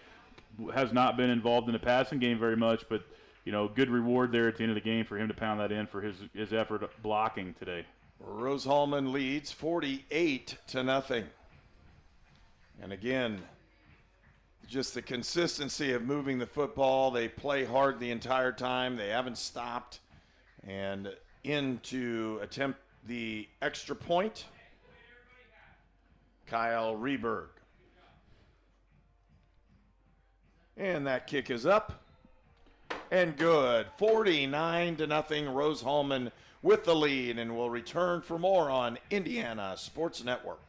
Has not been involved in the passing game very much, but good reward there at the end of the game for him to pound that in for his effort blocking today. Rose-Hulman leads 48-0. And again, just the consistency of moving the football. They play hard the entire time. They haven't stopped. And in to attempt the extra point, Kyle Reberg. And that kick is up and good. 49-0. Rose-Hulman with the lead, and we'll return for more on Indiana Sports Network.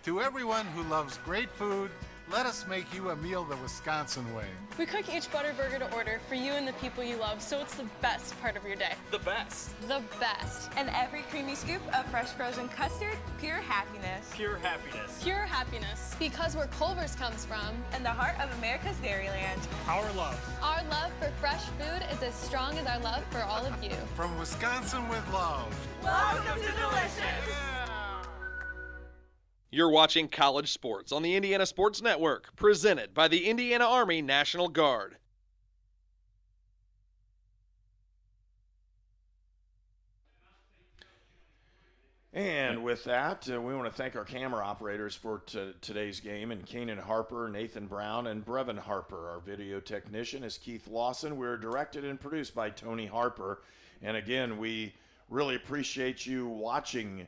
To everyone who loves great food, let us make you a meal the Wisconsin way. We cook each Butterburger to order for you and the people you love, so it's the best part of your day. The best. The best. And every creamy scoop of fresh frozen custard, pure happiness. Pure happiness. Pure happiness. Because where Culver's comes from. And the heart of America's Dairyland. Our love. Our love for fresh food is as strong as our love for all of you. From Wisconsin with love. Welcome to Delicious. You're watching College Sports on the Indiana Sports Network, presented by the Indiana Army National Guard. And with that, we want to thank our camera operators for today's game, and Kanan Harper, Nathan Brown, and Brevin Harper. Our video technician is Keith Lawson. We're directed and produced by Tony Harper. And again, we really appreciate you watching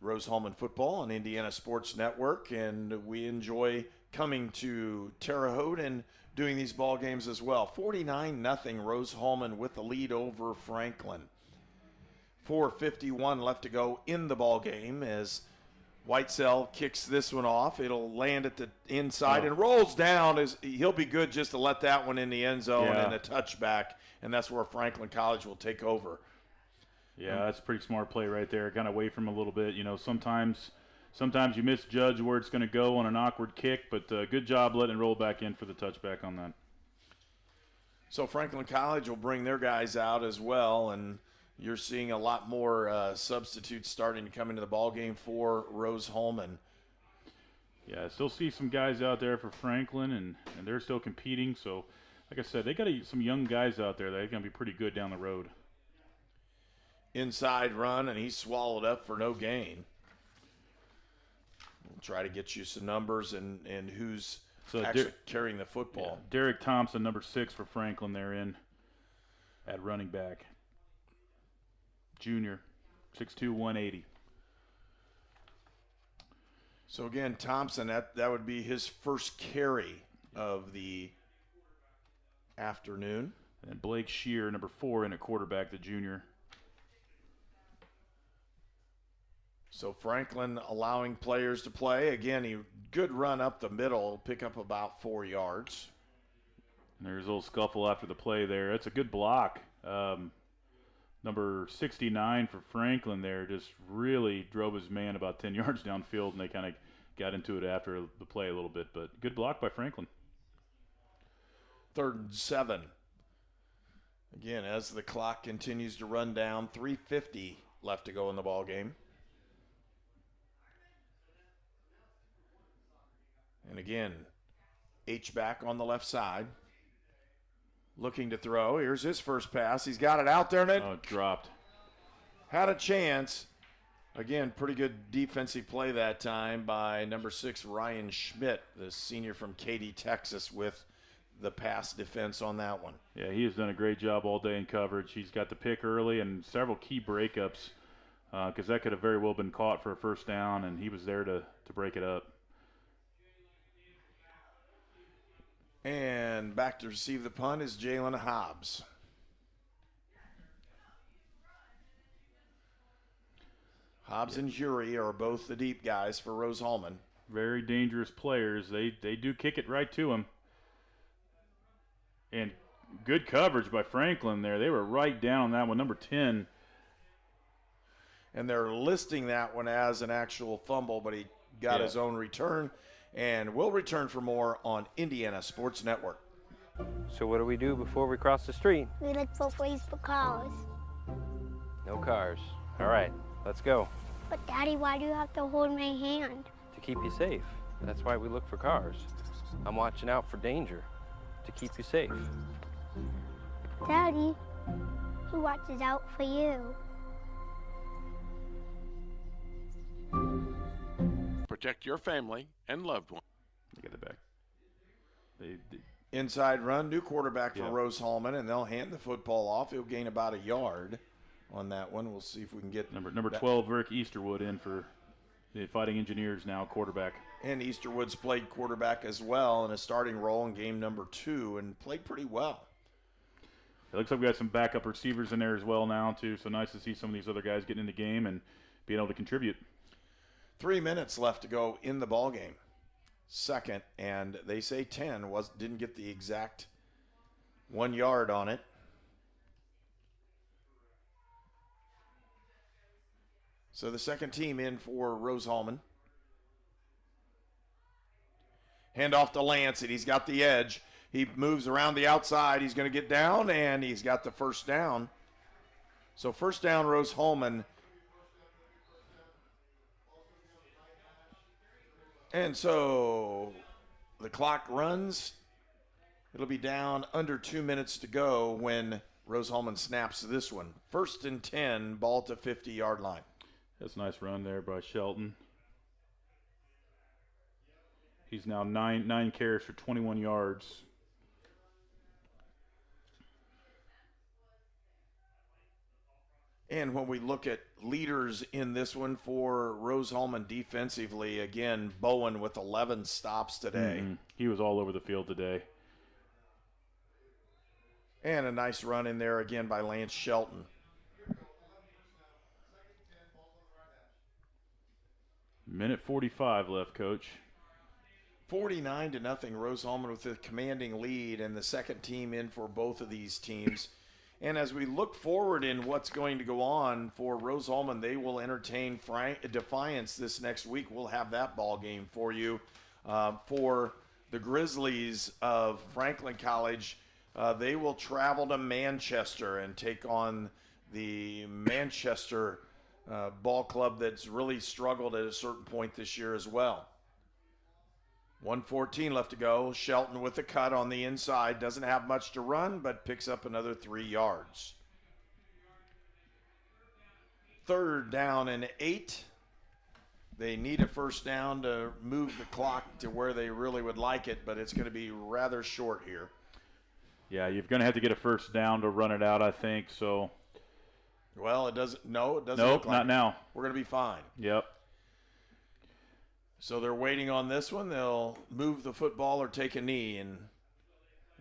Rose-Hulman football on Indiana Sports Network, and we enjoy coming to Terre Haute and doing these ball games as well. 49-0 Rose-Hulman with the lead over Franklin. 4:51 left to go in the ball game as Whitesell kicks this one off. It'll land at the inside and rolls down. He'll be good just to let that one in the end zone and a touchback, and that's where Franklin College will take over. Yeah, that's a pretty smart play right there. Kind of away from a little bit. Sometimes you misjudge where it's going to go on an awkward kick, but good job letting it roll back in for the touchback on that. So Franklin College will bring their guys out as well, and you're seeing a lot more substitutes starting to come into the ball game for Rose-Hulman. Yeah, I still see some guys out there for Franklin, and they're still competing. So, like I said, they got some young guys out there that are going to be pretty good down the road. Inside run, and he's swallowed up for no gain. We'll try to get you some numbers and who's actually carrying the football. Yeah, Derek Thompson, number 6 for Franklin, they're in at running back. Junior, 6'2", 180. So again, Thompson, that would be his first carry of the afternoon. And Blake Shear, number 4, in at quarterback, the junior. So Franklin allowing players to play. Again, good run up the middle, pick up about 4 yards. And there's a little scuffle after the play there. That's a good block. Number 69 for Franklin there just really drove his man about 10 yards downfield, and they kind of got into it after the play a little bit. But good block by Franklin. 3rd and 7. Again, as the clock continues to run down, 3:50 left to go in the ball game. And again, H-back on the left side. Looking to throw. Here's his first pass. He's got it out there, and it dropped. Had a chance. Again, pretty good defensive play that time by number 6, Ryan Schmidt, the senior from Katy, Texas, with the pass defense on that one. Yeah, he has done a great job all day in coverage. He's got the pick early and several key breakups because that could have very well been caught for a first down, and he was there to break it up. And back to receive the punt is Jalen Hobbs. Hobbs and Hury are both the deep guys for Rose-Hulman. Very dangerous players. They do kick it right to him. And good coverage by Franklin there. They were right down on that one, number 10. And they're listing that one as an actual fumble, but he got his own return. And we'll return for more on Indiana Sports Network. So what do we do before we cross the street? We look for ways for cars. No cars. All right, let's go. But Daddy, why do you have to hold my hand? To keep you safe. That's why we look for cars. I'm watching out for danger to keep you safe. Daddy, who watches out for you? Protect your family and loved ones. They get it back. Inside run, new quarterback for Rose-Hulman, and they'll hand the football off. He'll gain about a yard on that one. We'll see if we can get number 12, Rick Easterwood, in for the Fighting Engineers now, quarterback. And Easterwood's played quarterback as well in a starting role in game number 2 and played pretty well. It looks like we got some backup receivers in there as well now, too, so nice to see some of these other guys getting in the game and being able to contribute. 3 minutes left to go in the ball game. Second, and they say 10, didn't get the exact 1 yard on it. So the second team in for Rose-Hulman. Hand off to Lance, and he's got the edge. He moves around the outside. He's going to get down, and he's got the first down. So first down, Rose-Hulman. And so the clock runs. It'll be down under 2 minutes to go when Rose-Hulman snaps this one. 1st and 10, ball to 50-yard line. That's a nice run there by Shelton. He's now nine carries for 21 yards. And when we look at leaders in this one for Rose-Hulman defensively, again, Bowen with 11 stops today. Mm-hmm. He was all over the field today. And a nice run in there again by Lance Shelton. Minute 45 left, Coach. 49-0, Rose-Hulman with a commanding lead, and the second team in for both of these teams. And as we look forward in what's going to go on for Rose-Hulman, they will entertain Defiance this next week. We'll have that ball game for you. For the Grizzlies of Franklin College, they will travel to Manchester and take on the Manchester ball club that's really struggled at a certain point this year as well. 1:14 left to go. Shelton with the cut on the inside. Doesn't have much to run, but picks up another 3 yards. 3rd down and 8. They need a first down to move the clock to where they really would like it, but it's going to be rather short here. Yeah, you're going to have to get a first down to run it out, I think. So. Well, it doesn't. No, it doesn't. Nope, look like not now. We're going to be fine. Yep. So they're waiting on this one. They'll move the football or take a knee, and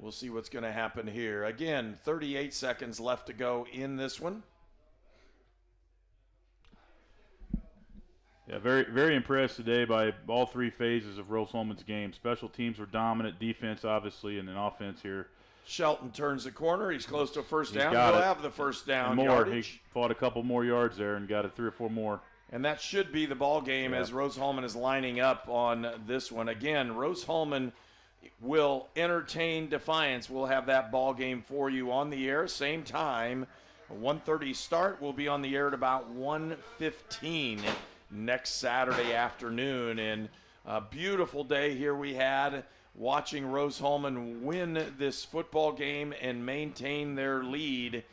we'll see what's going to happen here. Again, 38 seconds left to go in this one. Yeah, very, very impressed today by all three phases of Rose-Hulman's game. Special teams were dominant, defense obviously, and then offense here. Shelton turns the corner. He's close to a first down. He'll have the first down and more. yardage. He fought a couple more yards there and got it 3 or 4 more. And that should be the ball game as Rose-Hulman is lining up on this one. Again, Rose-Hulman will entertain Defiance. We'll have that ball game for you on the air. Same time, 1:30 start. We'll be on the air at about 1:15 next Saturday afternoon. And a beautiful day here we had watching Rose-Hulman win this football game and maintain their lead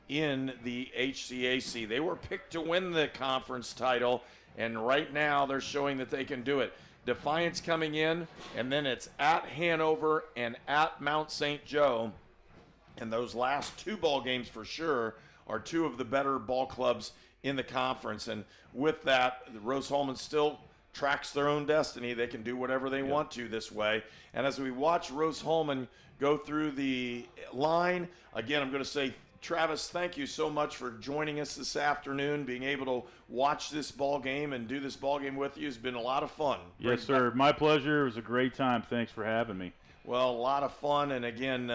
in the HCAC. They were picked to win the conference title, and right now they're showing that they can do it. Defiance coming in, and then it's at Hanover and at Mount St. Joe. And those last 2 ball games for sure are 2 of the better ball clubs in the conference. And with that, Rose-Hulman still tracks their own destiny. They can do whatever they want to this way. And as we watch Rose-Hulman go through the line, again, I'm going to say, Travis, thank you so much for joining us this afternoon. Being able to watch this ball game and do this ball game with you has been a lot of fun. Yes, sir. My pleasure. It was a great time. Thanks for having me. Well, a lot of fun. And again,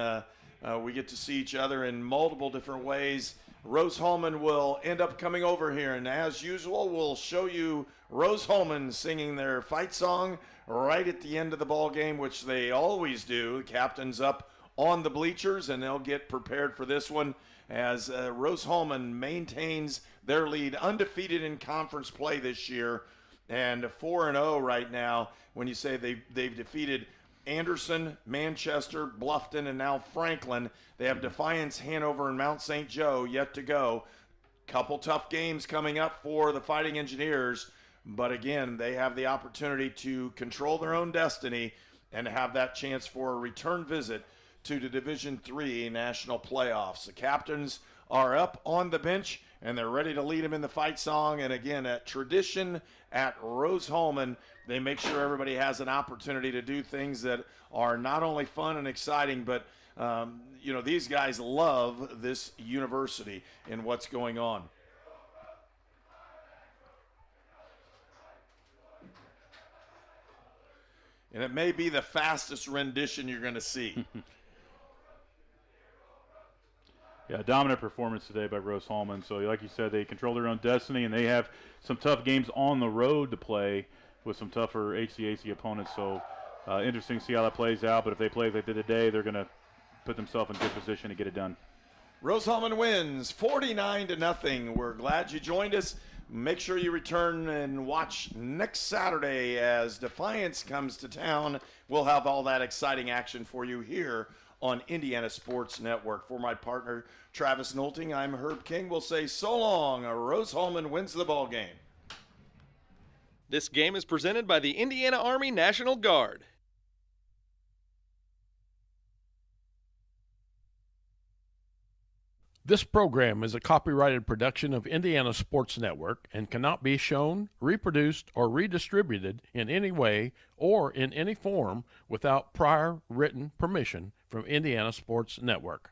we get to see each other in multiple different ways. Rose-Hulman will end up coming over here, and as usual, we'll show you Rose-Hulman singing their fight song right at the end of the ball game, which they always do. The captain's up on the bleachers, and they'll get prepared for this one as Rose-Hulman maintains their lead, undefeated in conference play this year, and 4-0 right now. When you say they've defeated Anderson, Manchester, Bluffton, and now Franklin. They have Defiance, Hanover, and Mount St. Joe yet to go. Couple tough games coming up for the Fighting Engineers, but again, they have the opportunity to control their own destiny and have that chance for a return visit to the Division III National Playoffs. The captains are up on the bench, and they're ready to lead them in the fight song. And again, at tradition at Rose-Hulman, they make sure everybody has an opportunity to do things that are not only fun and exciting, but these guys love this university and what's going on. And it may be the fastest rendition you're going to see. Yeah, dominant performance today by Rose-Hulman. So like you said, they control their own destiny, and they have some tough games on the road to play with some tougher HCAC opponents. So interesting to see how that plays out. But if they play like they did today, they're going to put themselves in good position to get it done. Rose-Hulman wins 49-0. We're glad you joined us. Make sure you return and watch next Saturday as Defiance comes to town. We'll have all that exciting action for you here on Indiana Sports Network. For my partner, Travis Nolting, I'm Herb King. We'll say so long. Rose-Hulman wins the ball game. This game is presented by the Indiana Army National Guard. This program is a copyrighted production of Indiana Sports Network and cannot be shown, reproduced, or redistributed in any way or in any form without prior written permission from Indiana Sports Network.